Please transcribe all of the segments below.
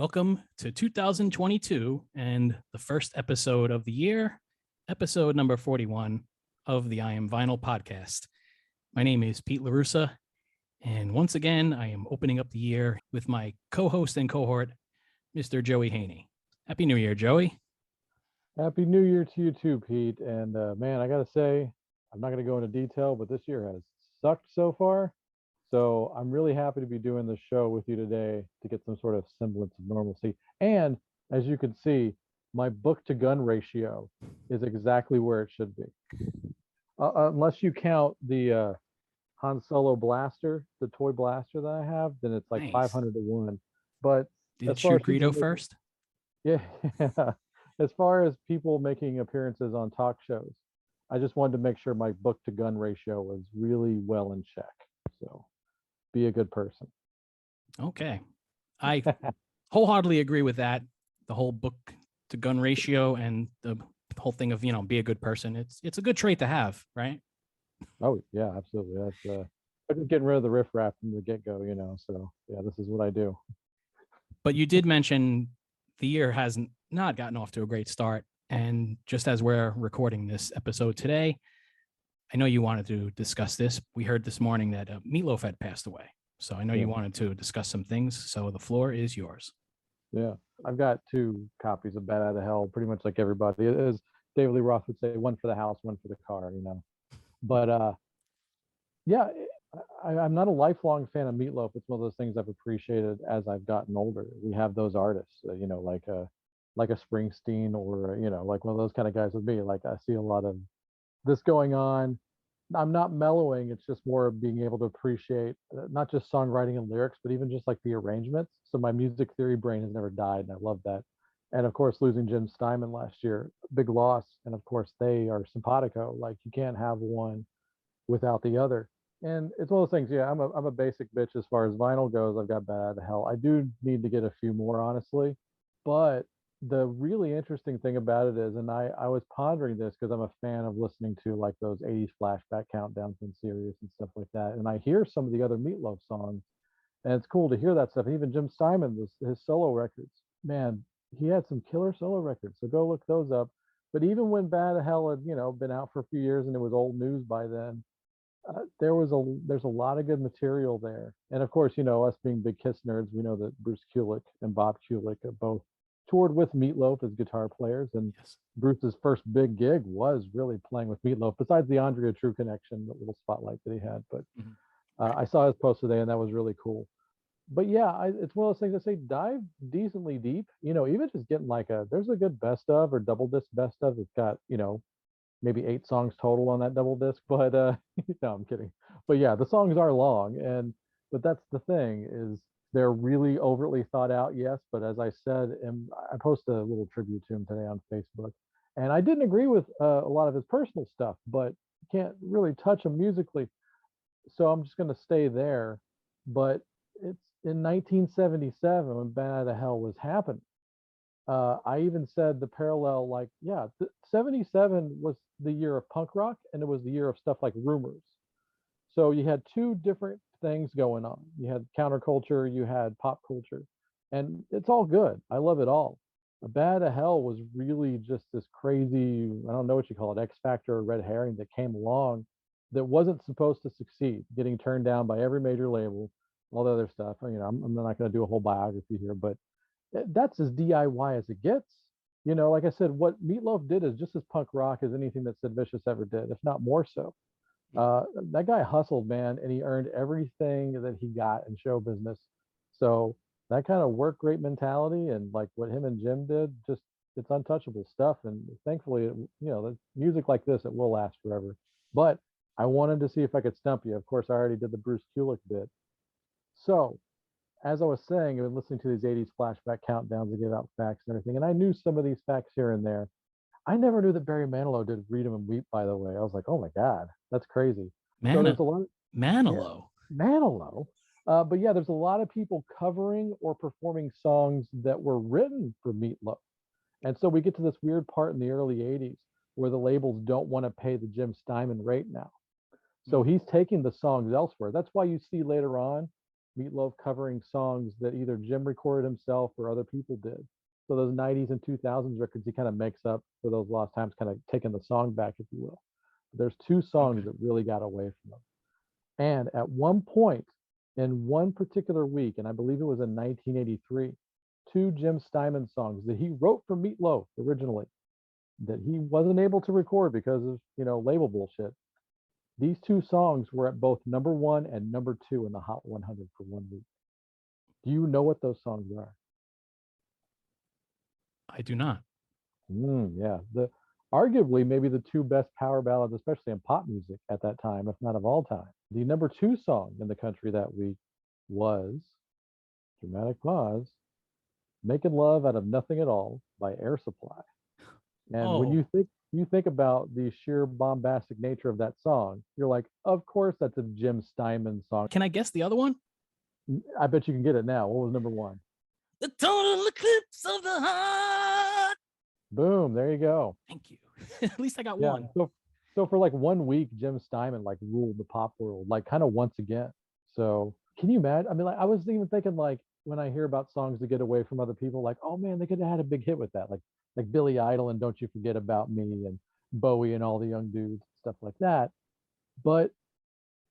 Welcome to 2022 and the first episode of the year, episode number 41 of the I Am Vinyl podcast. My name is Pete LaRussa, and once again, I am opening up the year with my co-host and cohort, Mr. Joey Haney. Happy New Year, Joey. Happy New Year to you too, Pete. And man, I gotta say, I'm not gonna go into detail, but this year has sucked so far. So I'm really happy to be doing this show with you today to get some sort of semblance of normalcy. And as you can see, my book to gun ratio is exactly where it should be. Unless you count the Han Solo blaster, the toy blaster that I have, then it's like Nice. 500 to 1. But Did it as far shoot as people Greedo first? yeah, as far as people making appearances on talk shows, I just wanted to make sure my book to gun ratio was really well in check. So be a good person. Okay. I wholeheartedly agree with that. The whole book to gun ratio and the whole thing of, be a good person. It's a good trait to have, right? Oh yeah, absolutely. That's I'm just getting rid of the riffraff from the get-go, so yeah, this is what I do. But you did mention the year has not gotten off to a great start. And just as we're recording this episode today, I know you wanted to discuss this. We heard this morning that Meatloaf had passed away. So I know you wanted to discuss some things. So the floor is yours. Yeah, I've got 2 copies of Bat Out of Hell, pretty much like everybody. As David Lee Roth would say, one for the house, one for the car, But yeah, I'm not a lifelong fan of Meatloaf. It's one of those things I've appreciated as I've gotten older. We have those artists, like a Springsteen or like one of those kind of guys with me. Like I see a lot of this going on. I'm not mellowing. It's just more of being able to appreciate not just songwriting and lyrics, but even just like the arrangements. So my music theory brain has never died, and I love that. And of course, losing Jim Steinman last year, big loss. And of course, they are simpatico. Like you can't have one without the other. And it's one of those things. Yeah, I'm a basic bitch as far as vinyl goes. I've got Bad Out of Hell. I do need to get a few more, honestly. But the really interesting thing about it is, and I was pondering this because I'm a fan of listening to like those 80s flashback countdowns and Sirius and stuff like that. And I hear some of the other Meatloaf songs, and it's cool to hear that stuff. And even Jim Steinman, his solo records, man, he had some killer solo records. So go look those up. But even when Bad Out of Hell had been out for a few years and it was old news by then, there's a lot of good material there. And of course, us being big Kiss nerds, we know that Bruce Kulick and Bob Kulick have both toured with Meatloaf as guitar players, and Yes. Bruce's first big gig was really playing with Meatloaf, besides the Andrea True connection, the little spotlight that he had. But I saw his post today, and that was really cool. But yeah, it's one of those things that say dive decently deep. Even just getting like there's a good best of or double disc best of. It's got maybe 8 songs total on that double disc, but no, I'm kidding. But yeah, the songs are long, but that's the thing is they're really overtly thought out, yes. But as I said, and I posted a little tribute to him today on Facebook, and I didn't agree with a lot of his personal stuff, but can't really touch him musically, so I'm just going to stay there. But it's in 1977 when Bad Out of Hell was happening. I even said the parallel, like, yeah, 77 was the year of punk rock, and it was the year of stuff like Rumors. So you had 2 different things going on. You had counterculture, you had pop culture, and it's all good. I love it all. Bad to Hell was really just this crazy, I don't know what you call it, X Factor or red herring that came along that wasn't supposed to succeed, getting turned down by every major label, all the other stuff. I'm not going to do a whole biography here, but that's as DIY as it gets. Like I said, what Meatloaf did is just as punk rock as anything that Sid Vicious ever did, if not more so. That guy hustled, man, and he earned everything that he got in show business. So that kind of work rate mentality and like what him and Jim did, just it's untouchable stuff. And thankfully, the music like this, it will last forever. But I wanted to see if I could stump you. Of course, I already did the Bruce Kulick bit. So as I was saying, I've been listening to these 80s flashback countdowns that give out facts and everything, and I knew some of these facts here and there. I never knew that Barry Manilow did Read 'em and Weep, by the way. I was like, oh my God, that's crazy. So there's a lot of Manilow. Manilow. But yeah, there's a lot of people covering or performing songs that were written for Meatloaf. And so we get to this weird part in the early 80s where the labels don't want to pay the Jim Steinman rate now. So he's taking the songs elsewhere. That's why you see later on Meatloaf covering songs that either Jim recorded himself or other people did. So those 90s and 2000s records, he kind of makes up for those lost times, kind of taking the song back, if you will. There's two songs Okay. that really got away from him. And at one point in one particular week, and I believe it was in 1983, two Jim Steinman songs that he wrote for Meatloaf originally that he wasn't able to record because of, label bullshit. These two songs were at both #1 and #2 in the Hot 100 for 1 week. Do you know what those songs are? I do not. Yeah, arguably maybe the two best power ballads, especially in pop music at that time, if not of all time. The #2 song in the country that week was, dramatic pause, "Making Love Out of Nothing at All" by Air Supply. And when Oh, you think about the sheer bombastic nature of that song, you're like, of course that's a Jim Steinman song. can I guess the other one? I bet you can get it now. What was #1? The total eclipse of the heart. Boom, there you go. Thank you. At least I got Yeah. one. So for like 1 week, Jim Steinman like ruled the pop world, like kind of once again. So can you imagine? I mean, like I was even thinking like when I hear about songs that get away from other people, like, oh man, they could have had a big hit with that. Like Billy Idol and Don't You Forget About Me and Bowie and all the young dudes, stuff like that. But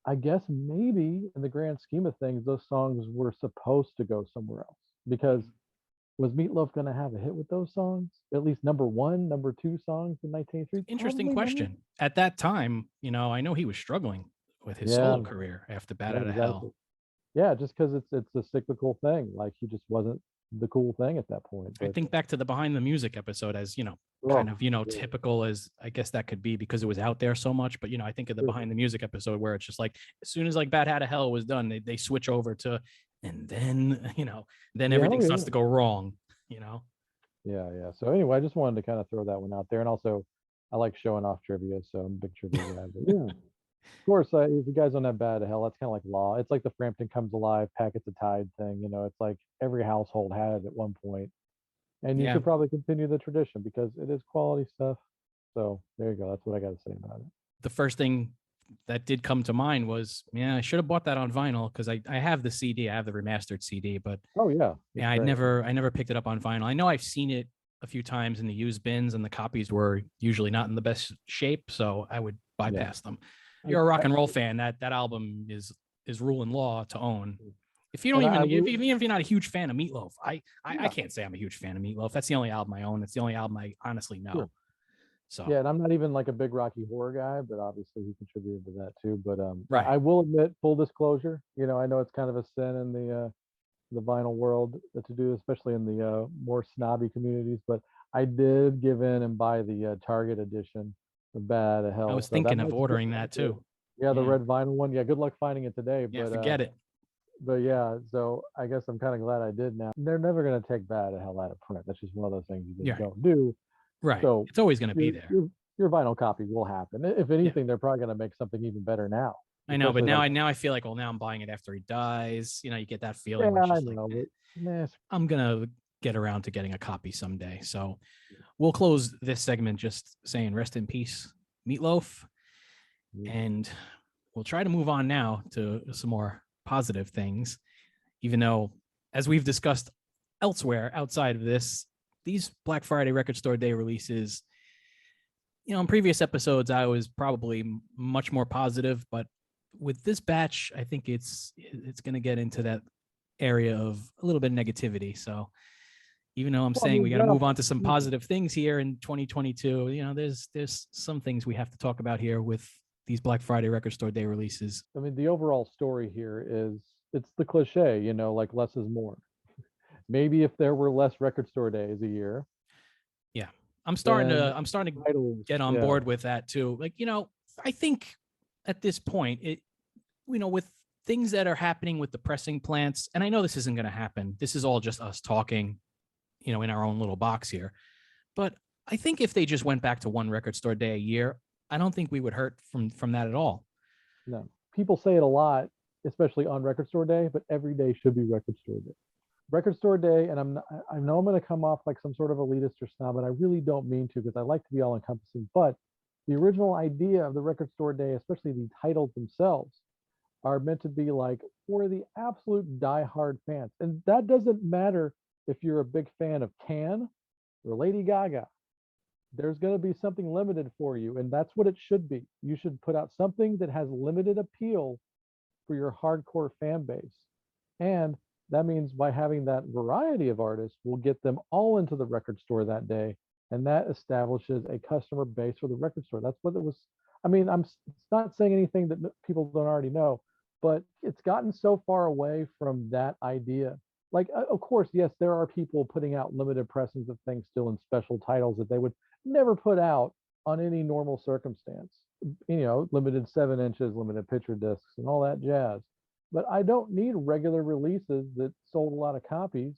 I guess maybe in the grand scheme of things, those songs were supposed to go somewhere else because was Meatloaf going to have a hit with those songs? At least #1, #2 songs in 1983? Interesting Probably not. question. At that time, I know he was struggling with his Yeah, solo career after Bad yeah, Out of exactly. Hell. Yeah, just because it's a cyclical thing. Like he just wasn't the cool thing at that point. I But think back to the Behind the Music episode as, kind oh, of, yeah, typical as I guess that could be because it was out there so much. But, I think of the sure. Behind the Music episode where it's just like, as soon as like Bad Out of Hell was done, they switch over to, and then, then Yeah, everything oh, starts yeah, to go wrong, you know? yeah, yeah. So anyway, I just wanted to kind of throw that one out there, and also I like showing off trivia, so I'm a big trivia guy. But yeah, of course, if you guys don't have Bad to Hell, that's kind of like Law. It's like the Frampton Comes Alive, Packets of Tide thing. It's like every household had it at one point, and you Yeah. should probably continue the tradition because it is quality stuff. So there you go. That's what I got to say about it. The first thing that did come to mind was, I should have bought that on vinyl because I have the CD, I have the remastered CD, but Oh yeah, it's yeah, I great. never picked it up on vinyl. I know I've seen it a few times in the used bins, and the copies were usually not in the best shape, so I would Yeah. bypass them. You're a rock and roll fan. That album is rule and law to own. If you don't And even, I will, even if you're not a huge fan of Meatloaf, I yeah, can't say I'm a huge fan of Meatloaf. That's the only album I own. It's the only album I honestly know. sure. So Yeah, and I'm not even like a big Rocky Horror guy, but obviously he contributed to that too. But right, I will admit, full disclosure, I know it's kind of a sin in the vinyl world to do, especially in the more snobby communities. But I did give in and buy the Target edition of Bad of I Hell, was so that thinking of might still ordering be that good. too. Yeah, the Yeah, red vinyl one. Yeah, good luck finding it today. yeah, forget it. But yeah, so I guess I'm kind of glad I did now. They're never gonna take Bad of Hell out of print. That's just one of those things you just Yeah, don't do. right. So It's always going to be your there. your your vinyl copy will happen. If Yeah. anything, they're probably going to make something even better now. I know, but Especially like, now I feel like, well, now I'm buying it after he dies. You get that yeah, feeling where it's I just like, know, but nah, I'm gonna get around to getting a copy someday. So we'll close this segment just saying rest in peace, Meatloaf, and we'll try to move on now to some more positive things. Even though, as we've discussed elsewhere outside of this, these Black Friday Record Store Day releases, in previous episodes, I was probably much more positive, but with this batch, I think it's going to get into that area of a little bit of negativity. So even though I'm well, I saying we mean, got to no, move on to some positive things here in 2022, there's some things we have to talk about here with these Black Friday Record Store Day releases. I mean, the overall story here is it's the cliche, like less is more. Maybe if there were less record store days a year, Yeah, then I'm starting to titles, get on yeah, board with that too. Like, I think at this point, with things that are happening with the pressing plants, and I know this isn't going to happen. This is all just us talking, in our own little box here. But I think if they just went back to one record store day a year, I don't think we would hurt from that at all. no. People say it a lot, especially on record store day, but every day should be record store day. Record store day, and I know I'm going to come off like some sort of elitist or snob, and I really don't mean to because I like to be all encompassing. But the original idea of the record store day, especially the titles themselves, are meant to be like for the absolute diehard fans. And that doesn't matter if you're a big fan of Can or Lady Gaga. There's going to be something limited for you. And that's what it should be. You should put out something that has limited appeal for your hardcore fan base. And that means by having that variety of artists, we'll get them all into the record store that day. And that establishes a customer base for the record store. That's what it was. I mean, it's not saying anything that people don't already know, but it's gotten so far away from that idea. Like, of course, yes, there are people putting out limited pressings of things still in special titles that they would never put out on any normal circumstance. Limited 7 inches, limited picture discs, and all that jazz. But I don't need regular releases that sold a lot of copies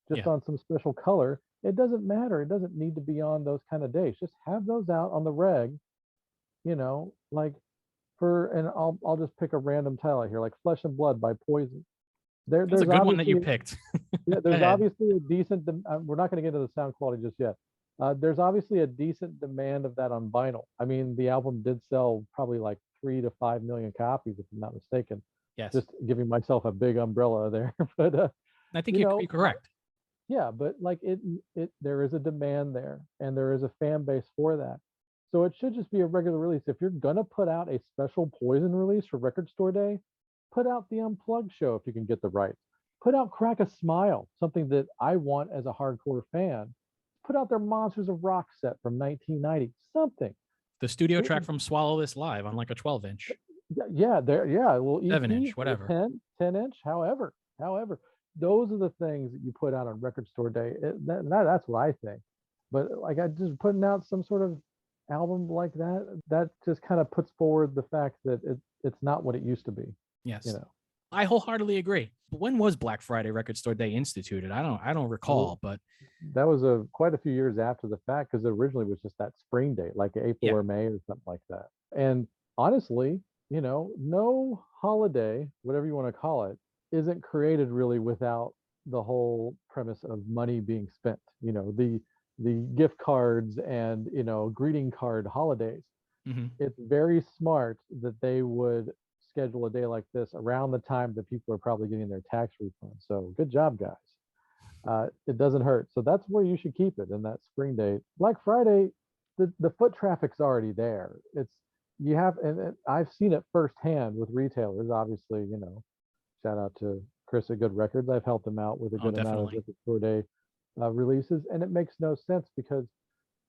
just Yeah. on some special color. It doesn't matter. It doesn't need to be on those kind of days. Just have those out on the reg, like and I'll just pick a random title here, like Flesh and Blood by Poison. That's a good one that you picked. Yeah, there's obviously a decent. We're not going to get into the sound quality just yet. There's obviously a decent demand of that on vinyl. I mean, the album did sell probably like 3 to 5 million copies, if I'm not mistaken. Yes. Just giving myself a big umbrella there, but I think you're correct. Yeah, but like there is a demand there, and there is a fan base for that. So it should just be a regular release. If you're gonna put out a special Poison release for Record Store Day, put out the Unplugged show if you can get the rights. Put out Crack a Smile, something that I want as a hardcore fan. Put out their Monsters of Rock set from 1990, something. The studio track from Swallow This Live on like a 12-inch. Yeah, well, 7-inch, whatever. 10-inch, however. Those are the things that you put out on Record Store Day. That's what I think. But like, I just putting out some sort of album like that just kind of puts forward the fact that it's not what it used to be. Yes. I wholeheartedly agree. But when was Black Friday Record Store Day instituted? I don't recall, but that was quite a few years after the fact, because it originally was just that spring date, like April or May or something like that. And honestly, no holiday, whatever you want to call it, isn't created really without the whole premise of money being spent. The gift cards and greeting card holidays. Mm-hmm. It's very smart that they would schedule a day like this around the time that people are probably getting their tax refund. So good job, guys. It doesn't hurt. So that's where you should keep it, in that spring date. Black Friday, the foot traffic's already there. And I've seen it firsthand with retailers. Obviously, shout out to Chris at Good Records. I've helped him out with a good amount of Record Store Day releases, and it makes no sense because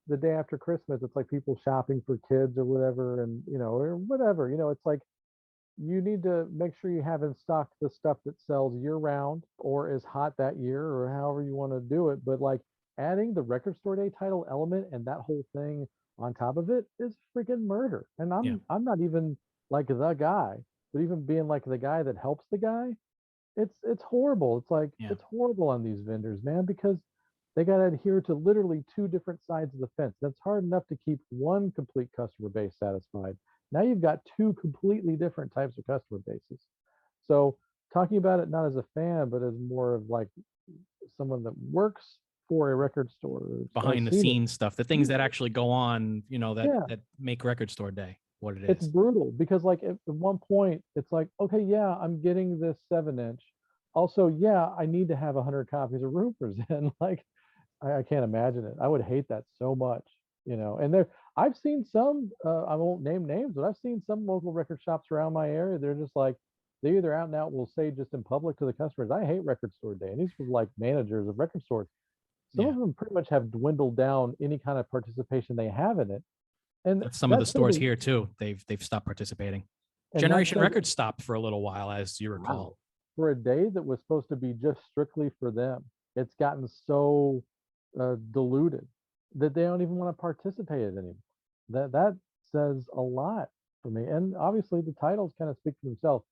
the day after Christmas, it's like people shopping for kids or whatever, and or whatever. It's like, you need to make sure you have in stock the stuff that sells year round or is hot that year, or however you want to do it. But like, adding the Record Store Day title element and that whole thing on top of it is freaking murder. And I'm not even like the guy, but even being like the guy that helps the guy, it's horrible. It's like, it's horrible on these vendors, man, because they got to adhere to literally 2 different sides of the fence. That's hard enough to keep one complete customer base satisfied. Now you've got 2 completely different types of customer bases. So talking about it not as a fan, but as more of like someone that works for a record store, behind the scenes stuff, the things that actually go on, that make Record Store Day what it is. It's brutal because like at one point it's like, okay, yeah, I'm getting this 7-inch. Also, yeah, I need to have 100 copies of Roofers, and like, I can't imagine it. I would hate that so much, and I've seen some, I won't name names, but I've seen some local record shops around my area. They're just like, they either out and out will say just in public to the customers, I hate Record Store Day. And these were like managers of record stores. Some of them pretty much have dwindled down any kind of participation they have in it. And some of the stores here too, they've stopped participating. Generation Records stopped for a little while, as you recall. Wow. For a day that was supposed to be just strictly for them, it's gotten so diluted that they don't even want to participate in it anymore. That says a lot for me. And obviously the titles kind of speak for themselves.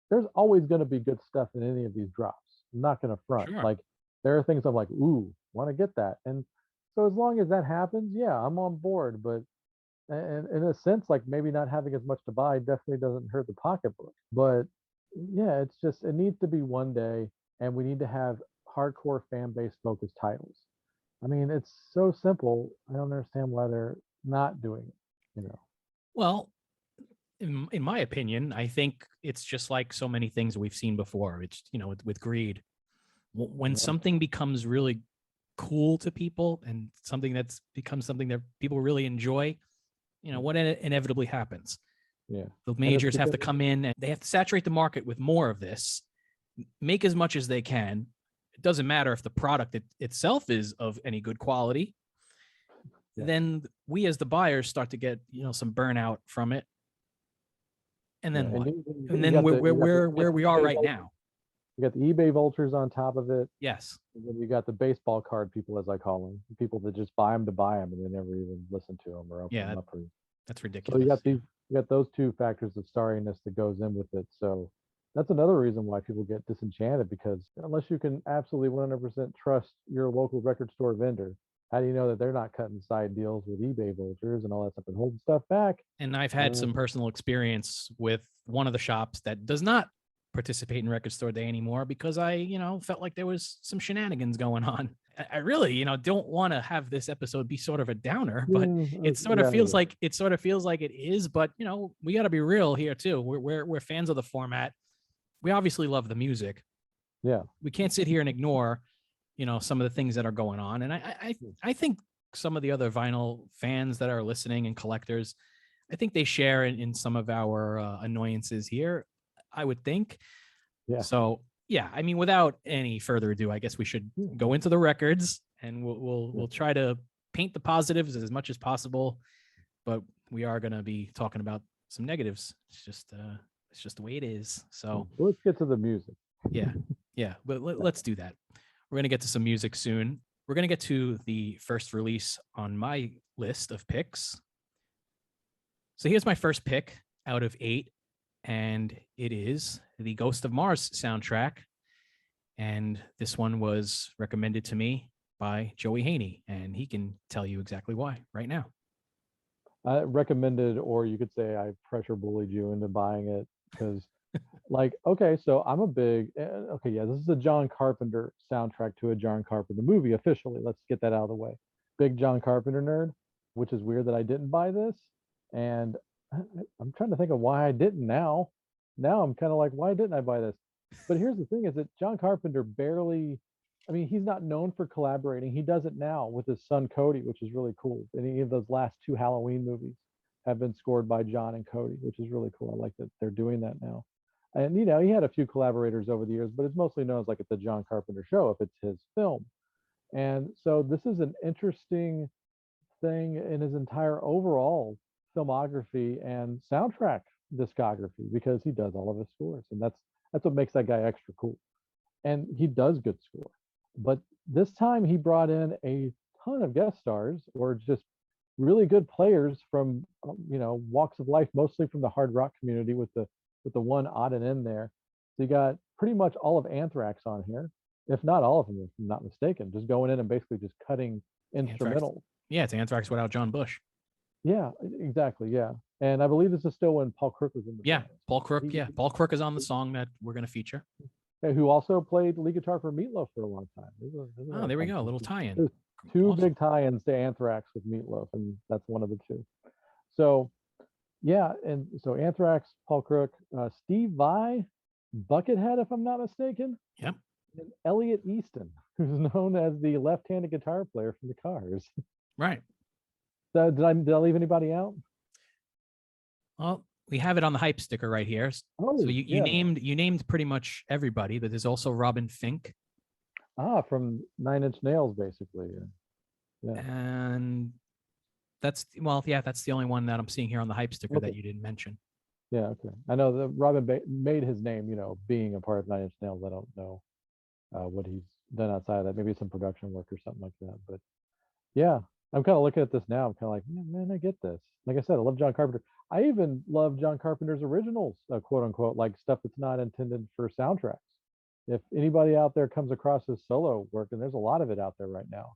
There's always going to be good stuff in any of these drops. I'm not going to front. Sure. Like, there are things I'm like, ooh, want to get that. And so as long as that happens, yeah, I'm on board. But and in a sense, like, maybe not having as much to buy definitely doesn't hurt the pocketbook. But yeah, it's just, it needs to be one day, and we need to have hardcore fan base focused titles. I mean, it's so simple. I don't understand why they're not doing it, Well, in my opinion, I think it's just like so many things we've seen before. It's, with greed. When Yeah. something becomes really cool to people and something that's becomes something that people really enjoy, what inevitably happens. Yeah. The majors have to come in and they have to saturate the market with more of this, make as much as they can. It doesn't matter if the product itself is of any good quality. Yeah. Then we as the buyers start to get, some burnout from it. And then Yeah, what? you And then got the- you got the- where we are right now. You got the eBay vultures on top of it. Yes. And then you got the baseball card people, as I call them, people that just buy them to buy them and they never even listen to them or open them up. That's So ridiculous. you got those two factors of starriness that goes in with it. So that's another reason why people get disenchanted, because unless you can absolutely 100% trust your local record store vendor, how do you know that they're not cutting side deals with eBay vultures and all that stuff and holding stuff back? And I've had some personal experience with one of the shops that does not participate in Record Store Day anymore because I, felt like there was some shenanigans going on. I really, don't want to have this episode be sort of a downer, but it sort of feels like it is. But we got to be real here too. We're fans of the format. We obviously love the music. Yeah, we can't sit here and ignore, some of the things that are going on. And I think some of the other vinyl fans that are listening and collectors, I think they share in some of our annoyances here, I would think. Yeah. So yeah, I mean, without any further ado, I guess we should go into the records and we'll try to paint the positives as much as possible, but we are going to be talking about some negatives. It's just the way it is. So let's get to the music. Yeah, but let's do that. We're going to get to some music soon. We're going to get to the first release on my list of picks. So here's my first pick out of 8, and it is the Ghost of Mars soundtrack. And this one was recommended to me by Joey Haney, and he can tell you exactly why right now. I recommended, or you could say I pressure bullied you into buying it because okay, so I'm a big, this is a John Carpenter soundtrack to a John Carpenter movie officially. Let's get that out of the way. Big John Carpenter nerd, which is weird that I didn't buy this. And I'm trying to think of why I didn't now. Now I'm kind of like, why didn't I buy this? But here's the thing is that John Carpenter he's not known for collaborating. He does it now with his son Cody, which is really cool. Any of those last 2 Halloween movies have been scored by John and Cody, which is really cool. I like that they're doing that now. And he had a few collaborators over the years, but it's mostly known as like it's a John Carpenter show if it's his film. And so this is an interesting thing in his entire overall filmography and soundtrack discography because he does all of his scores, and that's what makes that guy extra cool. And he does good score, but this time he brought in a ton of guest stars or just really good players from walks of life, mostly from the hard rock community with the one odd and end there. So you got pretty much all of Anthrax on here, if not all of them, if I'm not mistaken, just going in and basically just cutting instrumentals. Yeah, it's Anthrax without John Bush. Yeah, exactly. Yeah. And I believe this is still when Paul Crook was in the band. Paul Crook. Paul Crook is on the song that we're going to feature. Who also played lead guitar for Meatloaf for a long time. There we go. A little tie-in. There's 2 big tie-ins to Anthrax with Meatloaf, and that's one of the 2. So yeah, and so Anthrax, Paul Crook, Steve Vai, Buckethead, if I'm not mistaken. Yep. And Elliot Easton, who's known as the left-handed guitar player from the Cars. Right. So did I leave anybody out? Well, we have it on the hype sticker right here. So you named pretty much everybody, but there's also Robin Fink. From Nine Inch Nails, basically. Yeah. And that's the only one that I'm seeing here on the hype sticker that you didn't mention. Yeah, okay. I know that Robin made his name, being a part of Nine Inch Nails. I don't know what he's done outside of that. Maybe some production work or something like that. But yeah, I'm kind of looking at this now. I'm kind of like, man, I get this. Like I said, I love John Carpenter. I even love John Carpenter's originals, quote unquote, like stuff that's not intended for soundtracks. If anybody out there comes across his solo work, and there's a lot of it out there right now,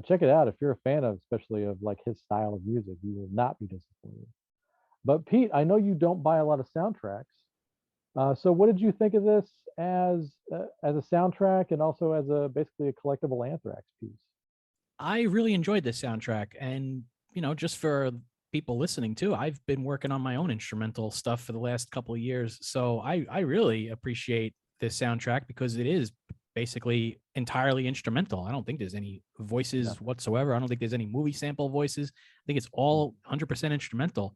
check it out. If you're a fan of, especially of like his style of music, you will not be disappointed. But Pete, I know you don't buy a lot of soundtracks. So what did you think of this as a soundtrack and also as basically a collectible Anthrax piece? I really enjoyed this soundtrack, and just for people listening too, I've been working on my own instrumental stuff for the last couple of years. So I really appreciate this soundtrack because it is basically entirely instrumental. I don't think there's any voices whatsoever. I don't think there's any movie sample voices. I think it's all 100% instrumental.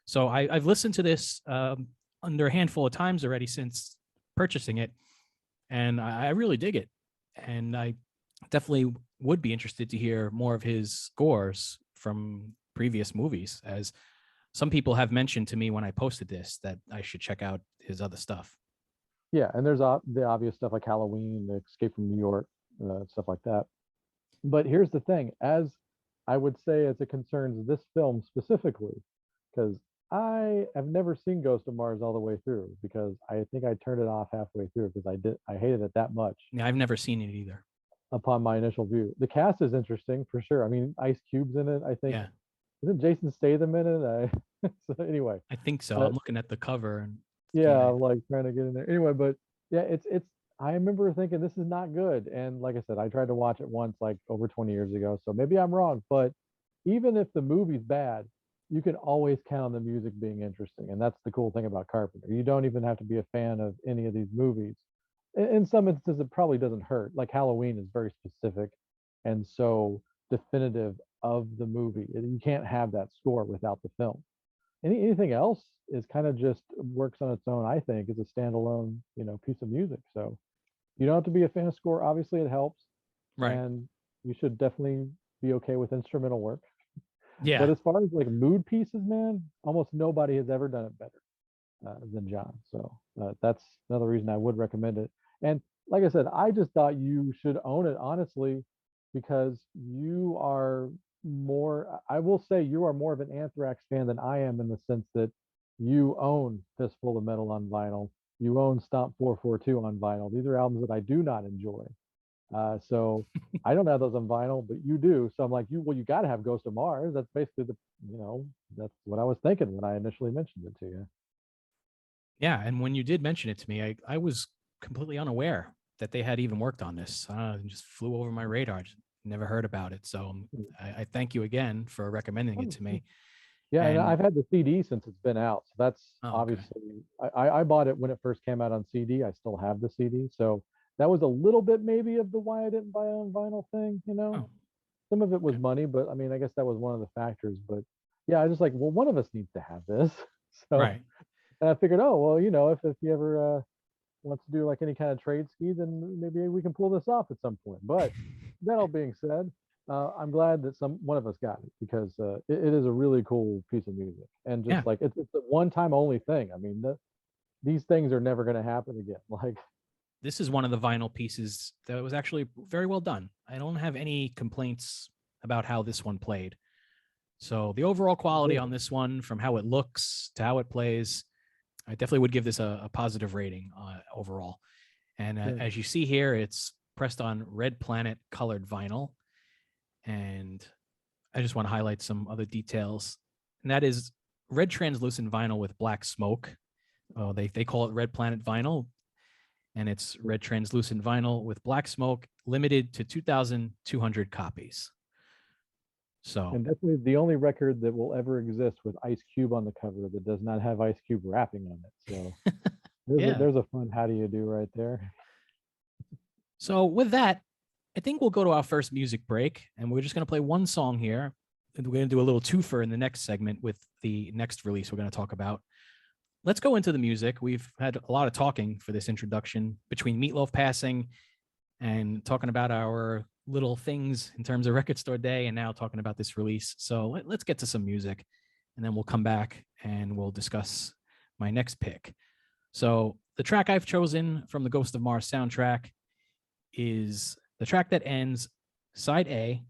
So I've listened to this under a handful of times already since purchasing it, and I really dig it. And I definitely would be interested to hear more of his scores from previous movies, as some people have mentioned to me when I posted this that I should check out his other stuff. Yeah, and there's the obvious stuff like Halloween, the Escape from New York, stuff like that. But here's the thing, as I would say, as it concerns this film specifically, because I have never seen Ghost of Mars all the way through, because I think I turned it off halfway through because I hated it that much. Yeah, I've never seen it either. Upon my initial view, the cast is interesting for sure. I mean, Ice Cube's in it. I think Yeah, isn't Jason Statham in it? So anyway, I think so. I'm looking at the cover and yeah, I'm like trying to get in there. Anyway, but yeah, it's. I remember thinking this is not good, and like I said, I tried to watch it once, like over 20 years ago. So maybe I'm wrong, but even if the movie's bad, you can always count on the music being interesting, and that's the cool thing about Carpenter. You don't even have to be a fan of any of these movies. In some instances, it probably doesn't hurt. Like Halloween is very specific, and so definitive of the movie. You can't have that score without the film. Anything else is kind of just works on its own, I think, as a standalone, piece of music. So you don't have to be a fan of score. Obviously, it helps, right. and you should definitely be okay with instrumental work. Yeah. But as far as like mood pieces, man, almost nobody has ever done it better than John. So that's another reason I would recommend it. And like I said, I just thought you should own it, honestly, because you are more, I will say you are more of an Anthrax fan than I am, in the sense that you own Fistful of Metal on vinyl. You own Stomp 442 on vinyl. These are albums that I do not enjoy. So I don't have those on vinyl, but you do. So I'm like, you got to have Ghost of Mars. That's basically that's what I was thinking when I initially mentioned it to you. Yeah. And when you did mention it to me, I was completely unaware that they had even worked on this. It just flew over my radar. Just never heard about it. So I thank you again for recommending it to me. Yeah, and I've had the CD since it's been out. So that's obviously, I bought it when it first came out on CD. I still have the CD. So that was a little bit maybe of the why I didn't buy it on vinyl thing, Some of it was money, but I mean, I guess that was one of the factors. But yeah, I just like, well, one of us needs to have this. So right. And I figured, oh, well, if you ever wants to do like any kind of trade ski, then maybe we can pull this off at some point. But that all being said, I'm glad that one of us got it, because it is a really cool piece of music, and just like it's a one-time only thing. I mean, these things are never going to happen again. Like, this is one of the vinyl pieces that was actually very well done. I don't have any complaints about how this one played. So the overall quality on this one, from how it looks to how it plays, I definitely would give this a positive rating overall. And as you see here, it's pressed on Red Planet colored vinyl. And I just want to highlight some other details. And that is red translucent vinyl with black smoke. They call it Red Planet vinyl. And it's red translucent vinyl with black smoke, limited to 2,200 copies. So, and definitely the only record that will ever exist with Ice Cube on the cover that does not have Ice Cube rapping on it. So there's a fun how do you do right there. So with that, I think we'll go to our first music break, and we're just going to play one song here. And we're going to do a little twofer in the next segment with the next release we're going to talk about. Let's go into the music. We've had a lot of talking for this introduction, between Meat Loaf passing and talking about our little things in terms of Record Store Day, and now talking about this release. So let's get to some music, and then we'll come back and we'll discuss my next pick. So the track I've chosen from the Ghost of Mars soundtrack is the track that ends side A.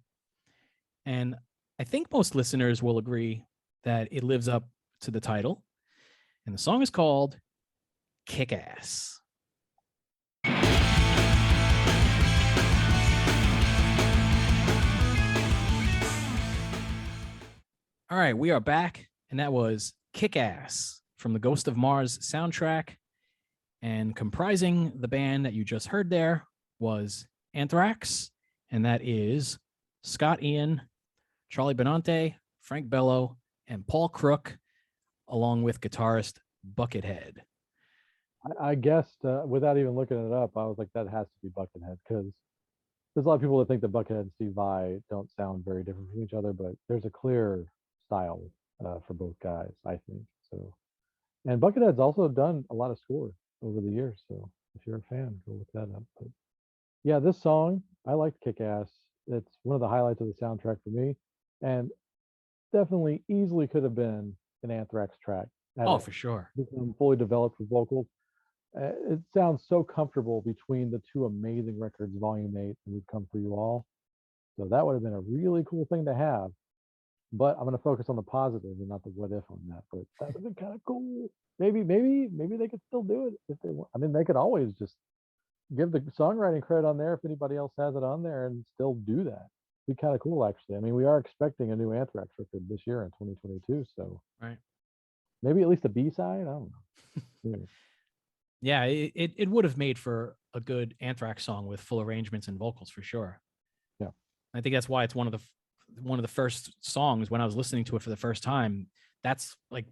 And I think most listeners will agree that it lives up to the title. And the song is called Kick Ass. All right, we are back, and that was Kick Ass from the Ghost of Mars soundtrack. And comprising the band that you just heard there was Anthrax, and that is Scott Ian, Charlie Benante, Frank Bello, and Paul Crook, along with guitarist Buckethead. I guessed without even looking it up, I was like, that has to be Buckethead because there's a lot of people that think that Buckethead and Steve Vai don't sound very different from each other, but there's a clear style for both guys, I think. So, and Buckethead's also done a lot of score over the years. So if you're a fan, go look that up. But yeah, this song, I liked Kick Ass. It's one of the highlights of the soundtrack for me. And definitely easily could have been an Anthrax track. Oh, for sure. Become fully developed with vocals. It sounds so comfortable between the two amazing records, Volume 8 and We've Come For You All. So that would have been a really cool thing to have. But I'm going to focus on the positive and not the what if on that. But that would have been kind of cool. Maybe they could still do it if they want. I mean, they could always just give the songwriting credit on there if anybody else has it on there and still do that. Be kind of cool, actually. I mean, we are expecting a new Anthrax record this year in 2022. So right, maybe at least a B side. I don't know. Yeah, it would have made for a good Anthrax song with full arrangements and vocals for sure. Yeah, I think that's why it's one of the first songs when I was listening to it for the first time. That's like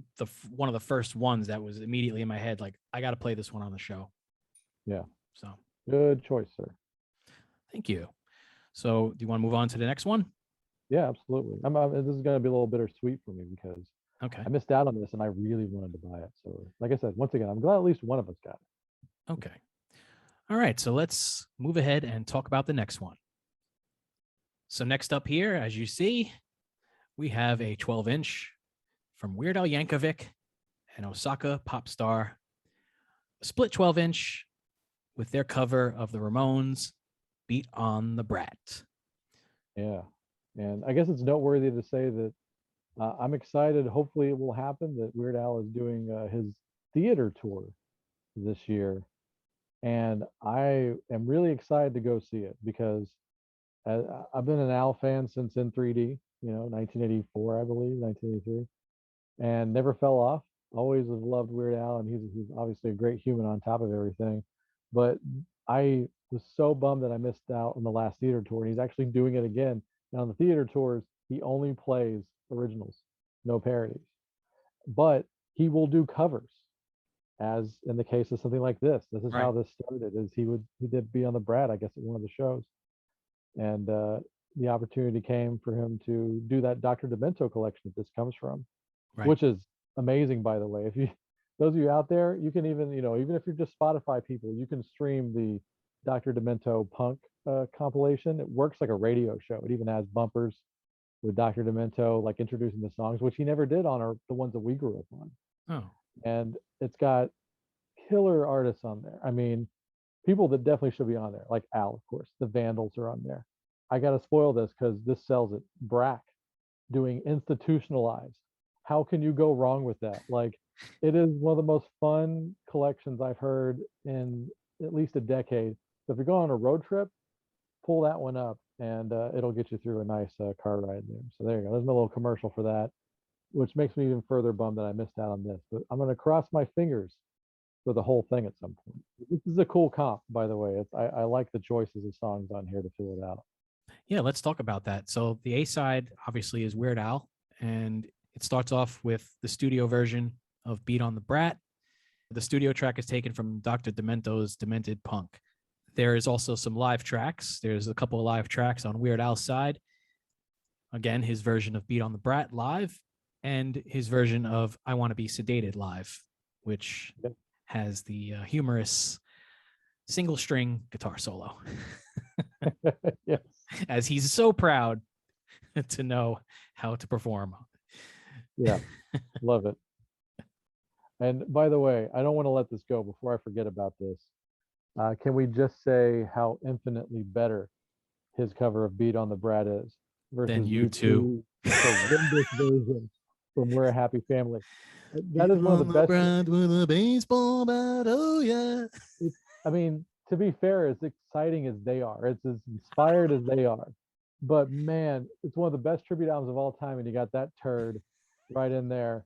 one of the first ones that was immediately in my head. Like, I got to play this one on the show. Yeah. So good choice, sir. Thank you. So do you want to move on to the next one? Yeah, absolutely. This is going to be a little bittersweet for me because I missed out on this and I really wanted to buy it. So like I said, once again, I'm glad at least one of us got it. Okay. All right. So let's move ahead and talk about the next one. So next up here, as you see, we have a 12-inch from Weird Al Yankovic and Osaka Pop Star, a split 12-inch with their cover of the Ramones, Beat on the Brat. Yeah. And I guess it's noteworthy to say that I'm excited. Hopefully it will happen that Weird Al is doing his theater tour this year. And I am really excited to go see it because I've been an Al fan since in 3D, 1984, I believe, 1983, and never fell off. Always have loved Weird Al, and he's obviously a great human on top of everything. But I was so bummed that I missed out on the last theater tour, and he's actually doing it again. Now, on the theater tours, he only plays originals, no parodies. But he will do covers, as in the case of something like this. This is how this started, is he did Be on the Brat, I guess, at one of the shows. And the opportunity came for him to do that Dr. Demento collection that this comes from, which is amazing, by the way. If you, those of you out there, you can even, even if you're just Spotify people, you can stream the Dr. Demento punk compilation. It works like a radio show. It even has bumpers with Dr. Demento, like introducing the songs, which he never did on the ones that we grew up on. Oh. And it's got killer artists on there. I mean, people that definitely should be on there, like Al, of course. The Vandals are on there. I got to spoil this because this sells it. Brack doing Institutionalized. How can you go wrong with that? Like, it is one of the most fun collections I've heard in at least a decade. So if you're going on a road trip, pull that one up and it'll get you through a nice car ride there. So there you go. There's my little commercial for that, which makes me even further bummed that I missed out on this. But I'm going to cross my fingers for the whole thing at some point. This is a cool comp, by the way. I like the choices of songs on here to fill it out. Yeah, let's talk about that. So the A side obviously is Weird Al, and it starts off with the studio version of Beat on the Brat. The studio track is taken from Dr. Demento's Demented Punk. There is also some live tracks. There's a couple of live tracks on Weird Al's side. Again, his version of Beat on the Brat live, and his version of I Want to Be Sedated live, which has the humorous single string guitar solo. Yes. As he's so proud to know how to perform. Yeah, love it. And by the way, I don't want to let this go before I forget about this. Can we just say how infinitely better his cover of Beat on the Brat is versus U2 horrendous version from We're a Happy Family? That is one of the best. With a baseball bat, oh yeah. I mean, to be fair, as exciting as they are, it's as inspired as they are. But man, it's one of the best tribute albums of all time, and you got that turd right in there.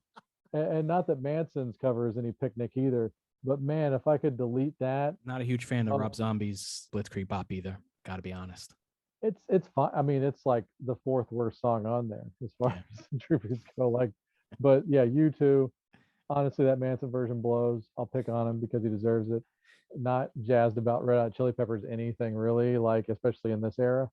And not that Manson's cover is any picnic either, but man, if I could delete that. Not a huge fan of Rob Zombie's Blitzkrieg Bop either. Got to be honest. It's fine. I mean, it's like the fourth worst song on there as far as the tributes go. Like, But yeah, U2. Honestly, that Manson version blows. I'll pick on him because he deserves it. Not jazzed about Red Hot Chili Peppers anything really, like especially in this era.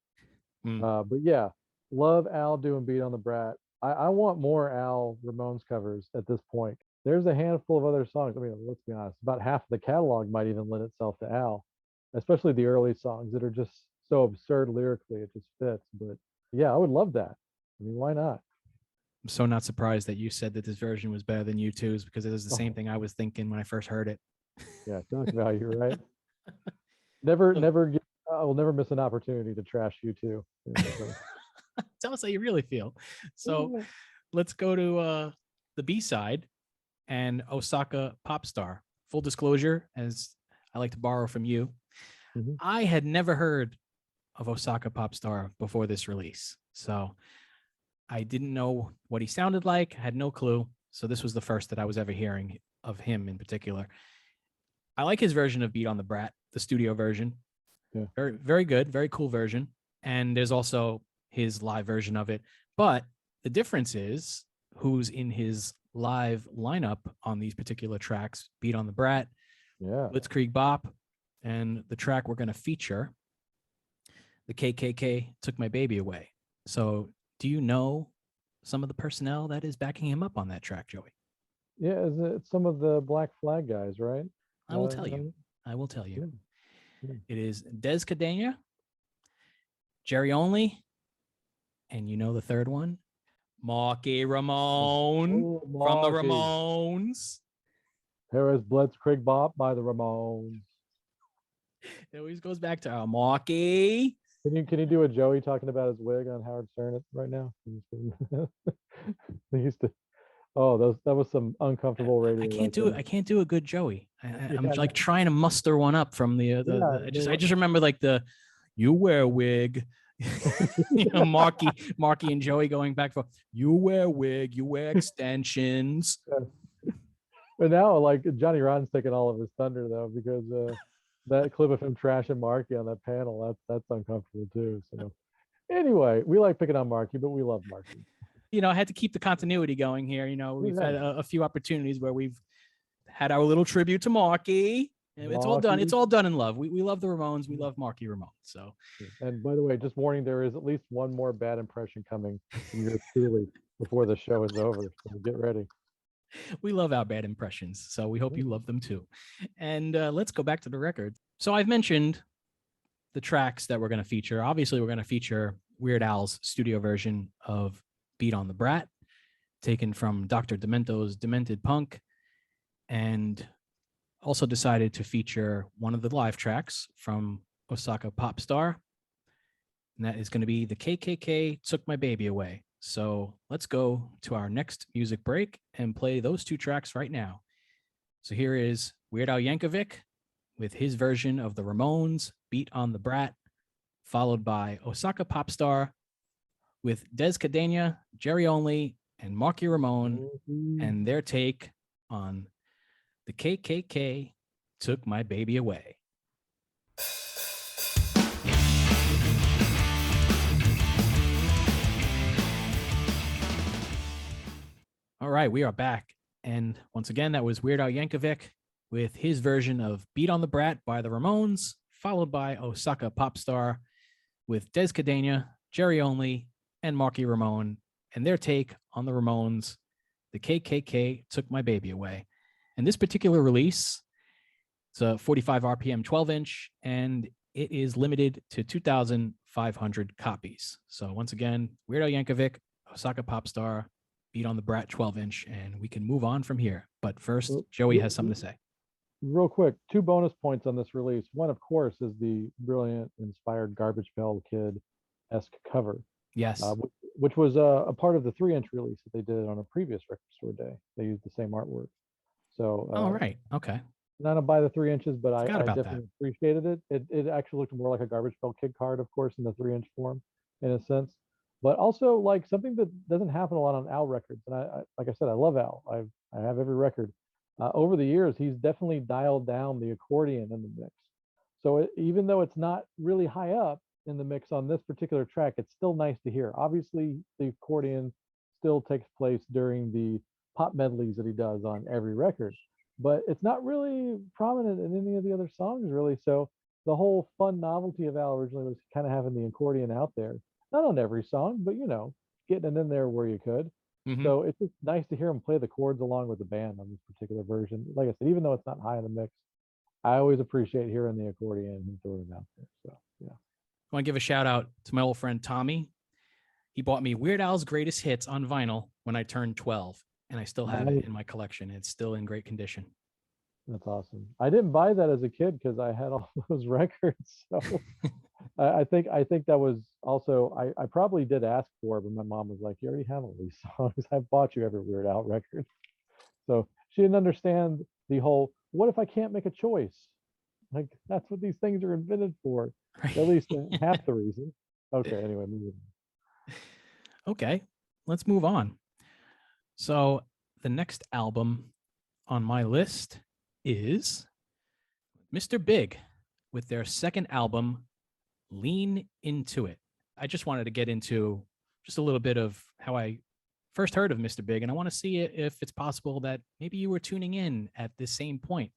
Mm. But yeah, love Al doing Beat on the Brat. I want more Al Ramones covers at this point. There's a handful of other songs. I mean, let's be honest, about half of the catalog might even lend itself to Al, especially the early songs that are just so absurd lyrically. It just fits. But yeah, I would love that. I mean, why not? I'm so not surprised that you said that this version was better than U2's because it was the same Oh, thing I was thinking when I first heard it. yeah, shock value, right? Never, So never get. I will never miss an opportunity to trash you too. So, tell us how you really feel. So yeah. let's go to the B side and Osaka Pop Star. Full disclosure, as I like to borrow from you, Mhm. I had never heard of Osaka Pop Star before this release. So I didn't know what he sounded like, I had no clue. So this was the first that I was ever hearing of him in particular. I like his version of Beat on the Brat, the studio version. Yeah. Very, very good, very cool version. And there's also his live version of it. But the difference is who's in his live lineup on these particular tracks: Beat on the Brat, Yeah. Blitzkrieg Bop, and the track we're going to feature, the KKK Took My Baby Away. So, do you know some of the personnel that is backing him up on that track, Joey? Yeah. Is it some of the Black Flag guys, right? I will tell you. I will tell you. Yeah. Yeah. It is Des Cadena, Jerry Only, and you know the third one, Marky Ramone Oh, from the Marky. Ramones. Paris Blitzkrieg Bop by the Ramones. It always goes back to Marky. Can you do a Joey talking about his wig on Howard Stern right now? They used to. Oh, that was some uncomfortable I radio can't right do it. there. I can't do a good Joey. I'm Yeah, like trying to muster one up from yeah. I just remember like the you wear a wig. Marky and Joey going back for you wear wig, you wear extensions. But now, like Johnny Rodden's taking all of his thunder though, because that clip of him trashing Marky on that panel, that's uncomfortable too. So anyway, we like picking on Marky, but we love Marky. I had to keep the continuity going here. We've Yeah, had a few opportunities where we've had our little tribute to Marky. And it's all done. Marky. It's all done in love. We love the Ramones. We love Marky Ramone. So, And by the way, just warning, there is at least one more bad impression coming from yours truly before the show is over. So get ready. we love our bad impressions. So we hope you love them too. And let's go back to the record. So I've mentioned the tracks that we're going to feature. Obviously, we're going to feature Weird Al's studio version of Beat on the Brat, taken from Dr. Demento's Demented Punk, and also decided to feature one of the live tracks from Osaka Pop Star. And that is going to be the KKK Took My Baby Away. So let's go to our next music break and play those two tracks right now. So here is Weird Al Yankovic with his version of the Ramones' Beat on the Brat, followed by Osaka Pop Star with Des Cadena, Jerry Only, and Marky Ramone, and their take on the KKK Took My Baby Away. All right, we are back. And once again, that was Weird Al Yankovic with his version of Beat on the Brat by the Ramones, followed by Osaka Pop Star with Des Cadena, Jerry Only, and Marky Ramone, and their take on the Ramones, the KKK Took My Baby Away. And this particular release, it's a 45 RPM 12-inch, and it is limited to 2,500 copies. So once again, Weird Al Yankovic, Osaka Pop Star, Beat on the Brat 12-inch, and we can move on from here. But first, Joey has something to say. Real quick, 2 bonus points on this release. One, of course, is the brilliant, inspired Garbage Pail Kid-esque cover. Yes. Which was a part of the 3-inch release that they did on a previous record store day. They used the same artwork. So, all right. Okay. Not to buy the 3 inches, but I definitely appreciated it. It actually looked more like a Garbage Pail Kid card, of course, in the 3-inch form, in a sense. But also like something that doesn't happen a lot on Al records. And I like I said, I love Al. I have every record. Over the years, he's definitely dialed down the accordion in the mix. So even though it's not really high up in the mix on this particular track, it's still nice to hear. Obviously, the accordion still takes place during the pop medleys that he does on every record, but it's not really prominent in any of the other songs really. So the whole fun novelty of Al originally was kind of having the accordion out there, not on every song, but getting it in there where you could. Hmm. So it's just nice to hear him play the chords along with the band on this particular version. Like I said, even though it's not high in the mix, I always appreciate hearing the accordion and throwing it out there. So yeah. I want to give a shout out to my old friend Tommy. He bought me Weird Al's Greatest Hits on vinyl when I turned 12, and I still have it in my collection. It's still in great condition. That's awesome. I didn't buy that as a kid because I had all those records. So I think that was also I probably did ask for it, but my mom was like, "You already have all these songs. I've bought you every Weird Al record." So she didn't understand the whole. What if I can't make a choice? Like that's what these things are invented for. Right. At least half the reason. Okay. Anyway, moving on. Okay, let's move on. So the next album on my list is Mr. Big with their second album, Lean Into It. I just wanted to get into just a little bit of how I first heard of Mr. Big, and I want to see if it's possible that maybe you were tuning in at the same point.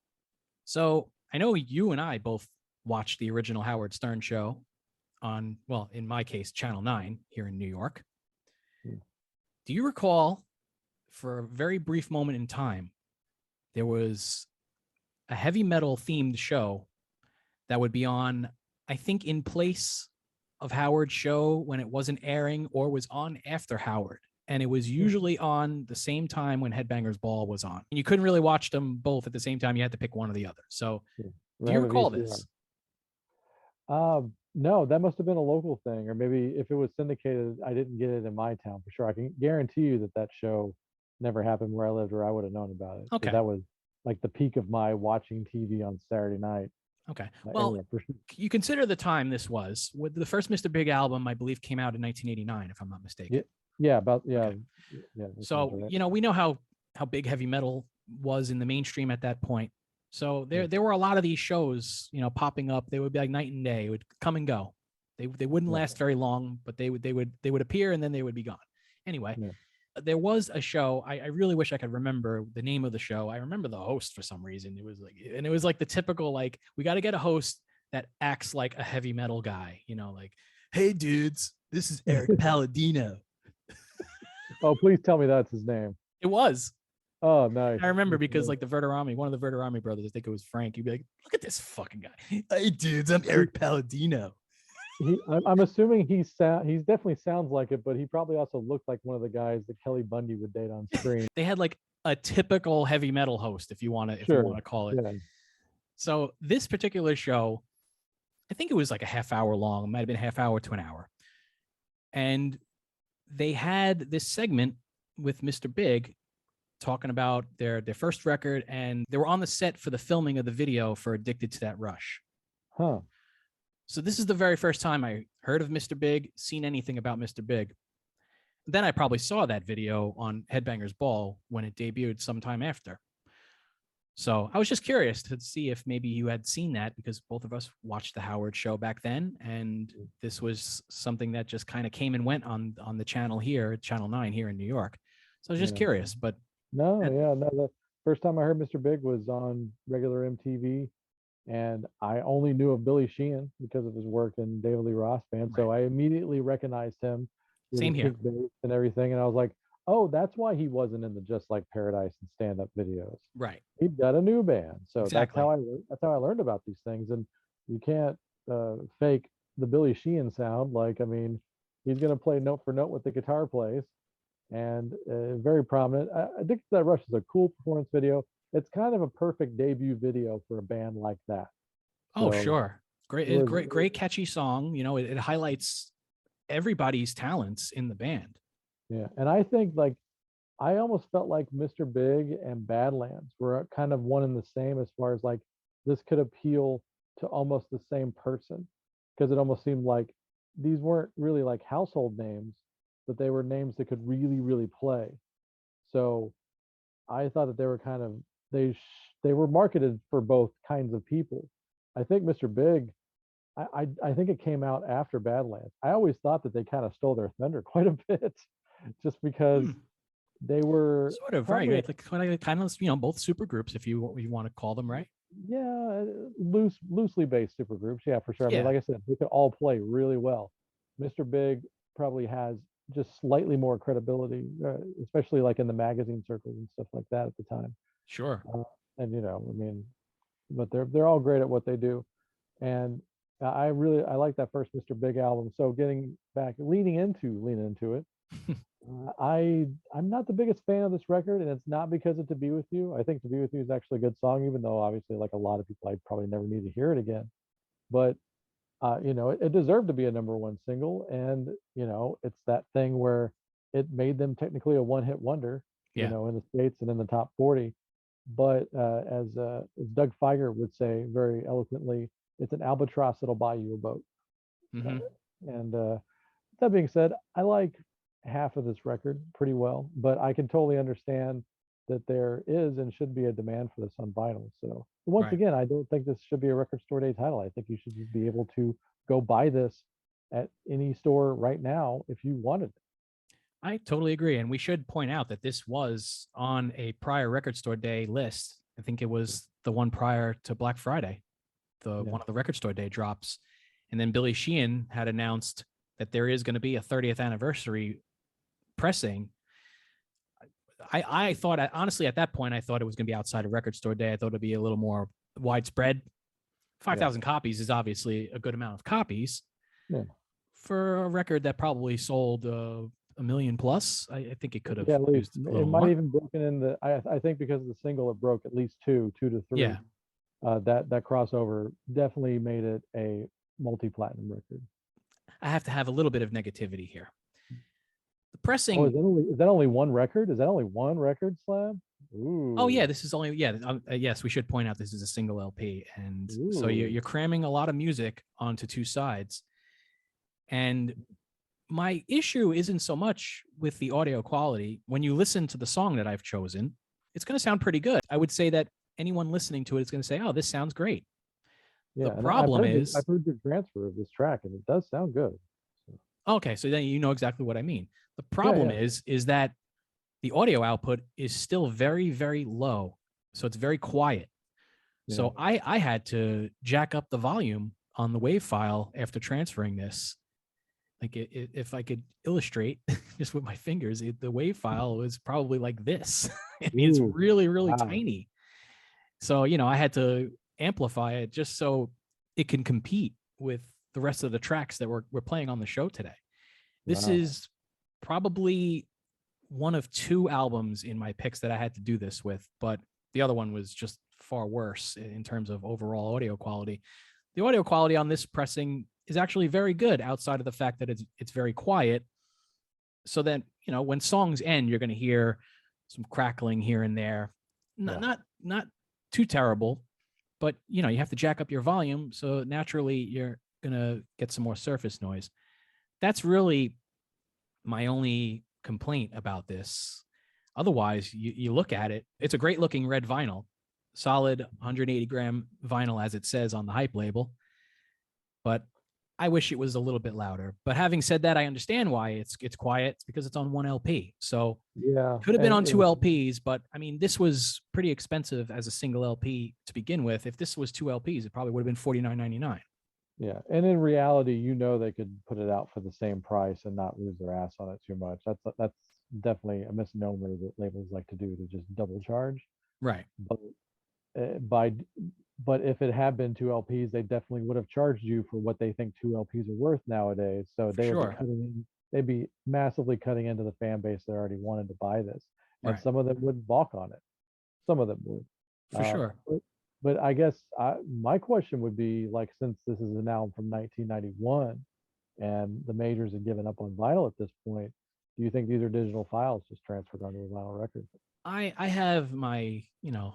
So I know you and I both watched the original Howard Stern show on, well, in my case, Channel 9 here in New York. Do you recall, for a very brief moment in time, there was a heavy metal themed show that would be on, I think, in place of Howard's show when it wasn't airing, or was on after Howard. And it was usually on the same time when Headbangers Ball was on. And you couldn't really watch them both at the same time. You had to pick one or the other. So do you recall this? No, that must have been a local thing, or maybe if it was syndicated, I didn't get it in my town for sure. I can guarantee you that show never happened where I lived, or I would have known about it. Okay. That was like the peak of my watching TV on Saturday night. Okay. Well, you consider the time this was. With the first Mr. Big album, I believe, came out in 1989, if I'm not mistaken. Yeah. Okay. So we know how big heavy metal was in the mainstream at that point. So there were a lot of these shows, popping up. They would be like night and day. It would come and go. They wouldn't last very long, but they would appear and then they would be gone. Anyway, there was a show. I really wish I could remember the name of the show. I remember the host for some reason. It was like the typical, like, we got to get a host that acts like a heavy metal guy, like, "Hey dudes, this is Eric Palladino." Oh, please tell me that's his name. It was. Oh, nice. I remember because like one of the Verderami brothers, I think it was Frank. You'd be like, "Look at this fucking guy. Hey dudes, I'm Eric Palladino." I'm assuming he definitely sounds like it, but he probably also looked like one of the guys that Kelly Bundy would date on screen. They had like a typical heavy metal host, if you want to call it. Yeah. So this particular show, I think it was like a half hour long. It might have been a half hour to an hour. And they had this segment with Mr. Big talking about their first record, and they were on the set for the filming of the video for Addicted to That Rush. Huh. So this is the very first time I heard of Mr. Big, seen anything about Mr. Big. Then I probably saw that video on Headbangers Ball when it debuted sometime after. So I was just curious to see if maybe you had seen that, because both of us watched the Howard show back then, and this was something that just kind of came and went on the channel here, Channel 9 here in New York. So I was just curious, but no. The first time I heard Mr. Big was on regular MTV. And I only knew of Billy Sheehan because of his work in David Lee Roth Band. So I immediately recognized him with Same here. And everything. And I was like, oh, that's why he wasn't in the Just Like Paradise and stand-up videos. Right. He'd got a new band. So exactly. that's how I learned about these things. And you can't fake the Billy Sheehan sound. Like, I mean, he's going to play note for note what the guitar plays. And very prominent. Addicted to That Rush is a cool performance video. It's kind of a perfect debut video for a band like that. Oh, so, sure. Great catchy song. It highlights everybody's talents in the band. Yeah. And I think I almost felt like Mr. Big and Badlands were kind of one and the same, as far as like this could appeal to almost the same person, because it almost seemed like these weren't really like household names, but they were names that could really, really play. So I thought that they were kind of, they were marketed for both kinds of people. I think Mr. Big, I think it came out after Badlands. I always thought that they kind of stole their thunder quite a bit. just because Hmm. they were Sort of, right? probably Right. Like kind of, both super groups, if you want to call them, right? yeah, loosely based supergroups. Yeah, for sure. I mean, Yeah, like I said, they could all play really well. Mr. Big probably has just slightly more credibility, especially like in the magazine circles and stuff like that at the time. sure. Uh, and I mean, but they're all great at what they do. And I like that first Mr. Big album. So getting back, leaning into it. I'm not the biggest fan of this record, and it's not because of "To Be With You." I think "To Be With You" is actually a good song, even though obviously, like a lot of people, I probably never need to hear it again. But it deserved to be a number one single, and it's that thing where it made them technically a one-hit wonder, Yeah. in the States and in the top 40. But as Doug Feiger would say very eloquently, it's an albatross that'll buy you a boat. Uh, Hmm. and that being said, I like half of this record pretty well, but I can totally understand that there is and should be a demand for this on vinyl. So once Right. again, I don't think this should be a record store day title. I think you should just be able to go buy this at any store right now if you wanted it. I totally agree. And we should point out that this was on a prior record store day list. I think it was the one prior to Black Friday, the Yeah. one of the record store day drops. And then Billy Sheehan had announced that there is going to be a 30th anniversary pressing. I thought, honestly, at that point, I thought it was going to be outside of record store day. I thought it'd be a little more widespread. Yeah. 5,000 copies is obviously a good amount of copies Yeah. for a record that probably sold a million plus. I think it could have Yeah, at least used a it little might more. even broken in the. I think because of the single, it broke at least two to three. Yeah, That crossover definitely made it a multi-platinum record. I have to have a little bit of negativity here. The Oh, pressing. is that only one record? Is that only one record slab? Oh yeah, Ooh, this is only yes. We should point out this is a single LP, and so ooh, you're cramming a lot of music onto two sides. And my issue isn't so much with the audio quality. When you listen to the song that I've chosen, it's going to sound pretty good. I would say that anyone listening to it is going to say, "Oh, this sounds great." The yeah. And problem I've is, heard your transfer of this track, and it does sound good. So, okay, so then you know exactly what I mean. The yeah, problem yeah, is that the audio output is still very, very low. So it's very quiet. yeah. So I had to jack up the volume on the WAV file after transferring this. Like if I could illustrate just with my fingers, the WAV file was probably like this. I mean, it's Ooh, really, really wow. tiny. So, I had to amplify it just so it can compete with the rest of the tracks that we're playing on the show today. This Wow. is probably one of two albums in my picks that I had to do this with, but the other one was just far worse in terms of overall audio quality. The audio quality on this pressing is actually very good outside of the fact that it's very quiet. So that, when songs end, you're going to hear some crackling here and there. Not Yeah. not too terrible, but you have to jack up your volume, so naturally you're going to get some more surface noise. That's really my only complaint about this. Otherwise, you look at it, it's a great looking red vinyl, solid 180-gram vinyl, as it says on the hype label. But I wish it was a little bit louder. But having said that, I understand why it's quiet. It's because it's on one LP. So Yeah. could have been And on two LPs, but I mean, this was pretty expensive as a single LP to begin with. If this was two LPs, it probably would have been $49.99. yeah. And in reality, they could put it out for the same price and not lose their ass on it too much. That's definitely a misnomer that labels like to do, to just double charge. Right. But by but if it had been two LPs, they definitely would have charged you for what they think two LPs are worth nowadays. So For they would be sure. they'd be massively cutting into the fan base that already wanted to buy this, and Right. some of them would balk on it. Some of them would. For Uh, sure. but I guess my question would be, like, since this is an album from 1991 and the majors had given up on vinyl at this point, do you think these are digital files just transferred onto a vinyl record? I have my,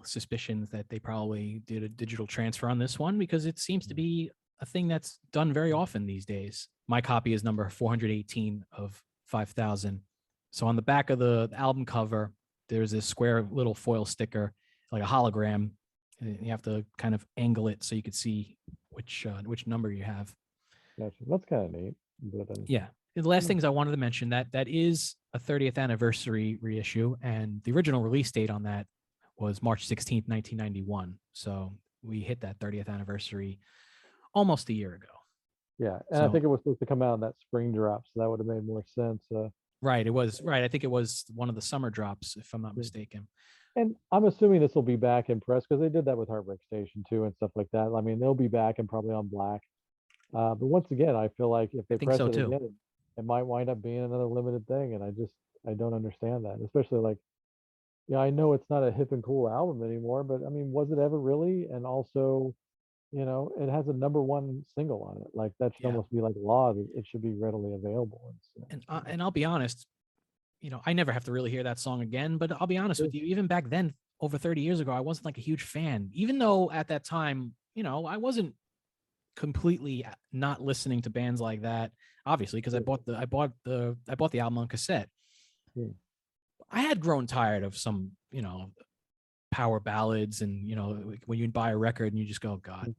suspicions that they probably did a digital transfer on this one because it seems to be a thing that's done very often these days. My copy is number 418 of 5,000. So on the back of the album cover, there's this square little foil sticker, like a hologram. And you have to kind of angle it so you could see which number you have. Gotcha. That's kind of neat. But Yeah. The last things I wanted to mention, that is a 30th anniversary reissue, and the original release date on that was March 16th, 1991. So we hit that 30th anniversary almost a year ago. Yeah, and I So think it was supposed to come out in that spring drop, so that would have made more sense. right, it was right. I think it was one of the summer drops, if I'm not Yeah. mistaken. And I'm assuming this will be back in press because they did that with Heartbreak Station too and stuff like that. I mean, they'll be back and probably on black. But once again, I feel like if I they think press so it too. again, it might wind up being another limited thing, and I don't understand that. Especially like, yeah, I know it's not a hip and cool album anymore, but I mean, was it ever really? And also, it has a #1 single on it. Like that should Yeah. almost be like law that it should be readily available. And I'll be honest, I never have to really hear that song again, but I'll be honest with you, even back then, over 30 years ago, I wasn't like a huge fan, even though at that time, I wasn't completely not listening to bands like that, obviously, because I bought the album on cassette. Yeah. I had grown tired of some, power ballads, and when you buy a record and you just go, God,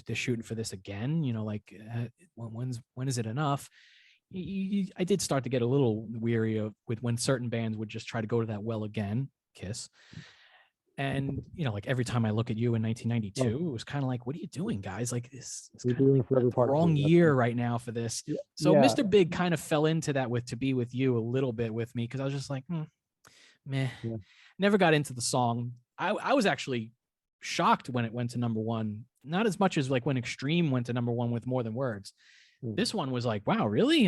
they're shooting for this again, like when is it enough? I did start to get a little weary with when certain bands would just try to go to that well again, Kiss. And like every time I look at you in 1992, it was kind of like, what are you doing, guys? Like this is You're kind of doing like Forever the Part wrong 2. year right now for this. So Yeah, Mr. Big kind of fell into that with To Be With You a little bit with me, because I was just like, meh. Yeah. Never got into the song. I was actually shocked when it went to #1, not as much as like when Extreme went to #1 with More Than Words. This one was like, wow, really?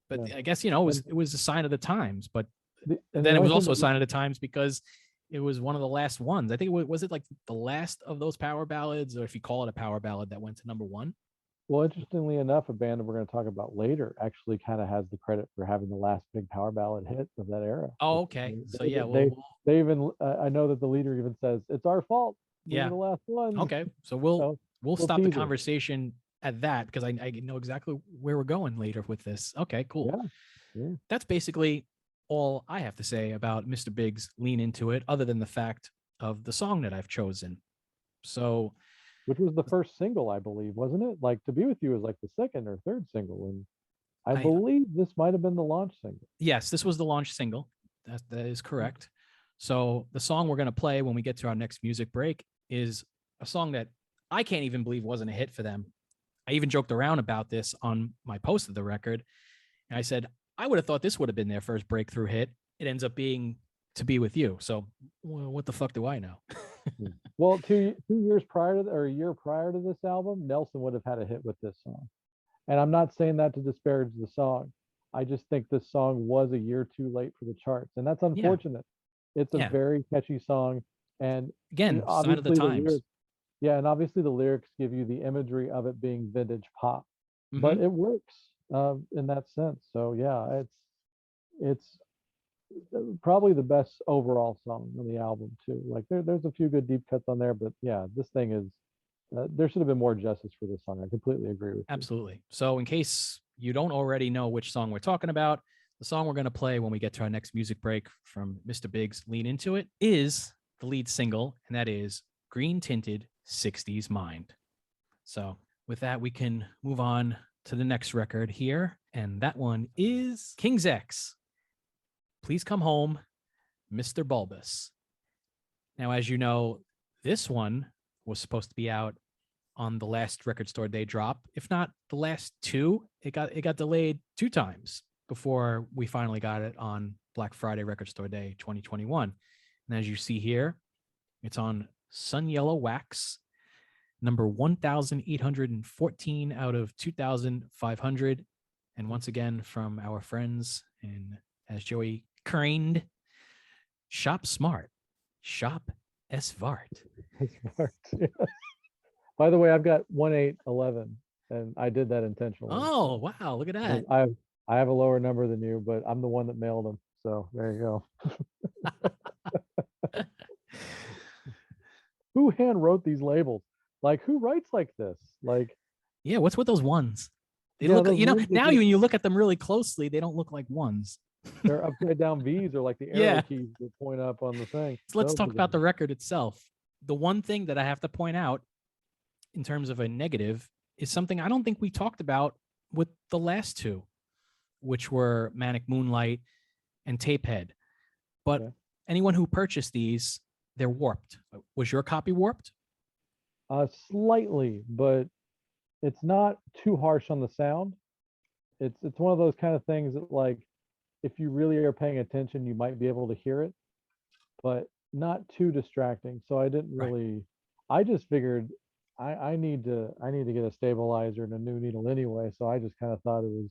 But I guess, it was a sign of the times, but then it was also a sign of the times because it was one of the last ones. I think was it like the last of those power ballads, or if you call it a power ballad, that went to #1. Well, interestingly enough, a band that we're going to talk about later actually kind of has the credit for having the last big power ballad hit of that era. Oh, okay. So yeah, they even I know that the leader even says it's our fault. We were the last one. Okay, so we'll stop the conversation at that, because I know exactly where we're going later with this. Okay, cool. Yeah. That's basically all I have to say about Mr. Big's Lean Into It, other than the fact of the song that I've chosen. So, which was the first single, I believe, wasn't it? Like To Be With You was like the second or third single, and I believe this might have been the launch single. Yes, this was the launch single. That is correct. So the song we're going to play when we get to our next music break is a song that I can't even believe wasn't a hit for them. I even joked around about this on my post of the record. And I said, I would have thought this would have been their first breakthrough hit. It ends up being To Be With You. So what the fuck do I know? Well, 2 years prior to, or a year prior to this album, Nelson would have had a hit with this song. And I'm not saying that to disparage the song. I just think this song was a year too late for the charts. And that's unfortunate. Yeah. It's a very catchy song. And again, sign of the times. And obviously the lyrics give you the imagery of it being vintage pop. But it works in that sense. So yeah, it's probably the best overall song on the album too. Like there's a few good deep cuts on there, but yeah, this thing is there should have been more justice for this song. I completely agree with you. Absolutely. So in case you don't already know which song we're talking about, the song we're going to play when we get to our next music break from Mr. Big's Lean Into It is the lead single, and that is Green Tinted 60s Mind. So with that, we can move on to the next record here, and that one is King's X, Please Come Home, Mr. Bulbous. Now, as you know, this one was supposed to be out on the last Record Store Day drop, if not the last two. It got delayed 2 times before we finally got it on Black Friday Record Store Day 2021. And as you see here, it's on Sun Yellow Wax, number 1,814 out of 2,500. And once again, from our friends, and as Joey craned, Shop Smart, Shop Svart. Svart. Yeah. By the way, I've got 1,811, and I did that intentionally. Oh, wow. Look at that. I have a lower number than you, but I'm the one that mailed them. So there you go. Who hand wrote these labels? Like, who writes like this? Like, yeah, what's with those ones? They look, now when you look at them really closely, they don't look like ones. They're upside down V's, or like the arrow keys that point up on the thing. So let's talk about the record itself. The one thing that I have to point out in terms of a negative is something I don't think we talked about with the last two. which were Manic Moonlight and Tapehead. But Okay. anyone who purchased these, they're warped. Was your copy warped? Slightly, but it's not too harsh on the sound. It's one of those kind of things that, like, if you really are paying attention, you might be able to hear it, but not too distracting. So I didn't Right. really. I just figured I need to get a stabilizer and a new needle anyway. So I just kind of thought it was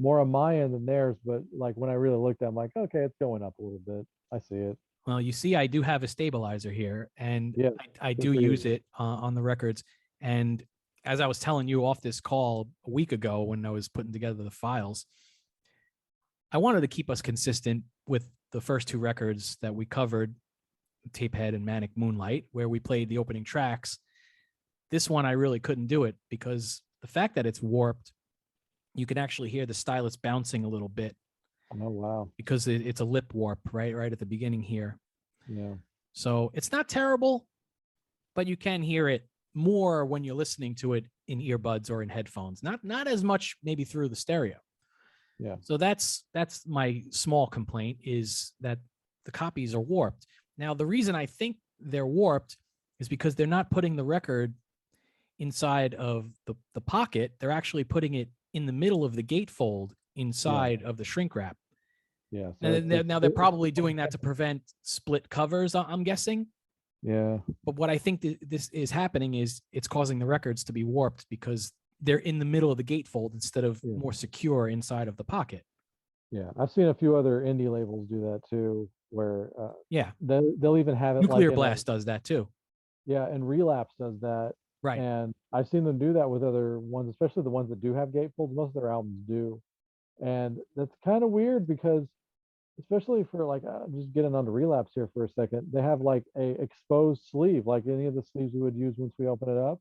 more on my end than theirs. But like when I really looked at it, I'm like, okay, it's going up a little bit. I see it. Well, you see, I do have a stabilizer here, and Yeah, I good do for you. use it on the records. And as I was telling you off this call a week ago when I was putting together the files, I wanted to keep us consistent with the first two records that we covered, Tapehead and Manic Moonlight, where we played the opening tracks. This one, I really couldn't do it because the fact that it's warped, you can actually hear the stylus bouncing a little bit Oh wow. because it's a lip warp right at the beginning here. Yeah. So it's not terrible, but you can hear it more when you're listening to it in earbuds or in headphones. Not as much maybe through the stereo. Yeah. So that's my small complaint, is that the copies are warped. Now, the reason I think they're warped is because they're not putting the record inside of the pocket. They're actually putting it in the middle of the gatefold inside of the shrink wrap. Yeah. So Now they're probably doing that to prevent split covers, I'm guessing. Yeah. But what I think this is happening is it's causing the records to be warped because they're in the middle of the gatefold instead of Yeah. more secure inside of the pocket. Yeah. I've seen a few other indie labels do that too, where Yeah. they'll even have it Nuclear like Blast does that too. yeah, and Relapse does that. Right. And I've seen them do that with other ones, especially the ones that do have gatefolds. Most of their albums do. And that's kind of weird because, especially for like, just getting on to Relapse here for a second, they have like a exposed sleeve, like any of the sleeves we would use once we open it up,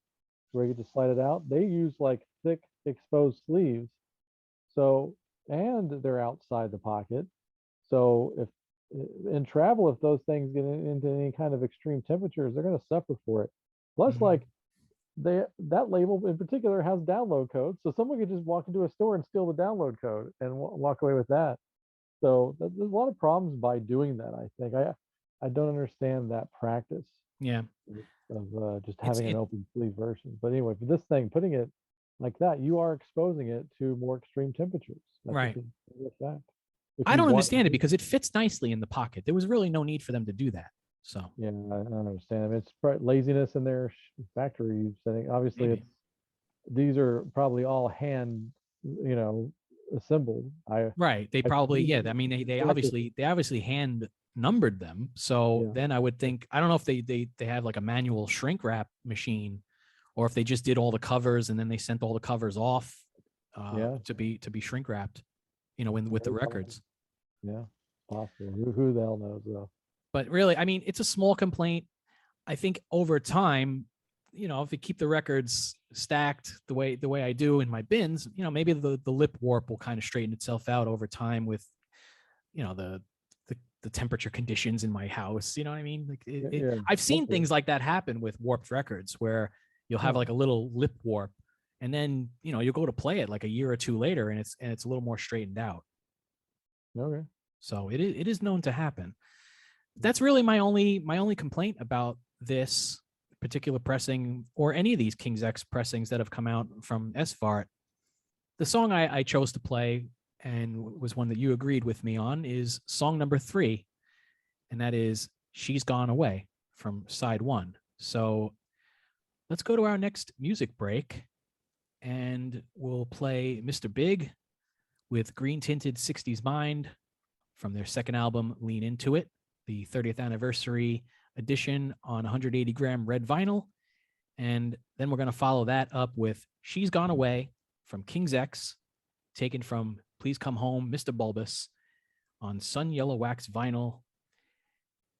where you just slide it out. They use like thick exposed sleeves. So, and they're outside the pocket. So if in travel, if those things get into any kind of extreme temperatures, they're going to suffer for it. Plus, Mhm. like that label in particular has download codes, so someone could just walk into a store and steal the download code and walk away with that. So there's a lot of problems by doing that. I think I don't understand that practice Yeah. of just It's having an it open sleeve version. But anyway, for this thing, putting it like that, you are exposing it to more extreme temperatures. That's right. a fact. If I you don't want, understand it because it fits nicely in the pocket. There was really no need for them to do that. So yeah, I don't understand. I mean, it's probably laziness in their factory setting. Obviously, maybe. these are probably all hand, assembled. Right. They I probably, believe yeah. I mean, they obviously hand numbered them. So yeah, then I would think, I don't know if they have like a manual shrink wrap machine, or if they just did all the covers and then they sent all the covers off yeah, to be shrink wrapped, with the very possible. records. Yeah, possible. Who the hell knows though? But really, I mean, it's a small complaint. I think over time, if you keep the records stacked the way I do in my bins, maybe the lip warp will kind of straighten itself out over time with, the temperature conditions in my house. You know what I mean? Like Yeah, I've seen hopefully. things like that happen with warped records where you'll have Oh, like a little lip warp, and then you'll go to play it like a year or two later, and it's a little more straightened out. okay. So it is known to happen. That's really my only complaint about this particular pressing or any of these King's X pressings that have come out from SVART. The song I chose to play and was one that you agreed with me on is song number 3, and that is She's Gone Away from side 1. So let's go to our next music break and we'll play Mr. Big with Green Tinted 60s Mind from their second album, Lean Into It, the 30th anniversary edition on 180 gram red vinyl. And then we're going to follow that up with She's Gone Away from King's X, taken from Please Come Home, Mr. Bulbous on Sun Yellow Wax vinyl.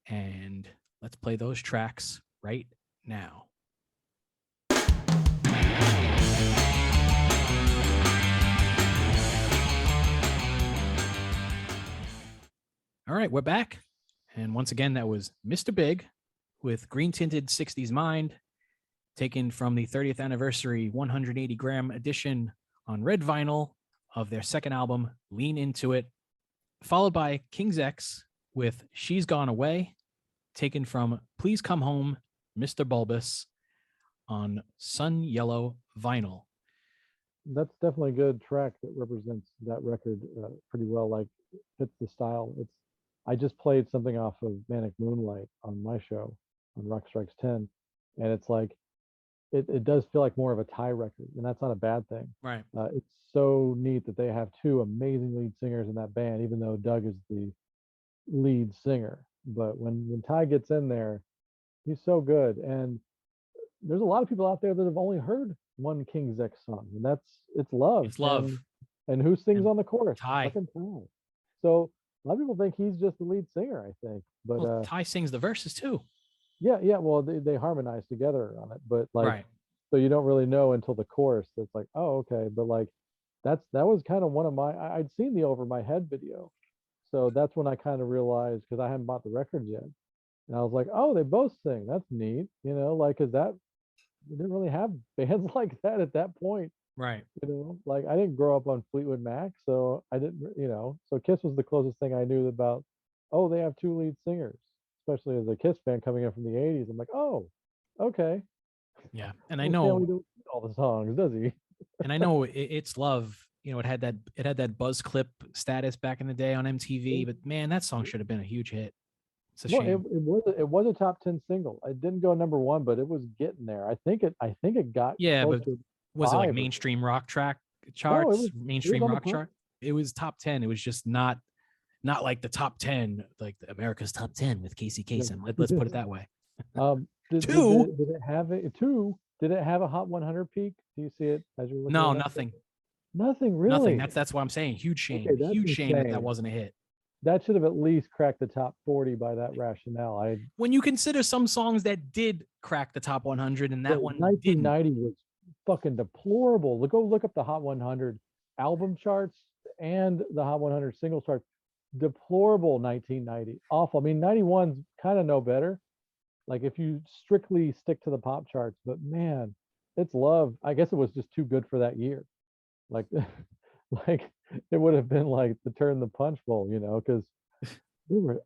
And let's play those tracks right now. All right, we're back. And once again, that was Mr. Big with Green Tinted 60s Mind, taken from the 30th anniversary 180 gram edition on red vinyl of their second album, Lean Into It, followed by King's X with She's Gone Away, taken from Please Come Home, Mr. Bulbous on Sun Yellow vinyl. That's definitely a good track that represents that record pretty well. Like, fits the style. I just played something off of Manic Moonlight on my show on Rock Strikes 10, and it's like it does feel like more of a tie record, and that's not a bad thing. Right. It's so neat that they have two amazing lead singers in that band, even though Doug is the lead singer. But when Ty gets in there, he's so good. And there's a lot of people out there that have only heard one King's X song, and it's Love. It's Love. And who sings And on the chorus? Ty. Fucking Ty. So a lot of people think he's just the lead singer, I think. But well, Ty sings the verses too. Yeah. Well, they harmonize together on it, but like, right. So you don't really know until the chorus. It's like, oh, okay. But like, that was kind of one of I'd seen the Over My Head video, so that's when I kind of realized, because I hadn't bought the records yet, and I was like, oh, they both sing. That's neat, like, because that we didn't really have bands like that at that point. Right. Like, I didn't grow up on Fleetwood Mac, so I didn't, so Kiss was the closest thing I knew about, oh, they have two lead singers, especially as a Kiss fan coming in from the 80s. I'm like, oh, okay. Yeah. And I know we don't all the songs, does he? And I know It's Love, it had that buzz clip status back in the day on MTV, but man, that song should have been a huge hit. It's a shame. It was a top 10 single. It didn't go number one, but it was getting there. I think it got but was it like mainstream rock track charts? No, mainstream rock chart? It was top 10. It was just not like the top 10, like America's top 10 with Casey Kasem. Let's put it that way. Did it have a Hot 100 peak? Do you see it as you're looking? No, nothing. Nothing, really. Nothing. That's what I'm saying. Huge shame. Okay, huge shame that wasn't a hit. That should have at least cracked the top 40 by that rationale. When you consider some songs that did crack the top 100 and that one 1990 was fucking deplorable. Go look up the Hot 100 album charts and the Hot 100 single charts. Deplorable 1990. Awful. I mean, 91's kind of no better, like if you strictly stick to the pop charts, but man, It's Love. I guess it was just too good for that year. Like it would have been like the Turn the Punch Bowl, because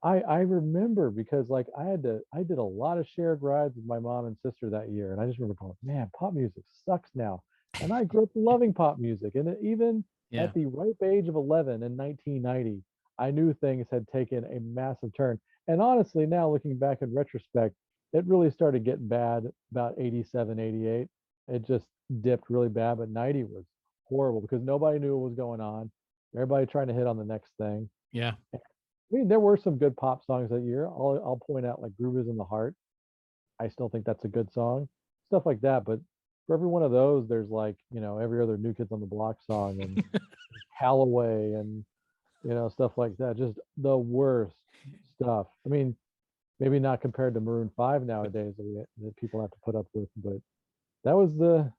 I remember, because like I did a lot of shared rides with my mom and sister that year, and I just remember going, man, pop music sucks now. And I grew up loving pop music, and even at the ripe age of 11 in 1990, I knew things had taken a massive turn. And honestly, now looking back in retrospect, it really started getting bad about 87, 88. It just dipped really bad, but 90 was horrible because nobody knew what was going on. Everybody trying to hit on the next thing. Yeah. I mean, there were some good pop songs that year. I'll point out, like Groove Is in the Heart. I still think that's a good song. Stuff like that. But for every one of those, there's like, every other New Kids on the Block song and Callaway and, stuff like that. Just the worst stuff. I mean, maybe not compared to Maroon 5 nowadays that people have to put up with, but that was the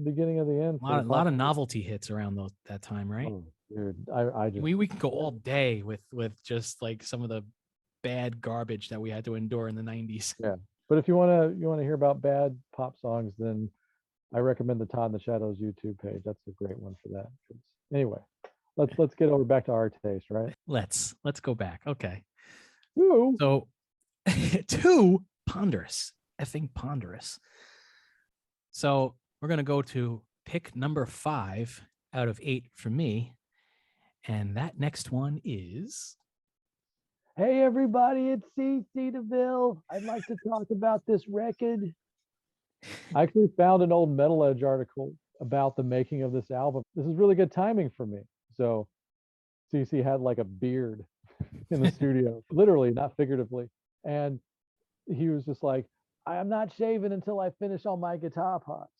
beginning of the end. A lot of novelty hits around that time, right? Oh, dude, I just we can go all day with just like some of the bad garbage that we had to endure in the 90s. Yeah, but if you want to hear about bad pop songs, then I recommend the Todd in the Shadows YouTube page. That's a great one for that. Anyway, let's get over back to our taste, right? Let's go back. Okay. Ooh. So too ponderous, effing ponderous. So we're going to go to pick number 5 out of 8 for me. And that next one is... Hey, everybody, it's CC DeVille. I'd like to talk about this record. I actually found an old Metal Edge article about the making of this album. This is really good timing for me. So CC had like a beard in the studio, literally, not figuratively. And he was just like, I'm not shaving until I finish all my guitar parts.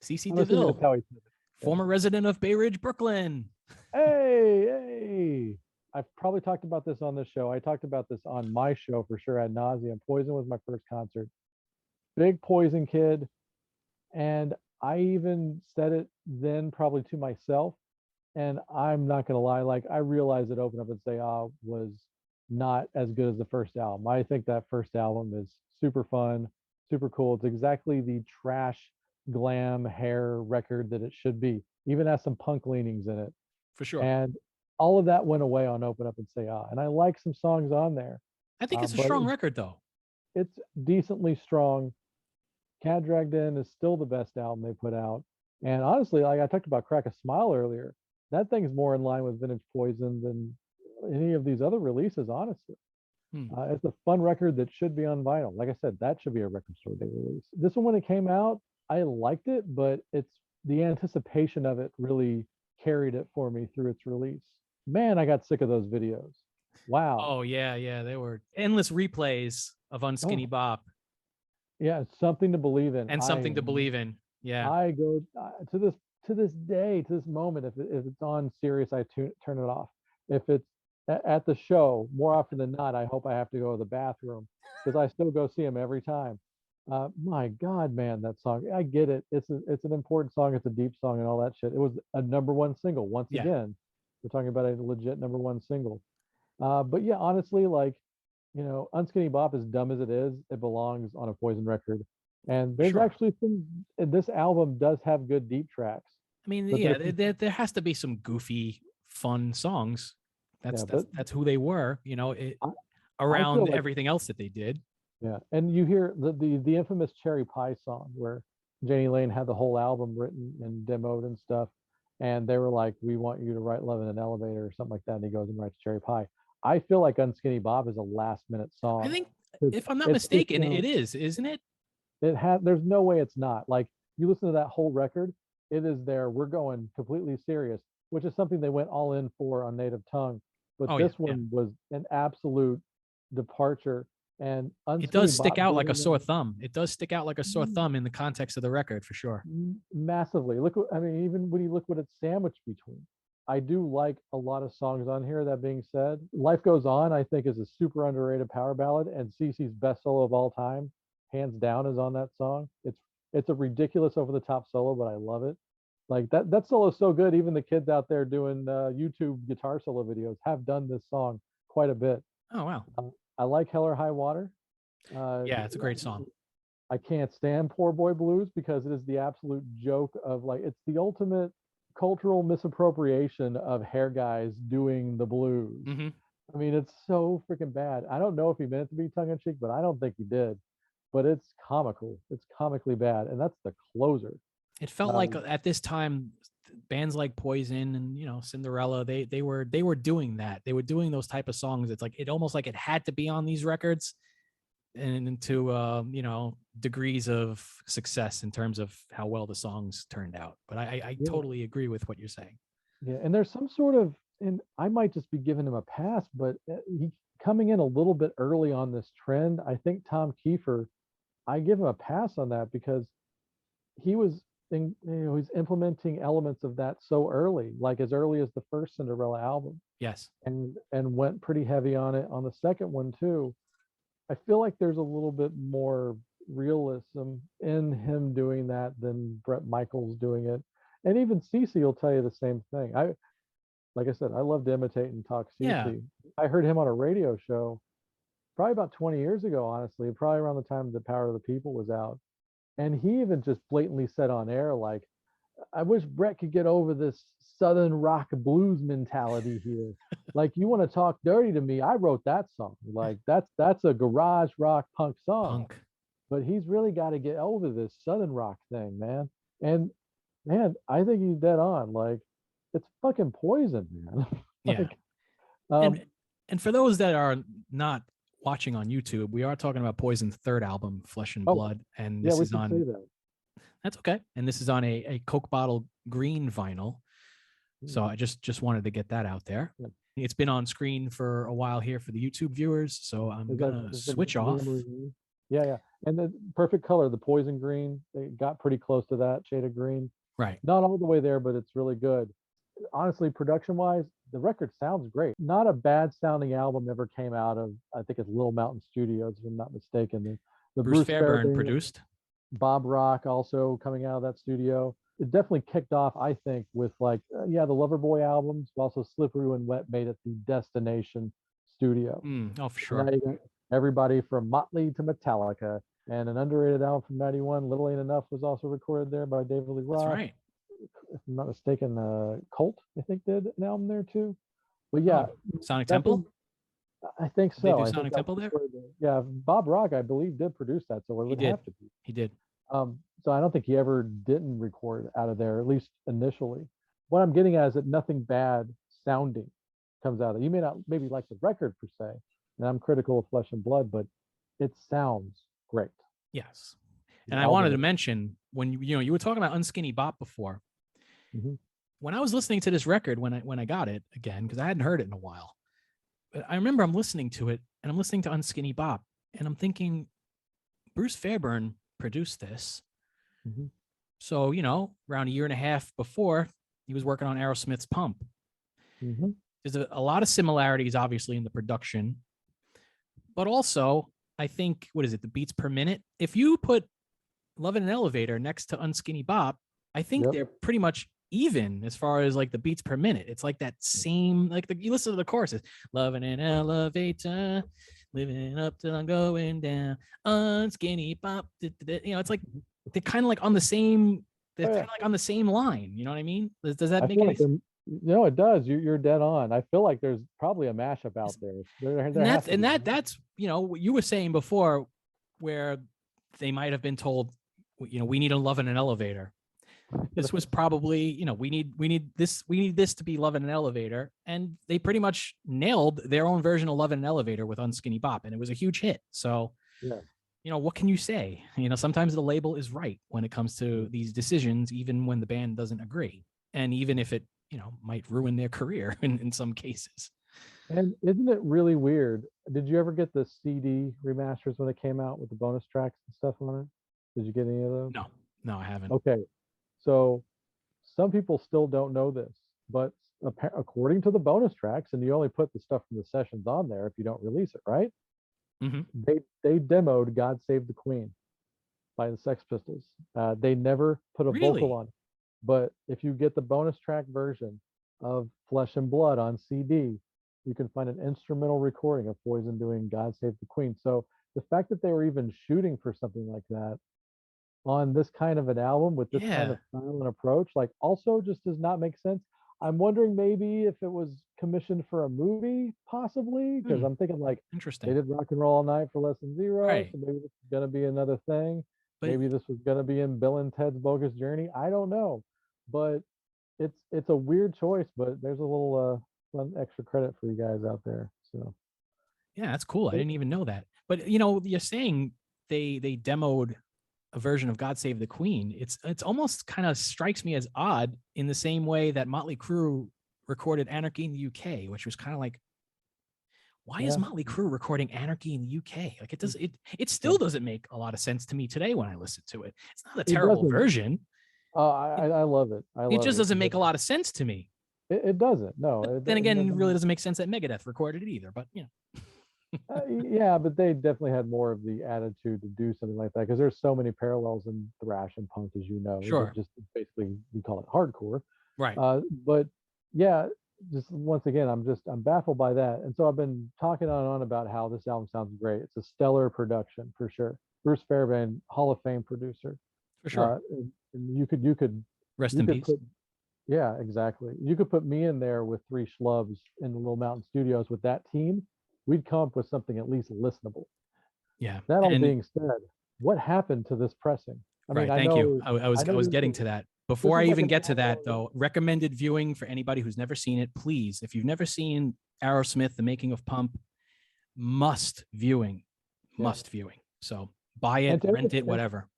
CC DeVille, former resident of Bay Ridge, Brooklyn. Hey. I've probably talked about this on this show. I talked about this on my show for sure ad nauseum. Poison was my first concert. Big Poison kid. And I even said it then probably to myself. And I'm not going to lie, like I realized that Open Up and Say Ah was not as good as the first album. I think that first album is super fun, super cool. It's exactly the trash glam hair record that it should be. even has some punk leanings in it. For sure. And all of that went away on Open Up and Say Ah. And I like some songs on there. I think it's a But strong record, though. it's decently strong. Cat Dragged In is still the best album they put out. And honestly, like I talked about Crack a Smile earlier, that thing's more in line with Vintage Poison than any of these other releases, honestly. It's a fun record that should be on vinyl. Like I said, that should be a record store day release. This one, when it came out, I liked it, but it's the anticipation of it really carried it for me through its release. Man, I got sick of those videos. Wow. Oh yeah. They were endless replays of Unskinny Bop. Yeah, it's something to believe in. And Something to Believe In. Yeah. I go to this day, to this moment, if it's on Sirius, I turn it off. If it's at the show, more often than not, I hope I have to go to the bathroom because I still go see him every time. My God, man, that song, I get it. It's an important song. It's a deep song and all that shit. It was a #1 single. Once again, we're talking about a legit #1 single. But yeah, honestly, like, Unskinny Bop, as dumb as it belongs on a Poison record. And there's actually this album does have good deep tracks. I mean, there has to be some goofy, fun songs. That's who they were, around everything else that they did. Yeah, and you hear the infamous Cherry Pie song where Jani Lane had the whole album written and demoed and stuff, and they were like, "We want you to write Love in an Elevator" or something like that, and he goes and writes Cherry Pie. I feel like Unskinny Bop is a last-minute song. I think, if I'm not mistaken, it is, isn't it? There's no way it's not. Like, you listen to that whole record, it is there. We're going completely serious, which is something they went all in for on Native Tongue. But this one was an absolute departure. And it does stick out like a sore thumb. It does stick out like a sore thumb in the context of the record, for sure. Massively. Even when you look what it's sandwiched between. I do like a lot of songs on here. That being said, Life Goes On, I think, is a super underrated power ballad, and CeCe's best solo of all time, hands down, is on that song. It's a ridiculous over the top solo, but I love it. Like that solo is so good. Even the kids out there doing YouTube guitar solo videos have done this song quite a bit. Oh wow. I like Hell or High Water. Yeah, it's a great song. I can't stand Poor Boy Blues because it is the absolute joke of, like, it's the ultimate cultural misappropriation of hair guys doing the blues. I mean, it's so freaking bad. I don't know if he meant it to be tongue in cheek, but I don't think he did. But it's comical. It's comically bad, and that's the closer. It felt like at this time, bands like Poison and Cinderella, they were doing that. They were doing those type of songs. It's like it almost like it had to be on these records, and to degrees of success in terms of how well the songs turned out. But I totally agree with what you're saying. Yeah, and there's some sort of, and I might just be giving him a pass, but he coming in a little bit early on this trend. I think Tom Kiefer, I give him a pass on that because he was he's implementing elements of that so early, like as early as the first Cinderella album. Yes. And went pretty heavy on it on the second one too. I feel like there's a little bit more realism in him doing that than Bret Michaels doing it. And even CeCe will tell you the same thing. Like I said, I love to imitate and talk CeCe. Yeah. I heard him on a radio show probably about 20 years ago, honestly, probably around the time The Power of the People was out. And he even just blatantly said on air, like, I wish Bret could get over this Southern rock blues mentality here. Like, you want to talk dirty to me? I wrote that song. Like, that's a garage rock punk song. But he's really got to get over this Southern rock thing, man. And man, I think he's dead on. Like, it's fucking Poison, man. Like, yeah. And for those that are not watching on YouTube, we are talking about Poison's third album, Flesh and Blood, and this is on. That's okay. And this is on a Coke Bottle Green vinyl. So I just wanted to get that out there. Yeah. It's been on screen for a while here for the YouTube viewers, so I'm gonna switch off. Yeah. And the perfect color, the Poison Green, they got pretty close to that shade of green. Right. Not all the way there, but it's really good. Honestly, production-wise, the record sounds great. Not a bad sounding album ever came out of, I think it's Little Mountain Studios, if I'm not mistaken. The Bruce Fairbairn produced. Bob Rock also coming out of that studio. It definitely kicked off, I think, with the Loverboy albums, but also Slippery When Wet made it the destination studio. Oh, for sure. Everybody from Motley to Metallica, and an underrated album from '91, Little Ain't Enough, was also recorded there by David Lee Roth. That's right. if I'm not mistaken, Cult, I think, did an album there too. But yeah, Sonic nothing. Temple. I think Did they so. do I think Sonic that Temple was there? where yeah, Bob Rock, I believe, did produce that, so it He would did. have to be. He did. So I don't think he ever didn't record out of there, at least initially. What I'm getting at is that nothing bad sounding comes out of it. You may not maybe like the record per se, and I'm critical of Flesh and Blood, but it sounds great. Yes. The And I wanted to album- mention when you were talking about Unskinny Bop before. Mhm. When I was listening to this record when I got it again, because I hadn't heard it in a while, but I remember I'm listening to it and I'm listening to Unskinny Bop and I'm thinking Bruce Fairbairn produced this. Mhm. So, around a year and a half before, he was working on Aerosmith's Pump. Mhm. There's a lot of similarities, obviously, in the production, but also, I think, what is it, the beats per minute? If you put Love in an Elevator next to Unskinny Bop, I think Yep. they're pretty much even as far as like the beats per minute. It's like that same, like you listen to the choruses, love in an elevator, living up till I'm going down, Unskinny Bop. It's like they're kind of like on the same. They're Oh, yeah. kind of like on the same line. You know what I mean? Does that I make feel any like sense? no, it does. You're dead on. I feel like there's probably a mashup out there. There And has that's to and be. that's what you were saying before, where they might have been told, we need a Love in an Elevator. This was probably, we need this to be Love in an Elevator, and they pretty much nailed their own version of Love in an Elevator with Unskinny Bop, and it was a huge hit. So, Yeah. what can you say? Sometimes the label is right when it comes to these decisions, even when the band doesn't agree, and even if it, might ruin their career in some cases. And isn't it really weird? Did you ever get the CD remasters when it came out with the bonus tracks and stuff on it? Did you get any of those? No, I haven't. Okay. So some people still don't know this, but according to the bonus tracks, and you only put the stuff from the sessions on there if you don't release it, right? Mhm. They demoed "God Save the Queen" by the Sex Pistols. They never put a Really? vocal on it, but if you get the bonus track version of Flesh and Blood on CD, you can find an instrumental recording of Poison doing "God Save the Queen." So the fact that they were even shooting for something like that on this kind of an album with this kind Yeah. of style and approach, like, also just does not make sense. I'm wondering maybe if it was commissioned for a movie, possibly, because I'm thinking like they Interesting. did Rock and Roll All Night for Less Than Zero, Right. so maybe this is gonna be another thing. But Maybe this was gonna be in Bill and Ted's Bogus Journey. I don't know, but it's a weird choice. But there's a little one extra credit for you guys out there. So yeah, that's cool. I didn't even know that. But you're saying they demoed a version of God Save the Queen. It's almost kind of strikes me as odd in the same way that Motley Crue recorded Anarchy in the UK, which was kind of like, why is yeah, Motley Crue recording Anarchy in the UK? Like it still doesn't make a lot of sense to me today when I listen to it. It's not a it terrible doesn't. version. I love it. I It love just it. doesn't make a lot of sense to me. It doesn't. No. But then again, it really doesn't make sense that Megadeth recorded it either. But Yeah, but they definitely had more of the attitude to do something like that because there's so many parallels in thrash and punk, as you know. Sure. Just basically we call it hardcore. Right. But yeah, just once again, I'm baffled by that. And so I've been talking on and on about how this album sounds great. It's a stellar production for sure. Bruce Fairbairn, Hall of Fame producer. For sure. And you could Rest in peace. yeah, exactly. You could put me in there with three schlubs in the Little Mountain Studios with that team. We'd come up with something at least listenable. Yeah. That all being said, what happened to this pressing? I mean, thank you. I was getting to that. Before I even get to that, though, recommended viewing for anybody who's never seen it, please. If you've never seen Aerosmith, The Making of Pump, must viewing. So buy it, rent it, whatever.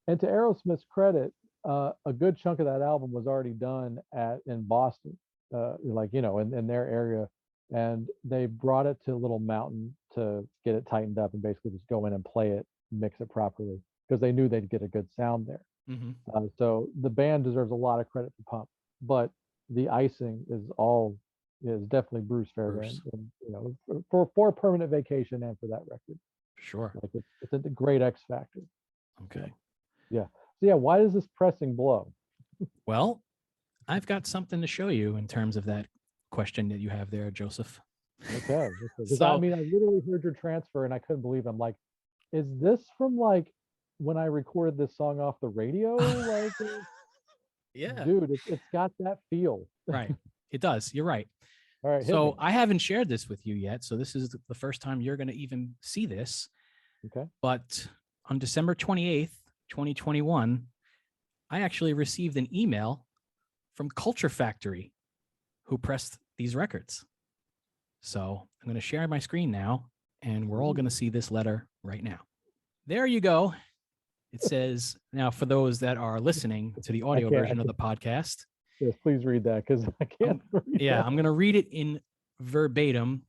And to Aerosmith's credit, a good chunk of that album was already done in Boston, in their area, and they brought it to Little Mountain to get it tightened up and basically just go in and play it, mix it properly because they knew they'd get a good sound there. Mm-hmm. So the band deserves a lot of credit for Pump, but the icing is definitely Bruce Fairbairn, and, for Permanent Vacation and for that record. Sure, like it's a great X factor. Okay. Yeah. So yeah, why does this pressing blow? Well, I've got something to show you in terms of that question that you have there, Joseph. Okay. So, I mean, I literally heard your transfer and I couldn't believe it. I'm like, is this from like when I recorded this song off the radio? Like, Yeah. dude, it's got that feel. Right. It does. You're right. All right, hit So me. I haven't shared this with you yet. So this is the first time you're going to even see this. Okay. But on December 28th, 2021, I actually received an email from Culture Factory, who pressed these records. So I'm going to share my screen now, and we're all going to see this letter right now. There you go. It says, now for those that are listening to the audio version of the podcast, Yes, please read that because I can't read that. I'm going to read it in verbatim.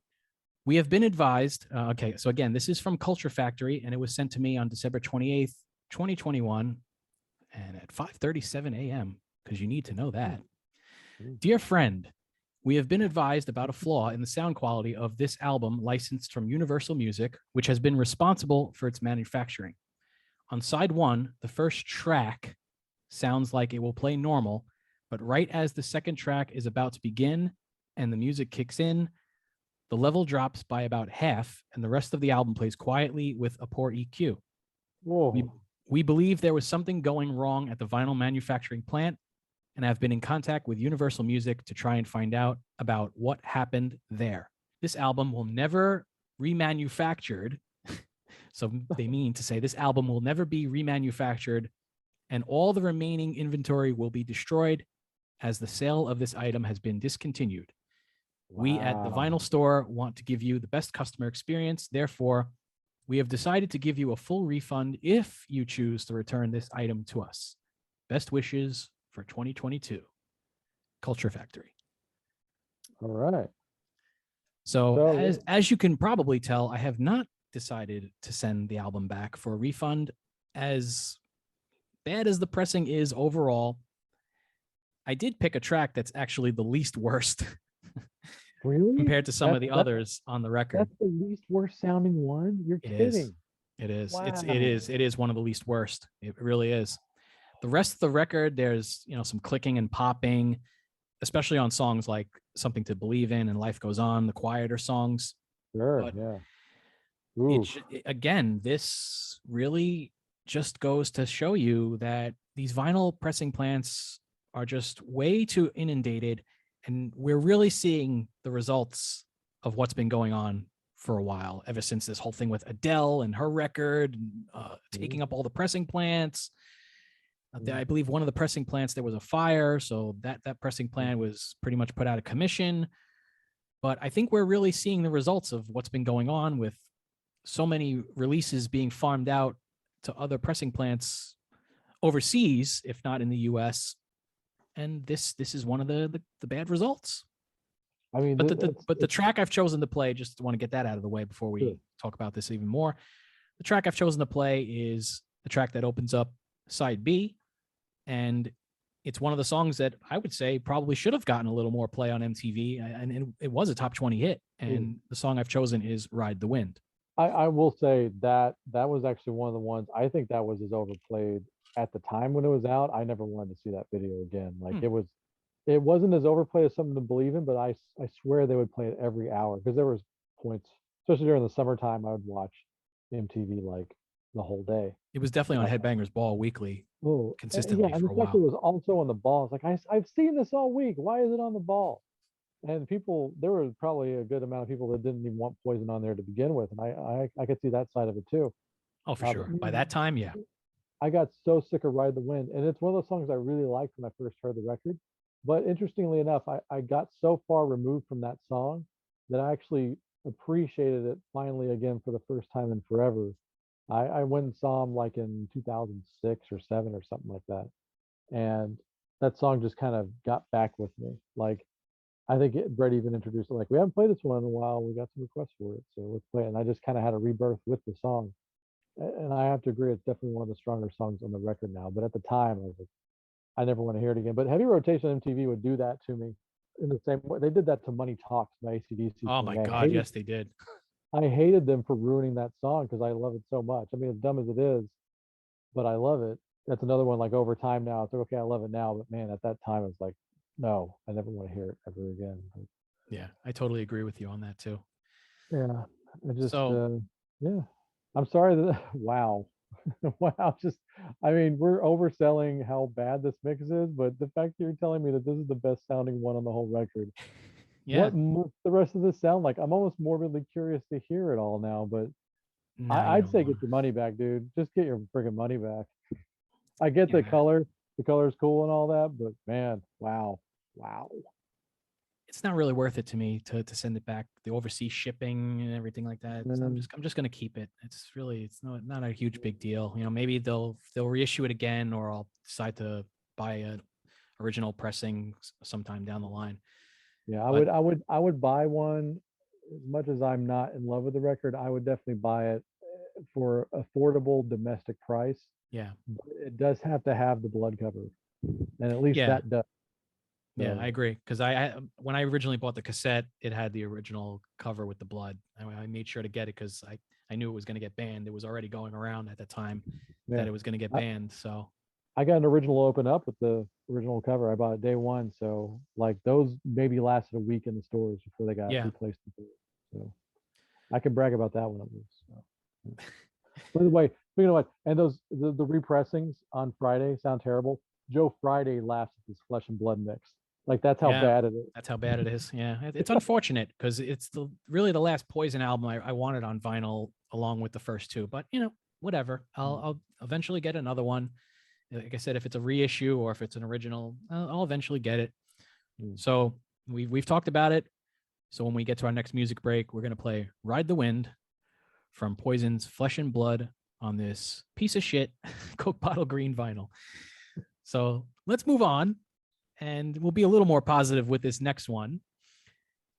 We have been advised. Okay, so again, this is from Culture Factory, and it was sent to me on December 28th, 2021, and at 5:37 a.m. because you need to know that. Dear friend, we have been advised about a flaw in the sound quality of this album licensed from Universal Music, which has been responsible for its manufacturing. On side one, the first track sounds like it will play normal, but right as the second track is about to begin and the music kicks in, the level drops by about half, and the rest of the album plays quietly with a poor EQ. Whoa. We believe there was something going wrong at the vinyl manufacturing plant and have been in contact with Universal Music to try and find out about what happened there. This album will never remanufactured. So they mean to say this album will never be remanufactured, and all the remaining inventory will be destroyed as the sale of this item has been discontinued. We at the vinyl store want to give you the best customer experience. Therefore, we have decided to give you a full refund if you choose to return this item to us. Best wishes for 2022. Culture Factory. All right. So as you can probably tell, I have not decided to send the album back for a refund. As bad as the pressing is overall, I did pick a track that's actually the least worst Really? compared to some of the others on the record. That's the least worst sounding one? You're kidding. It is. Wow. It is one of the least worst. It really is. The rest of the record, there's, some clicking and popping, especially on songs like Something to Believe in and Life Goes On, the quieter songs. Sure, But yeah. Again, this really just goes to show you that these vinyl pressing plants are just way too inundated, and we're really seeing the results of what's been going on for a while, ever since this whole thing with Adele and her record taking up all the pressing plants. I believe one of the pressing plants, there was a fire, so that pressing plant was pretty much put out of commission. But I think we're really seeing the results of what's been going on with so many releases being farmed out to other pressing plants overseas, if not in the US. And this is one of the bad results. I mean, but the track I've chosen to play, just want to get that out of the way before we talk about this even more. The track I've chosen to play is the track that opens up side B. And it's one of the songs that I would say probably should have gotten a little more play on MTV. And it was a top 20 hit. And the song I've chosen is Ride the Wind. I will say that was actually one of the ones, I think that was as overplayed at the time when it was out. I never wanted to see that video again. Like it wasn't as overplayed as Something to Believe in, but I swear they would play it every hour, because there was points, especially during the summertime, I would watch MTV like the whole day. It was definitely on Headbangers Ball weekly, consistently and for a while. It was also on the ball. It's like I've seen this all week. Why is it on the ball? And there were probably a good amount of people that didn't even want Poison on there to begin with, and I could see that side of it too. Oh, for sure. By that time, yeah. I got so sick of Ride the Wind, and it's one of those songs I really liked when I first heard the record. But interestingly enough, I got so far removed from that song that I actually appreciated it finally again for the first time in forever. I went and saw him like in 2006 or 7 or something like that. And that song just kind of got back with me. Like, I think Brett even introduced it, like, we haven't played this one in a while. We got some requests for it, so let's play it. And I just kind of had a rebirth with the song. And I have to agree, it's definitely one of the stronger songs on the record now. But at the time, I was like, I never want to hear it again. But Heavy Rotation MTV would do that to me in the same way. They did that to Money Talks by AC/DC. Oh my God, yes, they did. I hated them for ruining that song because I love it so much. I mean, as dumb as it is, but I love it. That's another one, like, over time now, it's like, okay, I love it now, but man, at that time, it's like, no, I never want to hear it ever again. But, yeah, I totally agree with you on that too. Yeah, I just, yeah. I'm sorry that, wow. Wow, just I mean, we're overselling how bad this mix is, but the fact that you're telling me that this is the best sounding one on the whole record, Yeah. what's the rest of this sound like? I'm almost morbidly curious to hear it all now, but No, you I'd don't say want get your money back, dude. Just get your friggin' money back. I get to. Yeah. the color's cool and all that, but man, wow, wow. It's not really worth it to me to send it back. The overseas shipping and everything like that. Mm, I'm just gonna keep it. It's not a huge big deal. You know, maybe they'll reissue it again, or I'll decide to buy an original pressing sometime down the line. yeah, But I would buy one. As much as I'm not in love with the record, I would definitely buy it for affordable domestic price. yeah, But it does have to have the blood cover, and at least yeah, that does. yeah, I So agree. Because I when I originally bought the cassette, it had the original cover with the blood. I made sure to get it because I knew it was going to get banned. It was already going around at the time yeah, that it was going to get I, banned. So I got an original open up with the original cover. I bought it day one, so like those maybe lasted a week in the stores before they got yeah, replaced. So I can brag about that one at least. So. Yeah. By the way, speaking of what, and the repressings on Friday sound terrible. Joe Friday laughs at this Flesh and Blood mix. Like that's how yeah. bad it is. That's how bad it is. Yeah, it's unfortunate because it's really the last Poison album I wanted on vinyl along with the first two. But you know, whatever. I'll eventually get another one. Like I said, if it's a reissue or if it's an original, I'll eventually get it. Mm. So we've talked about it. So when we get to our next music break, we're gonna play "Ride the Wind" from Poison's Flesh and Blood on this piece of shit Coke bottle green vinyl. So let's move on, and we'll be a little more positive with this next one.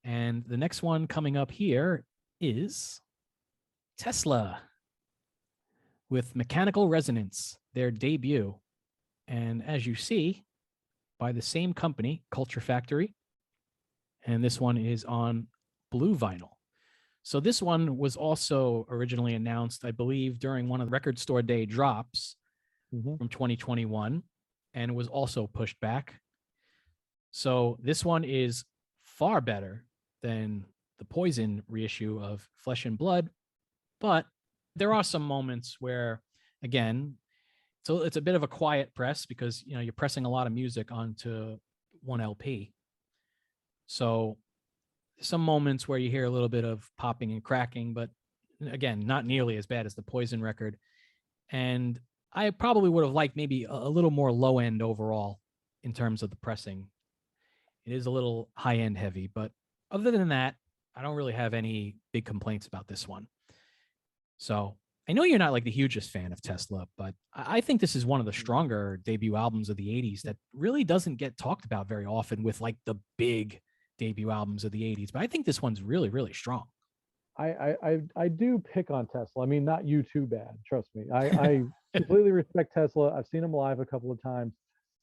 And the next one coming up here is Tesla with Mechanical Resonance, their debut. And as you see, by the same company, Culture Factory. And this one is on blue vinyl. So this one was also originally announced, I believe, during one of the Record Store Day drops Mm-hmm. from 2021, and was also pushed back. So this one is far better than the Poison reissue of Flesh and Blood, but there are some moments where, again, so it's a bit of a quiet press because you know you're pressing a lot of music onto one LP. So some moments where you hear a little bit of popping and cracking, but again, not nearly as bad as the Poison record. And I probably would have liked maybe a little more low end overall in terms of the pressing. It is a little high end heavy, but other than that, I don't really have any big complaints about this one. So I know you're not like the hugest fan of Tesla, but I think this is one of the stronger debut albums of the 80s that really doesn't get talked about very often with like the big debut albums of the 80s. But I think this one's really, really strong. I do pick on Tesla. I mean, not you too bad. Trust me. I completely respect Tesla. I've seen them live a couple of times.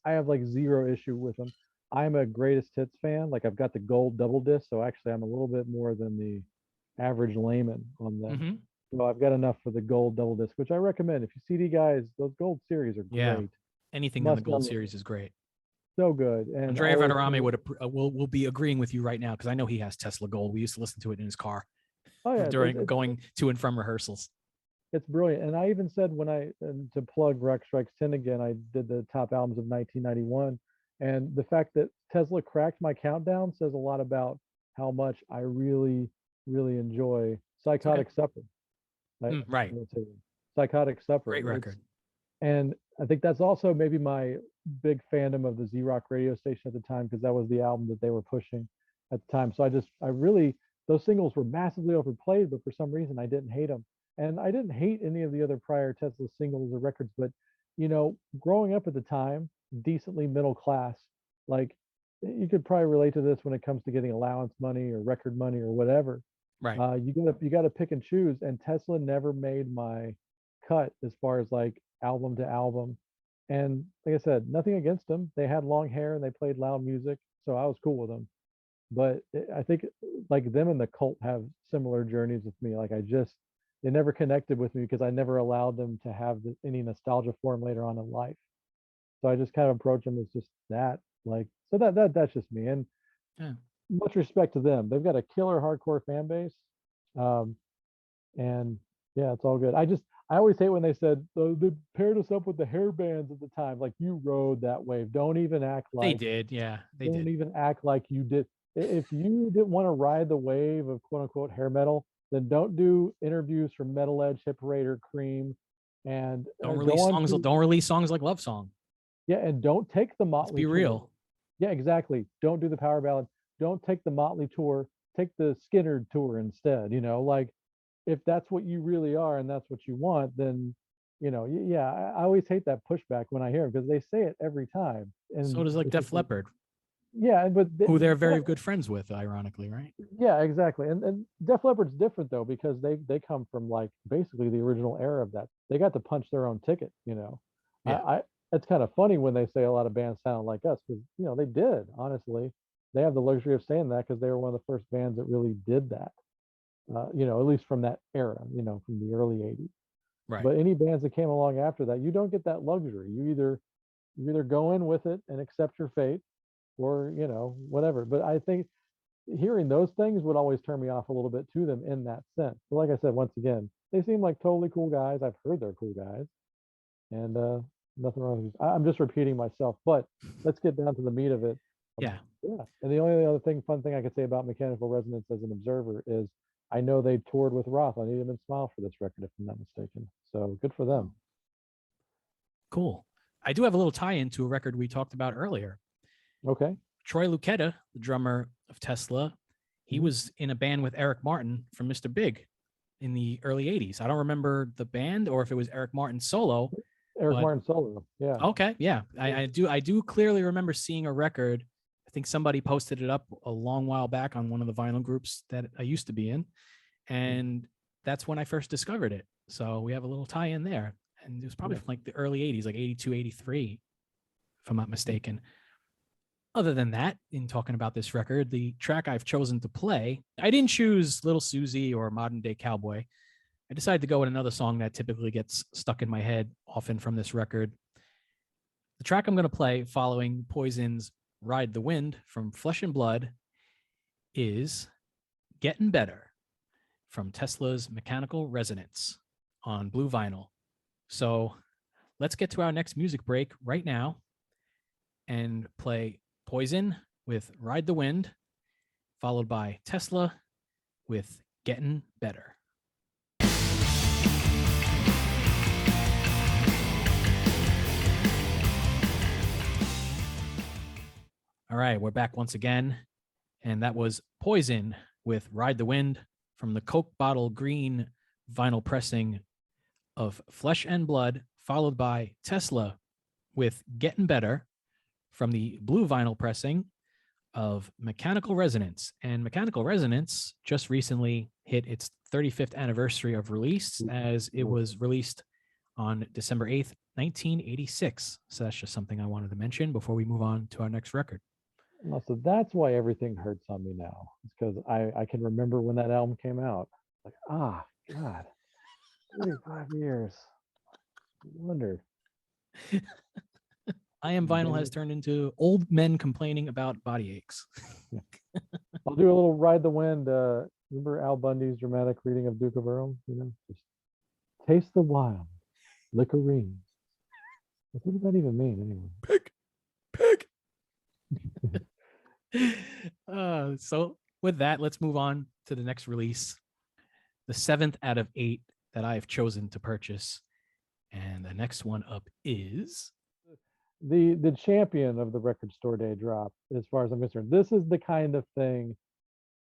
I have like zero issue with them. I'm a greatest hits fan. Like I've got the gold double disc, so actually I'm a little bit more than the average layman on them. Mm-hmm. So I've got enough for the gold double disc, which I recommend. If you CD guys, those gold series are Yeah. great. Anything on the Must Gold download. series is great. So good. And Andrea always Venerami will be agreeing with you right now because I know he has Tesla Gold. We used to listen to it in his car oh yeah, during going to and from rehearsals. it's brilliant. And I even said when to plug Rock Strikes 10 again, I did the top albums of 1991. And the fact that Tesla cracked my countdown says a lot about how much I really, really enjoy It's okay. Psychotic Supper. Right? Right. Psychotic Supper. Great record. And I think that's also maybe my big fandom of the Z Rock radio station at the time because that was the album that they were pushing at the time. So I really, those singles were massively overplayed, but for some reason I didn't hate them. And I didn't hate any of the other prior Tesla singles or records, but you know, growing up at the time, decently middle class, like you could probably relate to this when it comes to getting allowance money or record money or whatever. Right. You gotta pick and choose, and Tesla never made my cut as far as like album to album. And like I said, nothing against them. They had long hair and they played loud music, so I was cool with them. But I think like them and the Cult have similar journeys with me. Like they never connected with me because I never allowed them to have any nostalgia for them later on in life. So I just kind of approach them as just that. Like so that's just me. And Yeah. much respect to them. They've got a killer hardcore fan base. Um, and yeah, it's all good. I always hate when they said they paired us up with the hair bands at the time. Like you rode that wave. Don't even act They like did. Yeah, they don't did. even act like you did. If you didn't want to ride the wave of quote unquote hair metal, then don't do interviews from Metal Edge, Hip Parade, or Cream, and go on to Don't release songs like Love Song. yeah, and don't take the Let's Motley be tour. real. Yeah, exactly. Don't do the power ballad. Don't take the Motley tour. Take the Skinner tour instead. Like if that's what you really are and that's what you want, then yeah. I always hate that pushback when I hear it because they say it every time. And So does like it's Def just like, Leppard, yeah, but who they're very good friends with, ironically, right? yeah, exactly. And Def Leppard's different though because they come from like basically the original era of that. They got to punch their own ticket. Yeah. I it's kind of funny when they say a lot of bands sound like us because they did, honestly. They have the luxury of saying that because they were one of the first bands that really did that. At least from that era, from the early 80s. Right. But any bands that came along after that, you don't get that luxury. You either go in with it and accept your fate or, whatever. But I think hearing those things would always turn me off a little bit to them in that sense. But like I said, once again, they seem like totally cool guys. I've heard they're cool guys, and nothing wrong with I'm just repeating myself. But let's get down to the meat of it. Yeah. Yeah. And the only other fun thing I could say about Mechanical Resonance as an observer is I know they toured with Roth on Eat 'Em and Smile for this record, if I'm not mistaken. So good for them. Cool. I do have a little tie-in to a record we talked about earlier. Okay. Troy Luccketta, the drummer of Tesla, he was in a band with Eric Martin from Mr. Big in the early 80s. I don't remember the band or if it was Eric Martin solo. Eric Martin solo. Yeah. Okay. Yeah. I do clearly remember seeing a record. I think somebody posted it up a long while back on one of the vinyl groups that I used to be in. And that's when I first discovered it. So we have a little tie in there. And it was probably from like the early 80s, like 82, 83, if I'm not mistaken. Other than that, in talking about this record, the track I've chosen to play, I didn't choose Little Susie or Modern Day Cowboy. I decided to go with another song that typically gets stuck in my head often from this record. The track I'm going to play following Poison's Ride the Wind from Flesh and Blood is Getting Better from Tesla's Mechanical Resonance on blue vinyl. So let's get to our next music break right now and play Poison with Ride the Wind, followed by Tesla with Getting Better. All right, we're back once again. And that was Poison with Ride the Wind from the Coke Bottle Green vinyl pressing of Flesh and Blood, followed by Tesla with Getting Better from the blue vinyl pressing of Mechanical Resonance. And Mechanical Resonance just recently hit its 35th anniversary of release, as it was released on December 8th, 1986. So that's just something I wanted to mention before we move on to our next record. So that's why everything hurts on me now. It's because I can remember when that album came out. Like, God, 35 years. I wonder. I Am Vinyl has turned into old men complaining about body aches. I'll do a little Ride the Wind. Remember Al Bundy's dramatic reading of Duke of Earl? Just taste the wild, liquorine. What does that even mean anyway? Pig. So with that, let's move on to the next release, the 7th out of 8 that I've chosen to purchase. And the next one up is the champion of the record store day drop, as far as I'm concerned. This is the kind of thing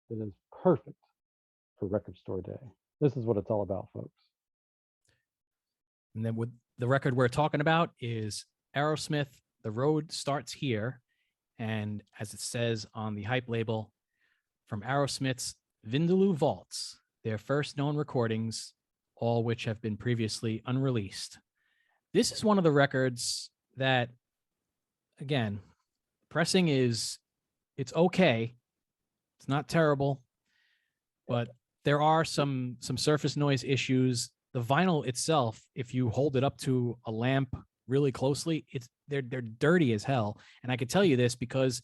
that is perfect for record store day. This is what it's all about, folks. And then with the record we're talking about is Aerosmith, The Road Starts Here. And as it says on the hype label, from Aerosmith's Vindaloo Vaults, their first known recordings, all which have been previously unreleased. This is one of the records that, again, pressing it's okay. It's not terrible, but there are some surface noise issues. The vinyl itself, if you hold it up to a lamp really closely, they're dirty as hell. And I could tell you this because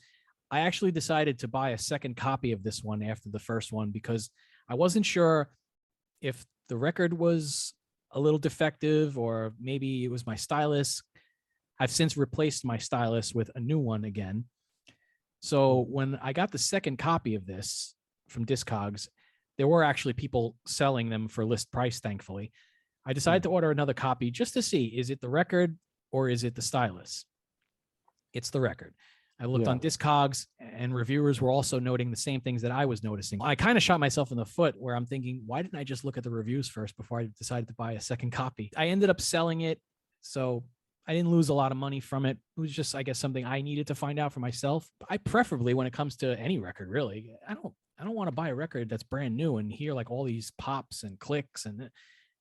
I actually decided to buy a second copy of this one after the first one because I wasn't sure if the record was a little defective, or maybe it was my stylus. I've since replaced my stylus with a new one again. So when I got the second copy of this from Discogs, there were actually people selling them for list price, thankfully. I decided to order another copy just to see, is it the record or is it the stylus? It's the record. I looked on Discogs, and reviewers were also noting the same things that I was noticing. I kind of shot myself in the foot where I'm thinking, why didn't I just look at the reviews first before I decided to buy a second copy? I ended up selling it, so I didn't lose a lot of money from it. It was just, I guess, something I needed to find out for myself. I preferably, when it comes to any record, really, I don't want to buy a record that's brand new and hear like all these pops and clicks, and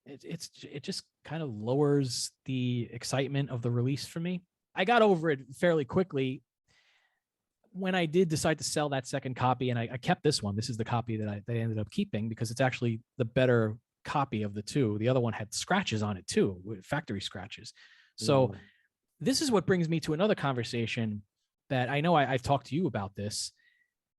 it just kind of lowers the excitement of the release for me. I got over it fairly quickly when I did decide to sell that second copy, and I kept this one. This is the copy that I ended up keeping because it's actually the better copy of the two. The other one had scratches on it too, factory scratches. So this is what brings me to another conversation that I know I've talked to you about this,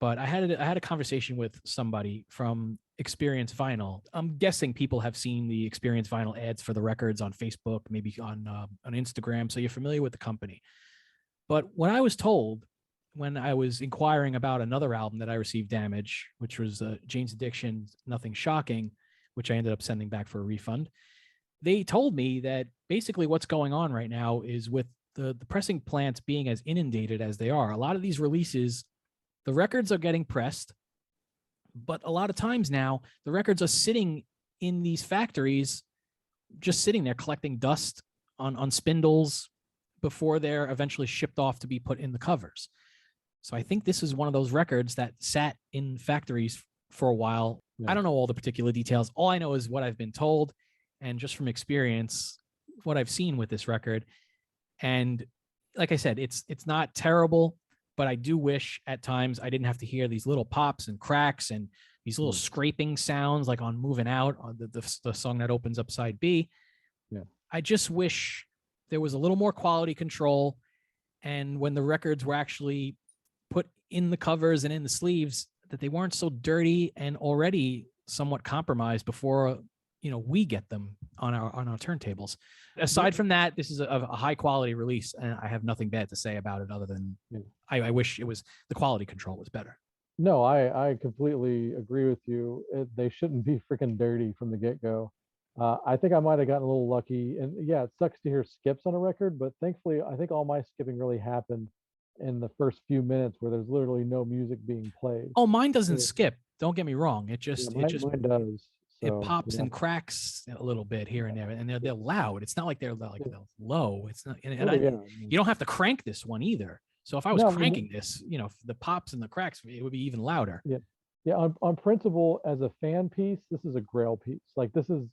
but I had a conversation with somebody from Experience Vinyl. I'm guessing people have seen the Experience Vinyl ads for the records on Facebook, maybe on Instagram, so you're familiar with the company. But what I was told when I was inquiring about another album that I received damage, which was Jane's Addiction's Nothing Shocking, which I ended up sending back for a refund, they told me that basically what's going on right now is with the pressing plants being as inundated as they are, a lot of these releases, the records are getting pressed, but a lot of times now the records are sitting in these factories, just sitting there collecting dust on spindles before they're eventually shipped off to be put in the covers. So I think this is one of those records that sat in factories for a while. I don't know all the particular details. All I know is what I've been told, and just from experience, what I've seen with this record. And like I said, it's not terrible, but I do wish at times I didn't have to hear these little pops and cracks and these little scraping sounds like on Moving Out, on the song that opens up side B. I just wish there was a little more quality control, and when the records were actually put in the covers and in the sleeves, that they weren't so dirty and already somewhat compromised before we get them on our turntables. Aside from that, this is a high quality release, and I have nothing bad to say about it other than I wish the quality control was better. No, I completely agree with you. They shouldn't be freaking dirty from the get-go. I think I might have gotten a little lucky, and yeah, it sucks to hear skips on a record, but thankfully I think all my skipping really happened in the first few minutes where there's literally no music being played. Oh, mine doesn't skip. Don't get me wrong. Mine does. So, it pops and cracks a little bit here and there, and they're loud. It's not like they're low. It's not, you don't have to crank this one either. So if I was cranking this, the pops and the cracks, it would be even louder. Yeah. On principle, as a fan piece, this is a grail piece. Like, this is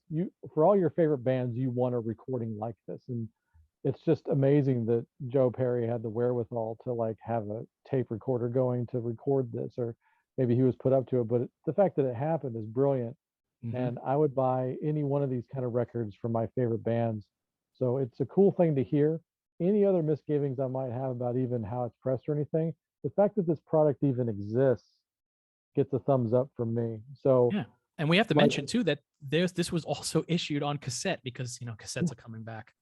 for all your favorite bands, you want a recording like this, and it's just amazing that Joe Perry had the wherewithal to like have a tape recorder going to record this, or maybe he was put up to it. But the fact that it happened is brilliant. And I would buy any one of these kind of records from my favorite bands. So it's a cool thing to hear. Any other misgivings I might have about even how it's pressed or anything, the fact that this product even exists gets a thumbs up from me. So yeah. And we have to mention too that this was also issued on cassette because cassettes are coming back.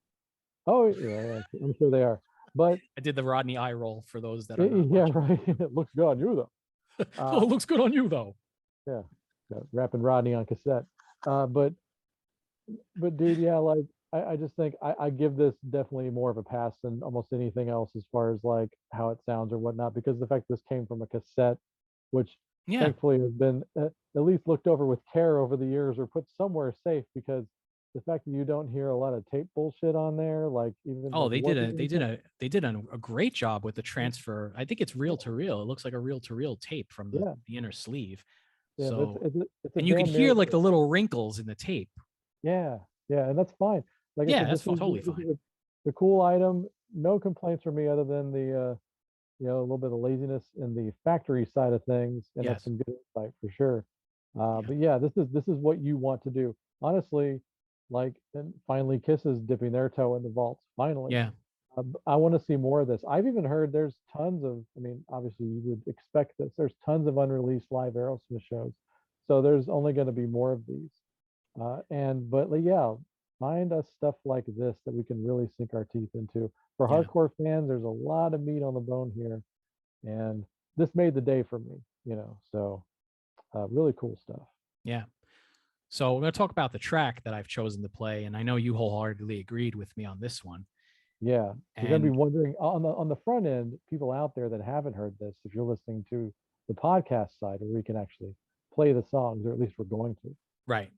Oh yeah, I'm sure they are. But I did the Rodney eye roll for those that are right. It looks good on you though. Oh, it looks good on you though. Yeah. Rapping Rodney on cassette. But dude, yeah, like I just think I give this definitely more of a pass than almost anything else as far as like how it sounds or whatnot, because the fact this came from a cassette, which thankfully has been at least looked over with care over the years or put somewhere safe, because the fact that you don't hear a lot of tape bullshit on there, like even they did a great job with the transfer. I think it's reel to reel. It looks like a reel to reel tape from the inner sleeve. Yeah, so it's and you can hear like the little wrinkles in the tape. Yeah, and that's fine. Like that's totally fine. The cool item, no complaints from me other than the a little bit of laziness in the factory side of things, and that's some good insight for sure. But yeah, this is what you want to do, honestly. Like, and finally, Kiss is dipping their toe in the vaults. Finally, I want to see more of this. I've even heard there's tons of. I mean, obviously, you would expect this. There's tons of unreleased live Aerosmith shows, so there's only going to be more of these. But yeah, find us stuff like this that we can really sink our teeth into. For Yeah. hardcore fans, there's a lot of meat on the bone here, and this made the day for me, So really cool stuff. Yeah. So we're going to talk about the track that I've chosen to play, and I know you wholeheartedly agreed with me on this one. Yeah, you're going to be And wondering on the front end, people out there that haven't heard this, if you're listening to the podcast side where we can actually play the songs, or at least we're going to, right.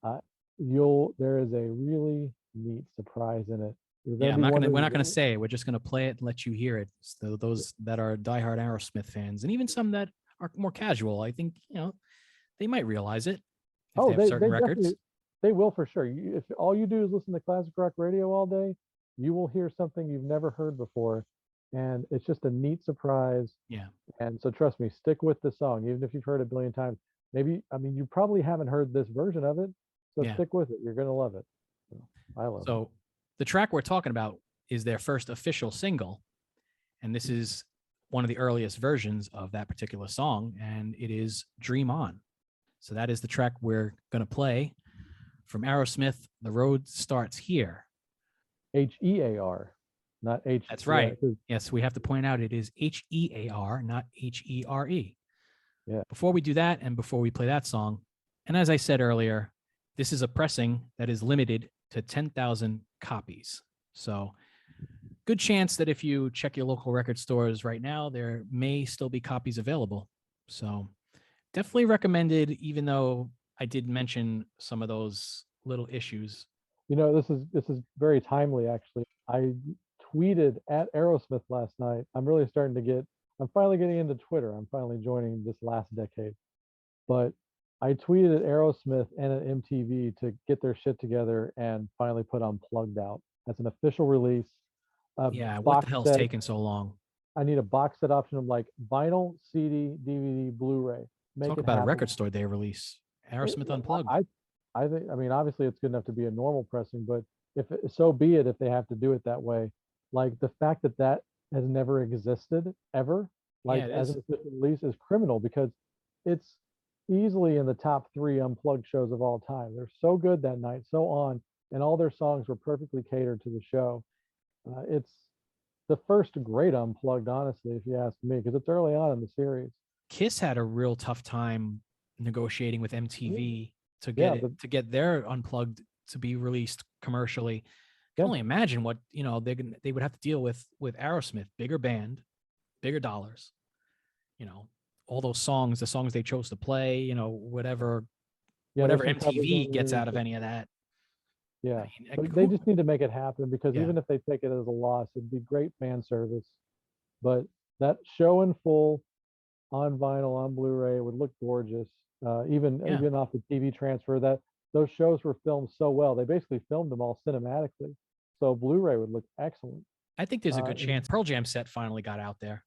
there is a really neat surprise in it. You're Yeah, going to be wondering, we're not gonna say it. We're just gonna play it and let you hear it. So those that are diehard Aerosmith fans, and even some that are more casual, I think, they might realize it if they have certain records. they will for sure. If all you do is listen to classic rock radio all day, you will hear something you've never heard before, and it's just a neat surprise. Yeah. And so trust me, stick with the song, even if you've heard it a billion times. Maybe, I mean, you probably haven't heard this version of it, so Yeah. stick with it. You're gonna love it. So, I love it. So the track we're talking about is their first official single, and this is one of the earliest versions of that particular song, and it is Dream On. So that is the track we're going to play from Aerosmith. The Road Starts Here. HEAR, not H. That's right. Yes, we have to point out it is HEAR, not HERE. Yeah. Before we do that, and before we play that song, and as I said earlier, this is a pressing that is limited to 10,000 copies. So good chance that if you check your local record stores right now, there may still be copies available. So definitely recommended, even though I did mention some of those little issues. This is very timely, actually. I tweeted at Aerosmith last night. I'm finally getting into Twitter. I'm finally joining this last decade. But I tweeted at Aerosmith and at MTV to get their shit together and finally put Unplugged out. That's an official release. Yeah, what the hell's taking so long? I need a box set option of like vinyl, CD, DVD, Blu-ray. Talk about a record store day release. Aerosmith Unplugged. I think, I mean, obviously it's good enough to be a normal pressing, but so be it if they have to do it that way. Like the fact that has never existed ever, like as an official release, is criminal, because it's easily in the top 3 Unplugged shows of all time. They're so good that night, so on, and all their songs were perfectly catered to the show. It's the first great Unplugged, honestly, if you ask me, because it's early on in the series. Kiss had a real tough time negotiating with MTV to get their Unplugged to be released commercially. I can only imagine what they would have to deal with Aerosmith, bigger band, bigger dollars. All those songs, the songs they chose to play, whatever MTV gets out of any of that. Yeah, but they just need to make it happen, because even if they take it as a loss, it'd be great fan service. But that show in full on vinyl, on Blu-ray, would look gorgeous. Even off the TV transfer, those shows were filmed so well. They basically filmed them all cinematically, so Blu-ray would look excellent. I think there's a good chance Pearl Jam set finally got out there.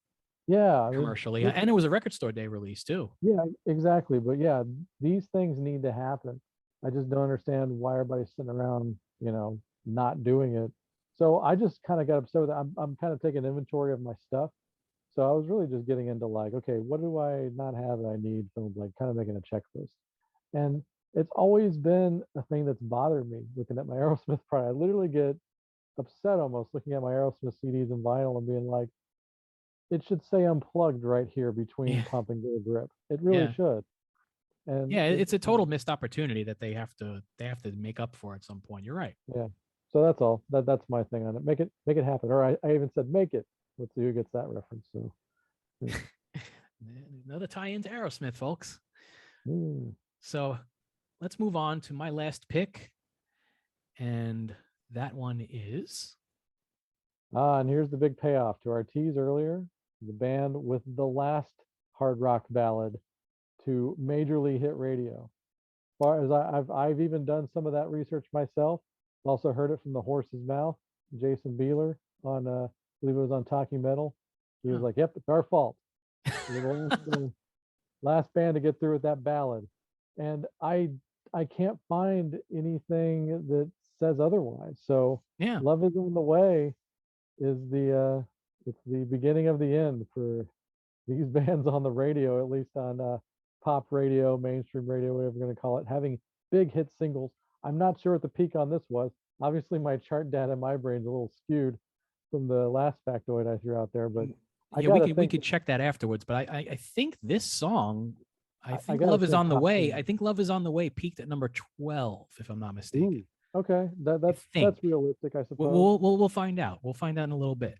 Yeah, commercially, and it was a record store day release too. Yeah, exactly. But yeah, these things need to happen. I just don't understand why everybody's sitting around, not doing it. So I just kind of got upset with it. I'm kind of taking inventory of my stuff. So I was really just getting into like, okay, what do I not have that I need? So like kind of making a checklist. And it's always been a thing that's bothered me looking at my Aerosmith product. I literally get upset almost looking at my Aerosmith CDs and vinyl and being like, it should say Unplugged right here between Pump and Get a Grip. It really should. And it's a total missed opportunity that they have to make up for at some point. You're right. Yeah. So that's all. That's my thing on it. Make it happen. Or I even said make it. Let's see who gets that reference. So another tie into Aerosmith, folks. So let's move on to my last pick. And that one is and here's the big payoff to our tease earlier. The band with the last hard rock ballad to majorly hit radio. As far as I've even done some of that research myself. Also heard it from the horse's mouth. Jason Bieler on I believe it was on Talking Metal. He was like, "Yep, it's our fault." Last band to get through with that ballad, and I can't find anything that says otherwise. So Love Is on the Way is it's the beginning of the end for these bands on the radio, at least on pop radio, mainstream radio, whatever you're going to call it, having big hit singles. I'm not sure what the peak on this was. Obviously, my chart data in my brain's a little skewed from the last factoid I threw out there, but I Yeah, we gotta could we think. could check that afterwards. But I think this song, I I think gotta Love Is think on the top Way. 10. I think Love Is on the Way peaked at number 12, if I'm not mistaken. Ooh, okay, I think that's realistic, I we'll suppose. we'll find out. We'll find out in a little bit.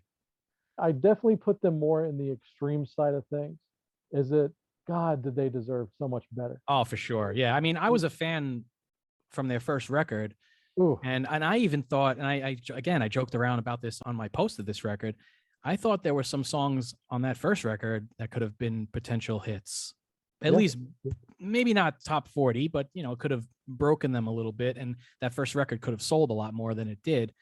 I definitely put them more in the extreme side of things. Is it God? Did they deserve so much better? Oh, for sure. Yeah. I mean, I was a fan from their first record. Ooh, And I even thought, and again, I joked around about this on my post of this record. I thought there were some songs on that first record that could have been potential hits. At yeah, least maybe not top 40, but it could have broken them a little bit. And that first record could have sold a lot more than it did.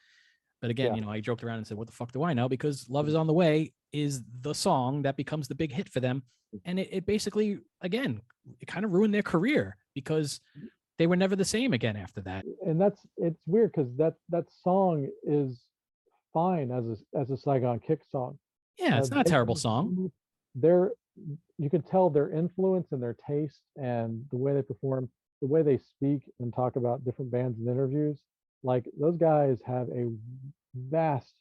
But again, yeah. I joked around and said, what the fuck do I know? Because Love Is on the Way is the song that becomes the big hit for them. And it basically, again, it kind of ruined their career because they were never the same again after that. And it's weird because that song is fine as a Saigon Kick song. Yeah, it's not a terrible song. They're you can tell their influence and their taste and the way they perform, the way they speak and talk about different bands in interviews. Like those guys have a vast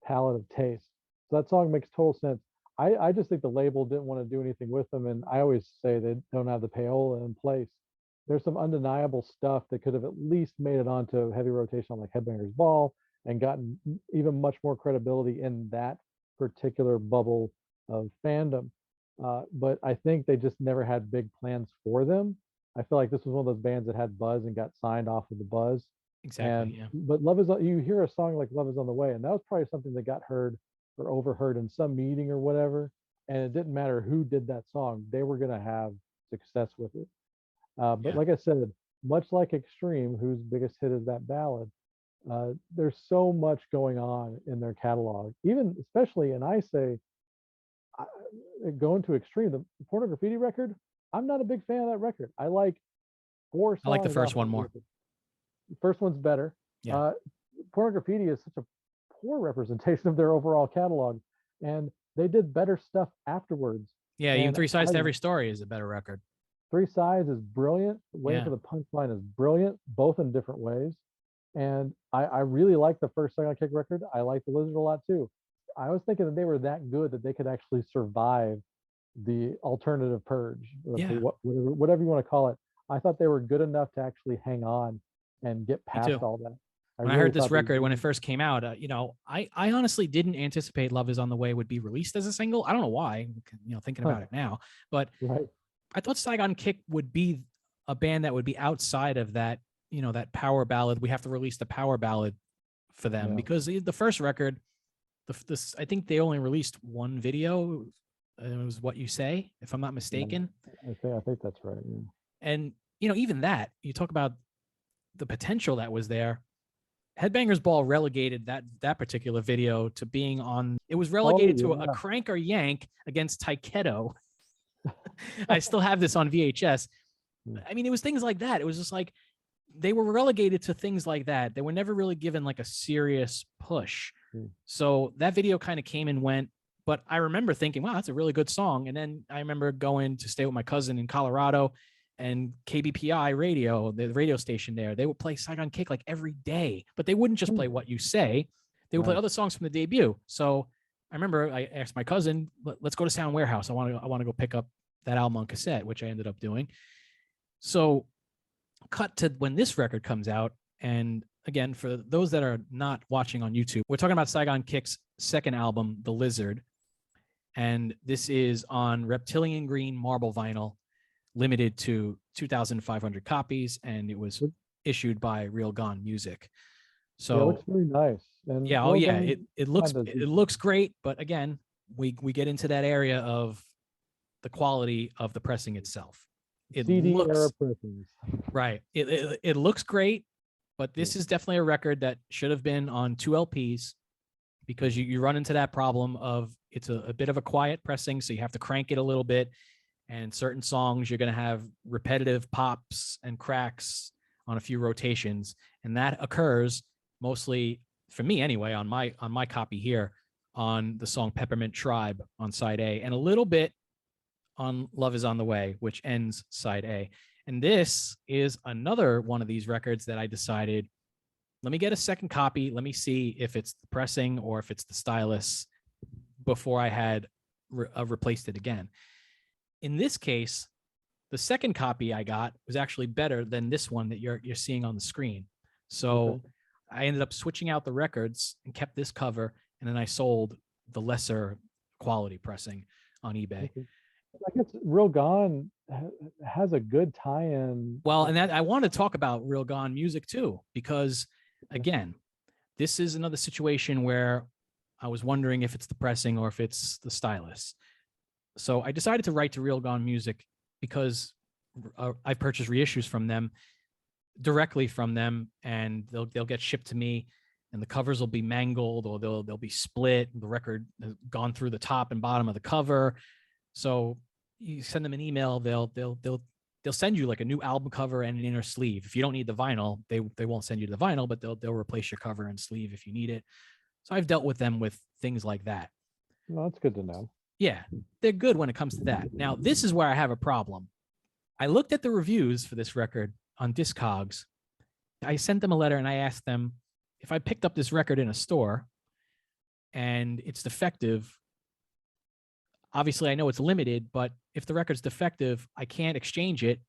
palette of taste. So that song makes total sense. I just think the label didn't want to do anything with them, and I always say they don't have the payola in place. There's some undeniable stuff that could have at least made it onto heavy rotation on like Headbangers Ball and gotten even much more credibility in that particular bubble of fandom. But I think they just never had big plans for them. I feel like this was one of those bands that had buzz and got signed off of the buzz. Exactly. And Yeah. but you hear a song like Love Is on the Way, and that was probably something that got heard or overheard in some meeting or whatever. And it didn't matter who did that song, they were gonna have success with it. But Yeah. like I said, much like Extreme, whose biggest hit is that ballad, there's so much going on in their catalog. Even especially, and I say, going to Extreme, the Porno Graffiti record. I'm not a big fan of that record. I like 4 songs. I like the first off one that more. record. The first one's better. Yeah. Porno Graffiti is such a poor representation of their overall catalog, and they did better stuff afterwards. Yeah. Even And Three Sides to Every Story is a better record. Three Sides is brilliant. Waiting Yeah. for the Punchline is brilliant, both in different ways. And I really like the first Saigon Kick record. I like the Lizard a lot too. I was thinking that they were that good that they could actually survive the alternative purge, Yeah. whatever you want to call it. I thought they were good enough to actually hang on and get past too. all that. When I heard this record when it first came out, I honestly didn't anticipate Love Is on the Way would be released as a single. I don't know why, thinking about it now, but right. I thought Saigon Kick would be a band that would be outside of that, that power ballad. We have to release the power ballad for them Yeah. because the first record, I think they only released one video. It was What You Say, if I'm not mistaken. I think that's right. Yeah. And, even that, you talk about the potential that was there. Headbangers Ball relegated that particular video to being on. It was relegated to a crank or yank against Taiketo. I still have this on VHS. I mean, it was things like that. It was just like they were relegated to things like that. They were never really given like a serious push. So that video kind of came and went. But I remember thinking, wow, that's a really good song. And then I remember going to stay with my cousin in Colorado, and KBPI radio, the radio station there, they would play Saigon Kick like every day, but they wouldn't just play What You Say. They would play other songs from the debut. So I remember I asked my cousin, let's go to Sound Warehouse. I want to go pick up that album on cassette, which I ended up doing. So cut to when this record comes out. And again, for those that are not watching on YouTube, we're talking about Saigon Kick's second album, The Lizard. And this is on Reptilian Green marble vinyl, limited to 2,500 copies, and it was issued by Real Gone Music. So it looks really nice. And it looks great, but again, we get into that area of the quality of the pressing itself. It CD looks era pressings. right. It looks great, but this is definitely a record that should have been on 2 LPs, because you run into that problem of it's a bit of a quiet pressing, so you have to crank it a little bit. And certain songs, you're going to have repetitive pops and cracks on a few rotations. And that occurs mostly, for me anyway, on my copy here, on the song Peppermint Tribe on side A, and a little bit on Love Is on the Way, which ends side A. And this is another one of these records that I decided, let me get a second copy. Let me see if it's the pressing or if it's the stylus before I had replaced it again. In this case, the second copy I got was actually better than this one that you're seeing on the screen. So I ended up switching out the records and kept this cover, and then I sold the lesser quality pressing on eBay. I guess Real Gone has a good tie-in. Well, and that I want to talk about Real Gone music too, because again, this is another situation where I was wondering if it's the pressing or if it's the stylus. So I decided to write to Real Gone Music because I purchased reissues from them, directly from them, and they'll get shipped to me, and the covers will be mangled or they'll be split. The record has gone through the top and bottom of the cover. So you send them an email, they'll send you like a new album cover and an inner sleeve. If you don't need the vinyl, they won't send you the vinyl, but they'll replace your cover and sleeve if you need it. So I've dealt with them with things like that. Well, that's good to know. Yeah, they're good when it comes to that. Now, this is where I have a problem. I looked at the reviews for this record on Discogs. I sent them a letter and I asked them if I picked up this record in a store and it's defective. Obviously, I know it's limited, but if the record's defective, I can't exchange it.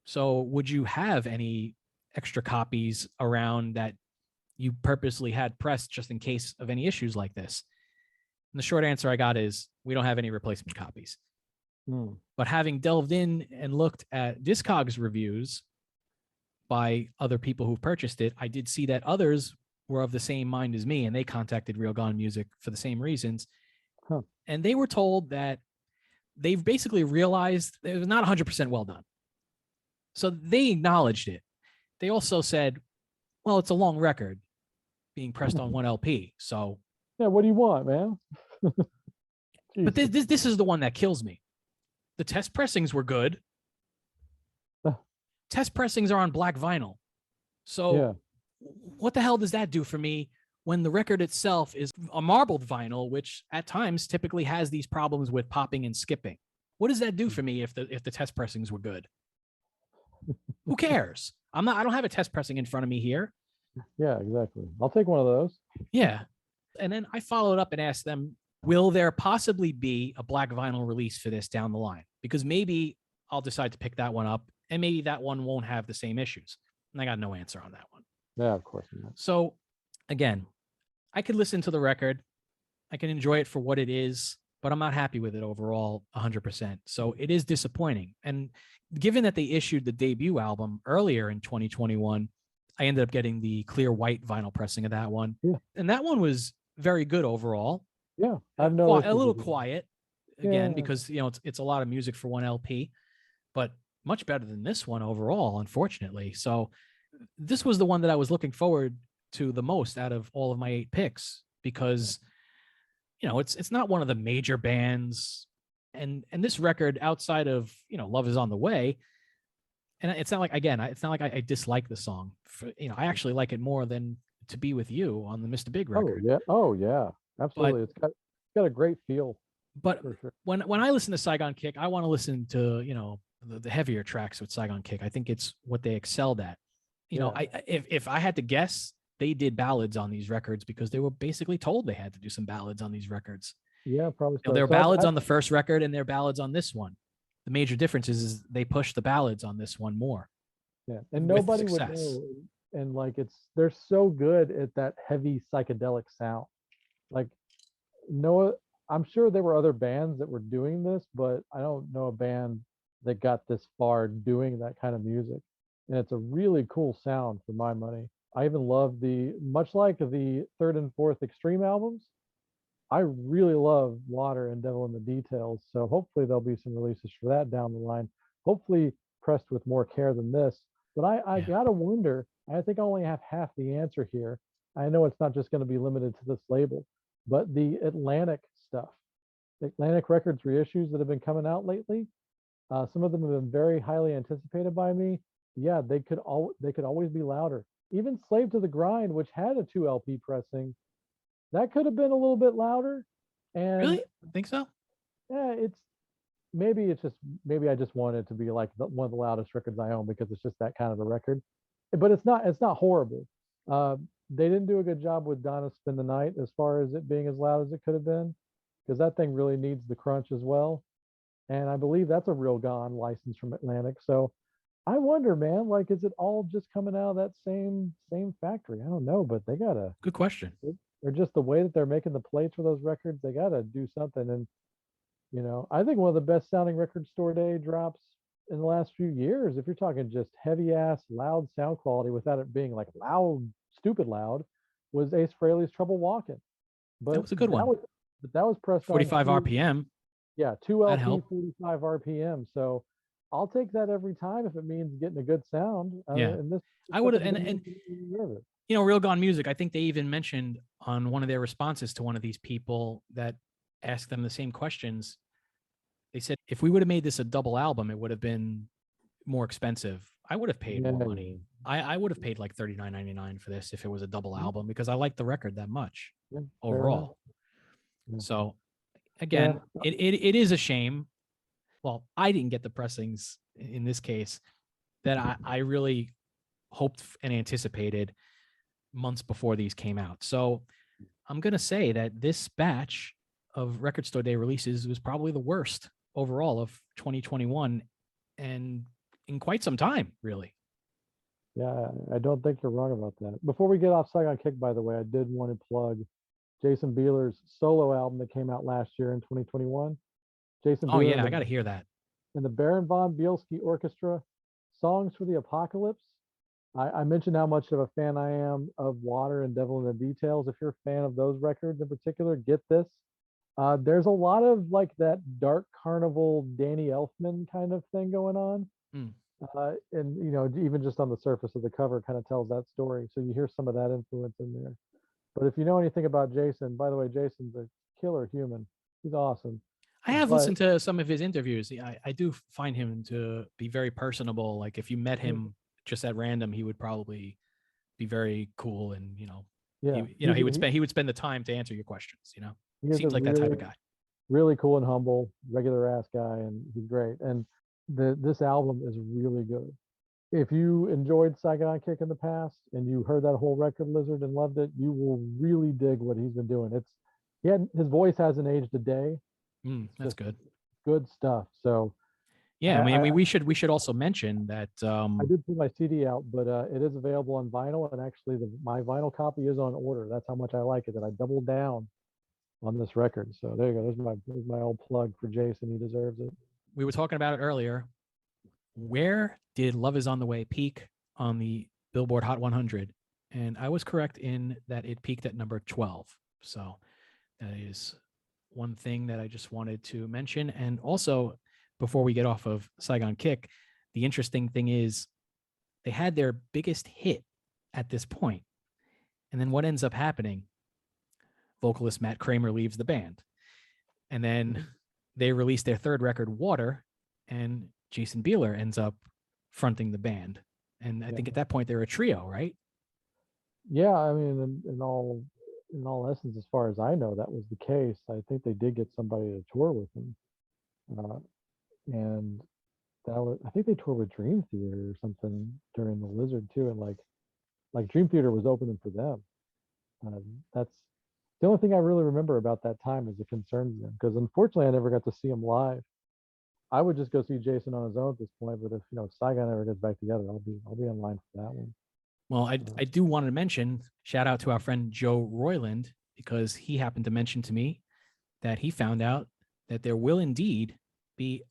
So would you have any extra copies around that you purposely had pressed just in case of any issues like this? And the short answer I got is we don't have any replacement copies. But having delved in and looked at Discogs reviews by other people who purchased it, I did see that others were of the same mind as me, and they contacted Real Gone Music for the same reasons. And they were told that they've basically realized it was not 100% well done. So they acknowledged it. They also said, well, it's a long record being pressed on one LP. So yeah, what do you want, man? But this is the one that kills me. The test pressings were good. Test pressings are on black vinyl. So what the hell does that do for me when the record itself is a marbled vinyl, which at times typically has these problems with popping and skipping? What does that do for me if the test pressings were good? Who cares? I don't have a test pressing in front of me here. Yeah, exactly. I'll take one of those. Yeah. And then I followed up and asked them, will there possibly be a black vinyl release for this down the line? Because maybe I'll decide to pick that one up and maybe that one won't have the same issues. And I got no answer on that one. Yeah, of course not. So again, I could listen to the record. I can enjoy it for what it is, but I'm not happy with it overall 100%. So it is disappointing. And given that they issued the debut album earlier in 2021, I ended up getting the clear white vinyl pressing of that one. Yeah. And that one was very good overall. Yeah. I've noticed a little quiet again, because it's a lot of music for one LP, but much better than this one overall, unfortunately. So this was the one that I was looking forward to the most out of all of my 8 picks, because it's not one of the major bands, and this record, outside of Love Is on the Way, and it's not like, again, it's not like I dislike the song. I actually like it more than To Be With You on the Mr. Big record. Oh yeah, absolutely. It's got a great feel. But sure. when I listen to Saigon Kick, I want to listen to the heavier tracks with Saigon Kick. I think it's what they excelled at. If I had to guess, they did ballads on these records because they were basically told they had to do some ballads on these records. Yeah, probably. There are ballads on the first record and there are ballads on this one. The major difference is they push the ballads on this one more. Yeah, and nobody would know. And they're so good at that heavy psychedelic sound. Like Noah, I'm sure there were other bands that were doing this, but I don't know a band that got this far doing that kind of music. And it's a really cool sound for my money. I even love much like the third and fourth Extreme albums, I really love Water and Devil in the Details. So hopefully there'll be some releases for that down the line, hopefully pressed with more care than this. But I gotta wonder, I think I only have half the answer here. I know it's not just going to be limited to this label, but the Atlantic stuff, the Atlantic Records reissues that have been coming out lately, some of them have been very highly anticipated by me. Yeah, they could always be louder. Even Slave to the Grind, which had a 2 LP pressing, that could have been a little bit louder. And really? I think so. Yeah, maybe I just want it to be like one of the loudest records I own because it's just that kind of a record. But it's not horrible. they didn't do a good job with Donna Spin the Night as far as it being as loud as it could have been, because that thing really needs the crunch as well. And I believe that's a Real Gone license from Atlantic. So I wonder, man, like, is it all just coming out of that same factory? I don't know, but they gotta, Good question. or just the way that they're making the plates for those records, they gotta do something. And I think one of the best sounding record store day drops in the last few years, if you're talking just heavy ass loud sound quality without it being like loud, stupid loud, was Ace Frehley's Trouble Walking. That was a good one. That was pressed on 45 RPM. yeah, 2 That LP, helped. 45 RPM. So I'll take that every time if it means getting a good sound. Yeah. And this I would have, stuff and is deserve it. Real Gone Music, I think they even mentioned on one of their responses to one of these people that asked them the same questions. They said, if we would have made this a double album, it would have been more expensive. I would have paid more money. I would have paid like $39.99 for this if it was a double album, because I like the record that much overall. Yeah. So again, it is a shame. Well, I didn't get the pressings in this case that I really hoped and anticipated months before these came out. So I'm going to say that this batch of Record Store Day releases was probably the worst overall of 2021 and in quite some time, really. Yeah, I don't think you're wrong about that. Before we get off Saigon Kick, by the way, I did want to plug Jason Bieler's solo album that came out last year in 2021. Jason Oh, Bieler yeah, I got to hear that. And the Baron von Bielski Orchestra, Songs for the Apocalypse. I mentioned how much of a fan I am of Water and Devil in the Details. If you're a fan of those records in particular, get this. There's a lot of like that dark carnival Danny Elfman kind of thing going on. And even just on the surface of the cover kind of tells that story. So you hear some of that influence in there. But if you know anything about Jason, by the way, Jason's a killer human. He's awesome. I have listened to some of his interviews. I do find him to be very personable. Like if you met him just at random, he would probably be very cool, and he would spend the time to answer your questions. Seems like that type of guy. Really cool and humble, regular ass guy, and he's great. And this album is really good. If you enjoyed Saigon Kick in the past and you heard that whole record Lizard and loved it, you will really dig what he's been doing. His voice hasn't aged a day. That's good. Good stuff. So yeah, I mean, we should also mention that I did put my CD out, but it is available on vinyl, and actually my vinyl copy is on order. That's how much I like it, that I doubled down on this record. So there you go. There's my old plug for Jason. He deserves it. We were talking about it earlier. Where did Love Is on the Way peak on the Billboard Hot 100? And I was correct in that it peaked at number 12. So that is one thing that I just wanted to mention. And also, before we get off of Saigon Kick, the interesting thing is they had their biggest hit at this point. And then what ends up happening? Vocalist Matt Kramer leaves the band. And then they release their third record, Water, and Jason Bieler ends up fronting the band. And I think at that point they're a trio, right? Yeah, I mean, in all essence, as far as I know, that was the case. I think they did get somebody to tour with them, and I think they toured with Dream Theater or something during the Lizard too, and like Dream Theater was opening for them. That's the only thing I really remember about that time as it concerns them, because unfortunately I never got to see him live. I would just go see Jason on his own at this point, but if Saigon ever gets back together, I'll be in line for that one. Well, I do want to mention, shout out to our friend Joe Royland, because he happened to mention to me that he found out that there will indeed be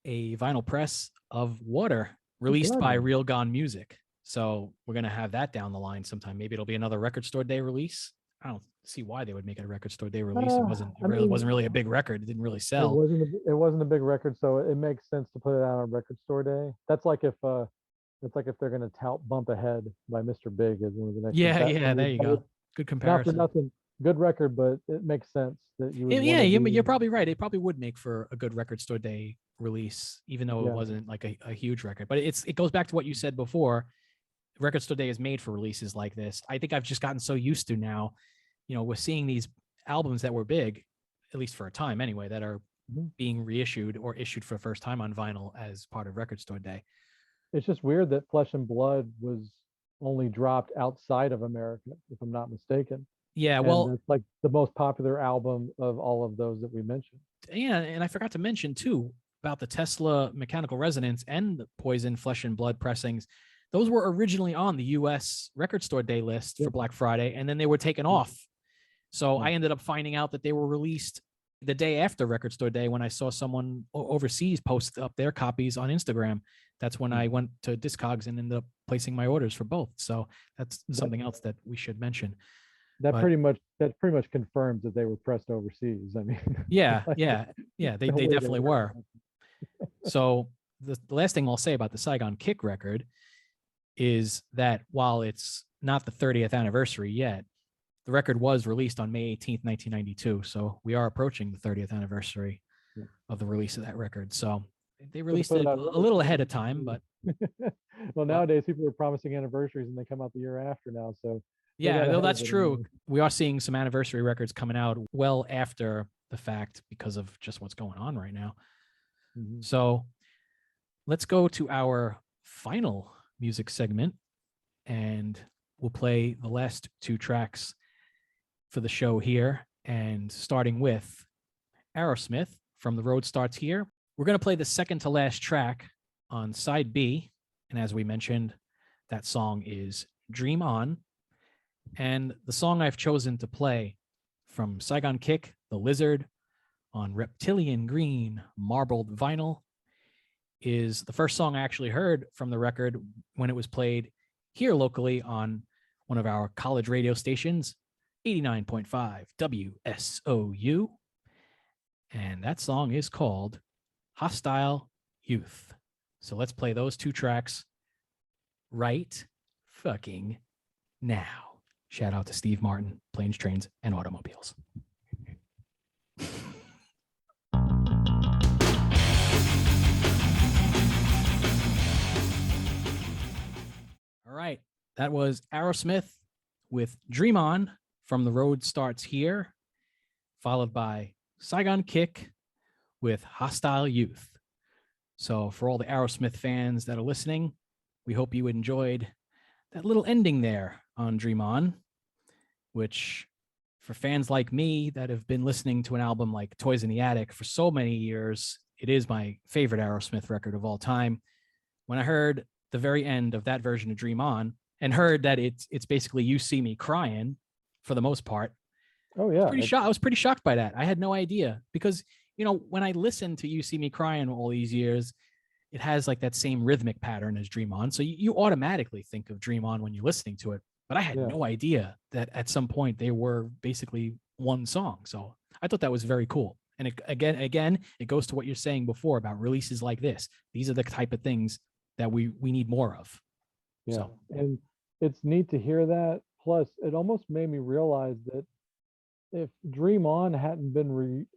a vinyl press of Water released by Real Gone Music. So we're going to have that down the line sometime. Maybe it'll be another Record Store Day release. I don't see why they would make it a Record Store Day release. It wasn't really a big record. It didn't really sell. It wasn't a big record, so it makes sense to put it out on Record Store Day. That's like if they're going to tout Bump Ahead by Mr. Big as one of the next. Yeah, there you go. Good comparison. Not for nothing, good record, but it makes sense that you. You're probably right. It probably would make for a good Record Store Day release, even though it wasn't like a huge record. But it goes back to what you said before. Record Store Day is made for releases like this. I think I've just gotten so used to now, we're seeing these albums that were big, at least for a time anyway, that are being reissued or issued for the first time on vinyl as part of Record Store Day. It's just weird that Flesh and Blood was only dropped outside of America, if I'm not mistaken. Yeah, And well, that's like the most popular album of all of those that we mentioned. yeah, and I forgot to mention too about the Tesla Mechanical Resonance and the Poison Flesh and Blood pressings. Those were originally on the U.S. Record Store Day list Yeah. for Black Friday, and then they were taken Yeah. off. So Yeah. I ended up finding out that they were released the day after Record Store Day when I saw someone overseas post up their copies on Instagram. That's when I went to Discogs and ended up placing my orders for both. So that's something else that we should mention. That But pretty much confirms that they were pressed overseas. I mean, yeah, like, yeah, yeah, they no way definitely were. weren't. So the last thing I'll say about the Saigon Kick record is that while it's not the 30th anniversary yet, the record was released on May 18th, 1992. So we are approaching the 30th anniversary Yeah. of the release of that record. So they Should've released put it a out really little quick. ahead of time, but Well, nowadays people are promising anniversaries and they come out the year after now. So they yeah, got no, ahead of that's it true. anyway. We are seeing some anniversary records coming out well after the fact because of just what's going on right now. Mhm. So let's go to our final music segment and we'll play the last two tracks for the show here. And starting with Aerosmith from The Road Starts Here. We're going to play the second to last track on side B. And as we mentioned, that song is Dream On. And the song I've chosen to play from Saigon Kick, The Lizard, on Reptilian Green marbled vinyl is the first song I actually heard from the record when it was played here locally on one of our college radio stations, 89.5 WSOU. And that song is called Hostile Youth. So let's play those two tracks right fucking now. Shout out to Steve Martin, Planes, Trains, and Automobiles. All right. That was Aerosmith with Dream On from The Road Starts Here, followed by Saigon Kick with Hostile Youth. So for all the Aerosmith fans that are listening, we hope you enjoyed that little ending there on Dream On, which for fans like me that have been listening to an album like Toys in the Attic for so many years, it is my favorite Aerosmith record of all time. When I heard the very end of that version of Dream On and heard that it's basically You See Me Crying for the most part, Oh yeah. I was pretty shocked by that. I had no idea because, you know, when I listened to You See Me Crying all these years, it has like that same rhythmic pattern as Dream On. So you automatically think of Dream On when you're listening to it. But I had Yeah. no idea that at some point they were basically one song. So I thought that was very cool. And again, it goes to what you're saying before about releases like this. These are the type of things that we need more of. Yeah. So And it's neat to hear that. Plus, it almost made me realize that if Dream On hadn't been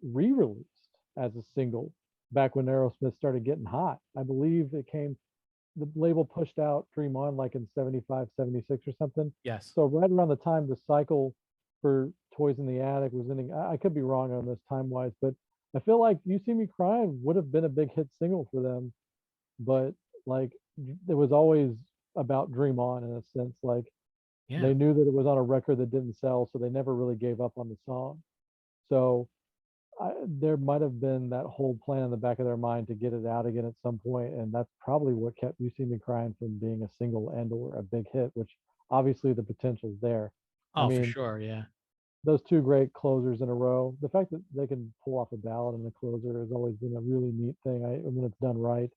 re-released as a single back when Aerosmith started getting hot, I believe the label pushed out Dream On like in 75, 76 or something. yes. So right around the time the cycle for Toys in the Attic was ending, I could be wrong on this time-wise, but I feel like You See Me Crying would have been a big hit single for them, but like it was always about Dream On in a sense. Like Yeah. they knew that it was on a record that didn't sell, so they never really gave up on the song. So there might have been that whole plan in the back of their mind to get it out again at some point, and that's probably what kept You See Me Crying from being a single and or a big hit, which obviously the potential's there. I Oh, for mean, sure. Yeah. those two great closers in a row, the fact that they can pull off a ballad in a closer has always been a really neat thing. When it's done right,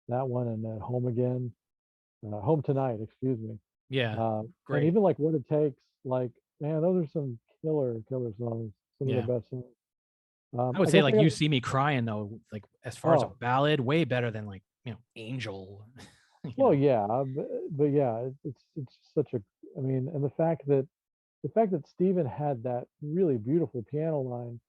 that one and Home Again, Home Tonight, excuse me. Yeah. And Great. even like What It Takes, like, man, those are some killer songs, some Yeah. of the best songs. I would say guess like I You gotta, See Me Crying though, like as far as a oh, ballad, way better than like, Angel. well, yeah, but yeah, it's such a, I mean, and the fact that Steven had that really beautiful piano line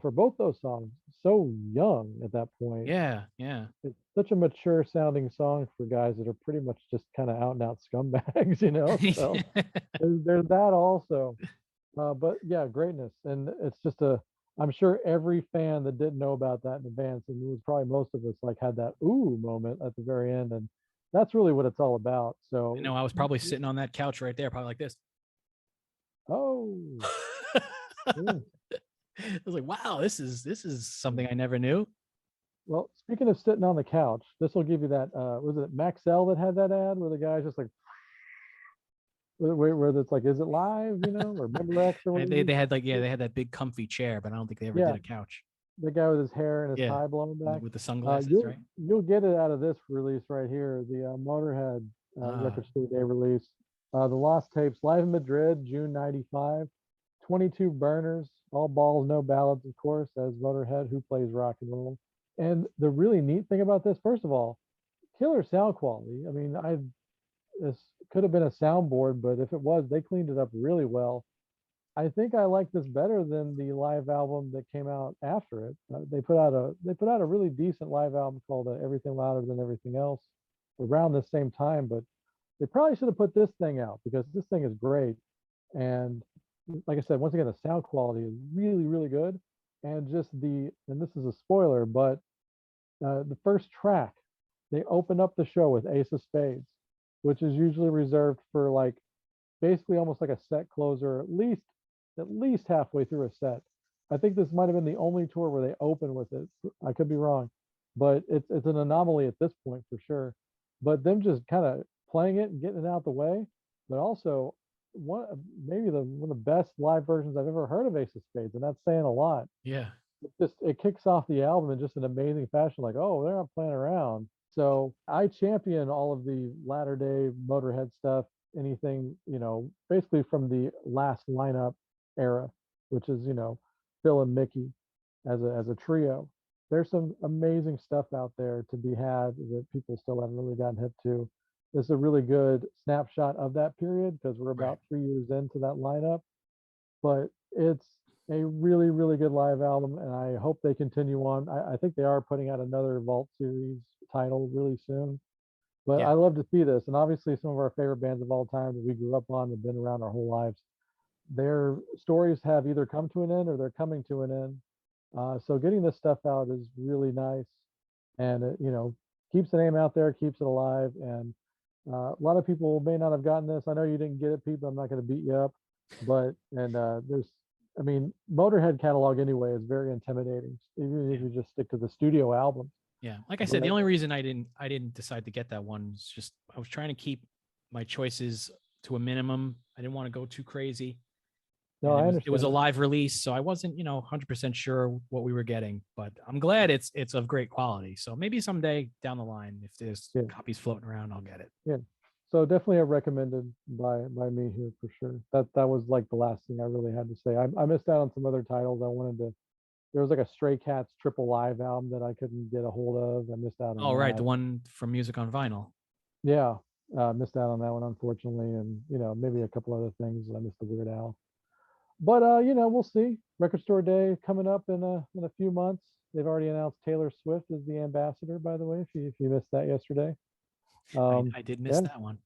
for both those songs, so young at that point, Yeah, yeah. it's such a mature sounding song for guys that are pretty much just kind of out and out scumbags, you know. So there's that also. But yeah, greatness, and it's just I'm sure every fan that didn't know about that in advance, and it was probably most of us, like had that ooh moment at the very end, and that's really what it's all about. So, You know, I was probably sitting on that couch right there, probably like this. oh, yeah. I was like, wow, this is something I never knew. Well, speaking of sitting on the couch, this will give you that. Was it Maxell that had that ad where the guy's just like, where it's like, is it live, or Memorex or And whatever? they had like, yeah, they had that big comfy chair, but I don't think they ever Yeah, did a couch. the guy with his hair and his Yeah, tie blown back. with the sunglasses, You'll right? you'll get it out of this release right here, the Motorhead Ah, Record Store Day release. The Lost Tapes, live in Madrid, June '95. 22 burners, all balls, no ballads, of course, as Motorhead, who plays rock and roll. And the really neat thing about this, first of all, killer sound quality. I mean, this could have been a soundboard, but if it was, they cleaned it up really well. I think I like this better than the live album that came out after it. They put out a really decent live album called Everything Louder Than Everything Else around the same time, but they probably should have put this thing out because this thing is great. And like I said, once again, the sound quality is really, really good. And and this is a spoiler, but the first track, they open up the show with Ace of Spades, which is usually reserved for like basically almost like a set closer, at least halfway through a set. I think this might have been the only tour where they open with it. I could be wrong, but it's an anomaly at this point for sure. But them just kind of playing it and getting it out the way, but also one maybe one of the best live versions I've ever heard of Ace of Spades, and that's saying a lot. yeah, It kicks off the album in just an amazing fashion, like, oh, they're not playing around. So I champion all of the latter day Motorhead stuff, anything, basically from the last lineup era, which is, Phil and Mickey as a trio. There's some amazing stuff out there to be had that people still haven't really gotten hip to. This is a really good snapshot of that period because we're right. about 3 years into that lineup. But it's a really, really good live album, and I hope they continue on. I think they are putting out another Vault series title really soon. But Yeah, I love to see this, and obviously some of our favorite bands of all time that we grew up on have been around our whole lives. Their stories have either come to an end or they're coming to an end. So getting this stuff out is really nice, and it, keeps the name out there, keeps it alive. And a lot of people may not have gotten this. I know you didn't get it, Pete, but I'm not going to beat you up. But I mean, Motorhead catalog anyway is very intimidating, even if yeah, you just stick to the studio albums. yeah. Like I said, the But only reason I didn't decide to get that one is just I was trying to keep my choices to a minimum. I didn't want to go too crazy. no, And I it was a understand. live release, so I wasn't 100% sure what we were getting, but I'm glad it's of great quality. So maybe someday down the line, if there's Yeah, copies floating around, I'll get it. yeah. So definitely a recommended by me here for sure. That was like the last thing I really had to say. I missed out on some other titles. I wanted to. There was like a Stray Cats triple live album that I couldn't get a hold of. I missed out on Oh, right, the that. one from Music on Vinyl. Yeah, missed out on that one unfortunately, and maybe a couple other things. I missed the Weird Al. But we'll see. Record Store Day coming up in a few months. They've already announced Taylor Swift as the ambassador, by the way, if you missed that yesterday. I, Um, I did miss yeah, that one.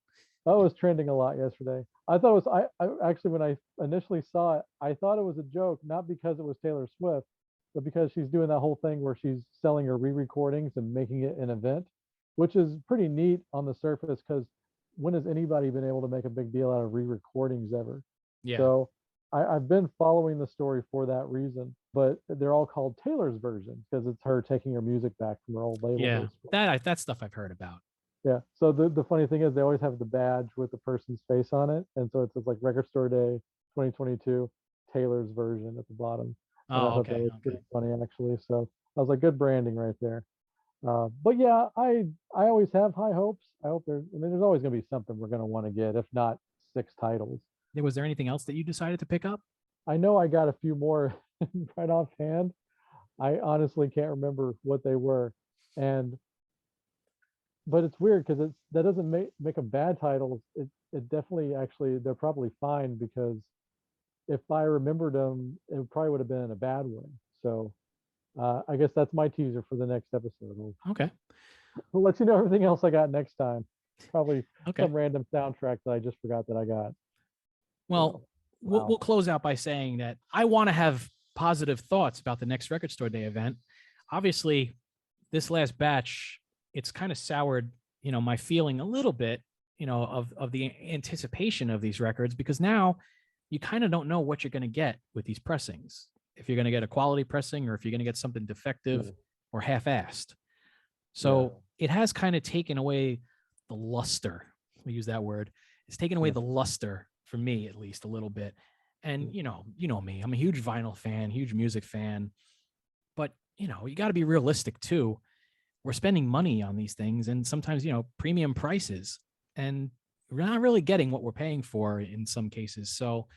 that was trending a lot yesterday. I thought it was I actually when I initially saw it, I thought it was a joke, not because it was Taylor Swift, but because she's doing that whole thing where she's selling her re-recordings and making it an event, which is pretty neat on the surface because when has anybody been able to make a big deal out of re-recordings ever? Yeah. So I've been following the story for that reason, but they're all called Taylor's version because it's her taking her music back from her old label, Yeah. basically. That stuff I've heard about. Yeah. So the funny thing is they always have the badge with the person's face on it. And so it says like Record Store Day 2022, Taylor's version at the bottom. And I Oh, thought that okay. was Okay. pretty funny actually. So I was like, good branding right there. But yeah, I always have high hopes. I mean, there's always gonna be something we're gonna want to get, if not 6 titles. Was there anything else that you decided to pick up? I know I got a few more right offhand. I honestly can't remember what they were. And but it's weird because that doesn't make them bad titles. It definitely actually they're probably fine because if I remembered them, it probably would have been a bad one. So I guess that's my teaser for the next episode. Okay. We'll let you know everything else I got next time. Probably Okay. some random soundtrack that I just forgot that I got. Well, So we'll, wow. we'll close out by saying that I want to have positive thoughts about the next Record Store Day event. Obviously, this last batch, it's kind of soured, my feeling a little bit, of the anticipation of these records, because now you kind of don't know what you're going to get with these pressings. If you're going to get a quality pressing or if you're going to get something defective or half-assed. So it has kind of taken away the luster. We use that word. It's taken away the luster for me, at least a little bit. And you know me, I'm a huge vinyl fan, huge music fan, but you got to be realistic too. We're spending money on these things and sometimes, premium prices, and we're not really getting what we're paying for in some cases. So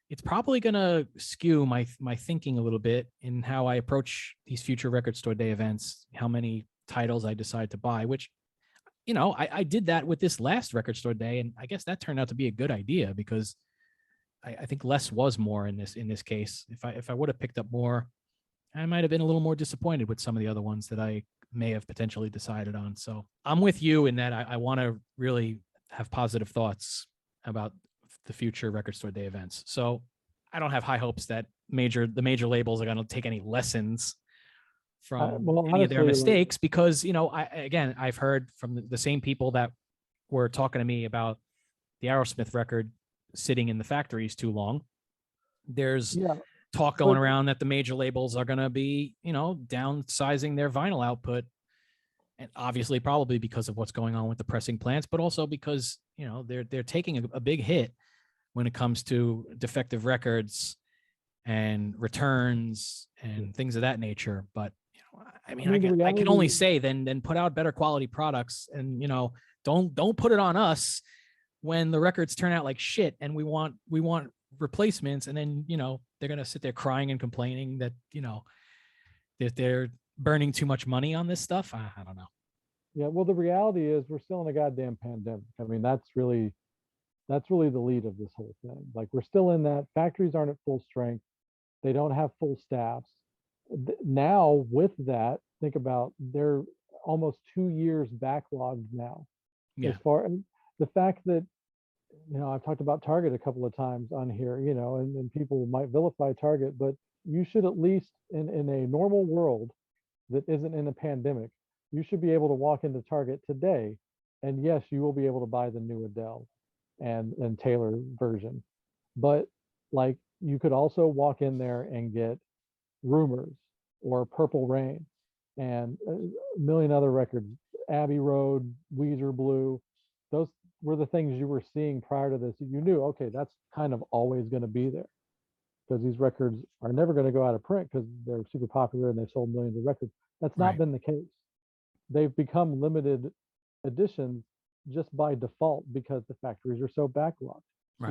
it's probably going to skew my thinking a little bit in how I approach these future Record Store Day events, how many titles I decide to buy, which, I did that with this last Record Store Day. And I guess that turned out to be a good idea because I think less was more in this case. If I would have picked up more, I might have been a little more disappointed with some of the other ones that I may have potentially decided on. So I'm with you in that I want to really have positive thoughts about the future Record Store Day events. So I don't have high hopes that the major labels are going to take any lessons from any of their mistakes, because, I've heard from the same people that were talking to me about the Aerosmith record sitting in the factories too long. There's talk going around that the major labels are going to be, downsizing their vinyl output. And obviously probably because of what's going on with the pressing plants, but also because, they're taking a big hit when it comes to defective records and returns and things of that nature. But, I can only say then put out better quality products, and, don't put it on us when the records turn out like shit and we want replacements. And then, they're going to sit there crying and complaining that, that they're burning too much money on this stuff. I don't know. Yeah. Well, the reality is we're still in a goddamn pandemic. I mean, that's really the lead of this whole thing. Like, we're still in that. Factories aren't at full strength. They don't have full staffs. Now with that, think about, they're almost 2 years backlogged now. As far as the fact that, I've talked about Target a couple of times on here, and people might vilify Target, but you should at least in a normal world that isn't in a pandemic, you should be able to walk into Target today, and yes, you will be able to buy the new Adele and Taylor version. But like, you could also walk in there and get Rumors or Purple Rain and a million other records, Abbey Road, Weezer Blue. Those were the things you were seeing prior to this. You knew, okay, that's kind of always going to be there, because these records are never going to go out of print because they're super popular and they sold millions of records. That's not been the case. They've become limited editions just by default because the factories are so backlogged.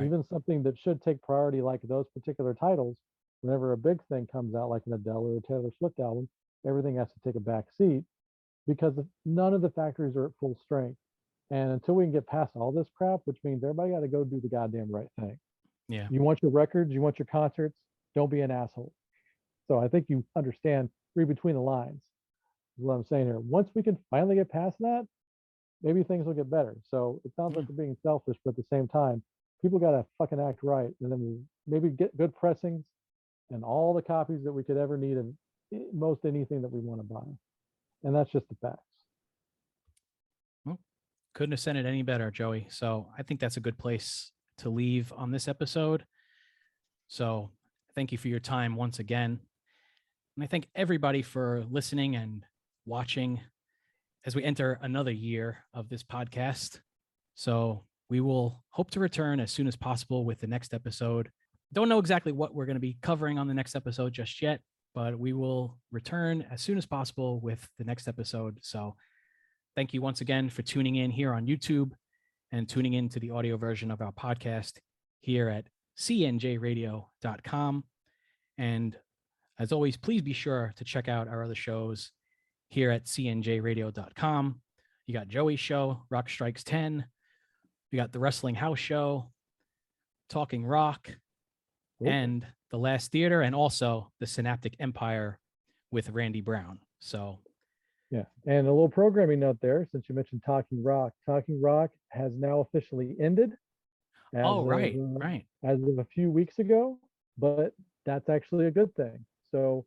Even something that should take priority, like those particular titles, whenever a big thing comes out, like an Adele or a Taylor Swift album, everything has to take a back seat because none of the factories are at full strength. And until we can get past all this crap, which means everybody got to go do the goddamn right thing. Yeah. You want your records, you want your concerts, don't be an asshole. So I think you understand, read between the lines, is what I'm saying here. Once we can finally get past that, maybe things will get better. So it sounds like we're being selfish, but at the same time, people got to fucking act right. And then maybe get good pressings and all the copies that we could ever need of most anything that we want to buy. And that's just the facts. Well, couldn't have said it any better, Joey. So I think that's a good place to leave on this episode. So thank you for your time once again. And I thank everybody for listening and watching as we enter another year of this podcast. So we will hope to return as soon as possible with the next episode. Don't know exactly what we're going to be covering on the next episode just yet, but we will return as soon as possible with the next episode. So thank you once again for tuning in here on YouTube and tuning in to the audio version of our podcast here at cnjradio.com. And as always, please be sure to check out our other shows here at cnjradio.com. You got Joey's show, Rock Strikes 10. We got the Wrestling House Show, Talking Rock, and The Last Theater, and also the Synaptic Empire with Randy Brown. So, yeah. And a little programming note there, since you mentioned Talking Rock. Talking Rock has now officially ended. Right. As of a few weeks ago, but that's actually a good thing. So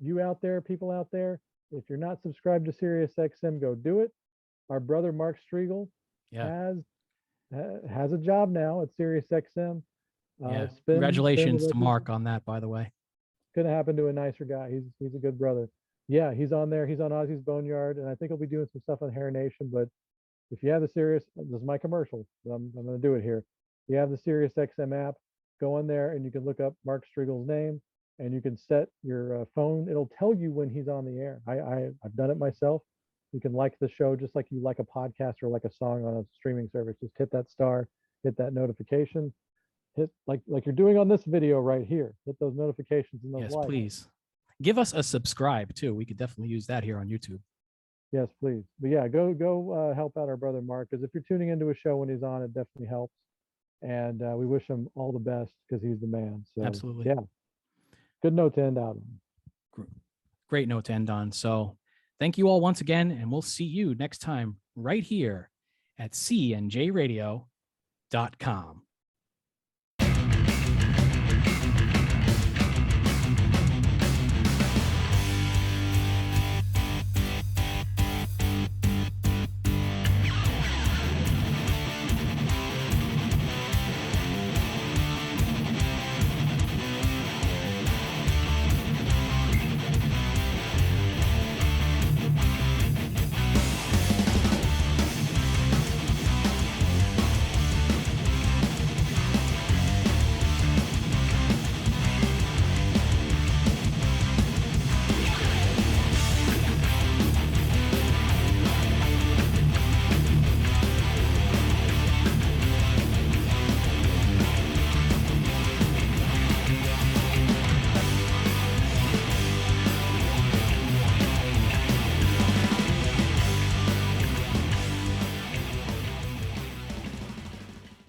you out there, people out there, if you're not subscribed to SiriusXM, go do it. our brother Mark Striegel Yeah. has a job now at Sirius XM. Yeah. Spin Congratulations to records. Mark on that, by the way. Couldn't happen to a nicer guy. He's a good brother. Yeah, he's on there. He's on Ozzy's Boneyard, and I think he'll be doing some stuff on Hair Nation. But if you have the Sirius, this is my commercial. But I'm going to do it here. You have the Sirius XM app. Go on there, and you can look up Mark Striegel's name, and you can set your phone. It'll tell you when he's on the air. I've done it myself. You can like the show just like you like a podcast or like a song on a streaming service. Just hit that star, hit that notification, hit like you're doing on this video right here. Hit those notifications and those Yes, likes. please. Give us a subscribe too. We could definitely use that here on YouTube. Yes, please. But yeah, go help out our brother Mark, because if you're tuning into a show when he's on, it definitely helps. And we wish him all the best because he's the man. So Absolutely. yeah, good note to end out on. Great note to end on. So thank you all once again, and we'll see you next time right here at cnjradio.com.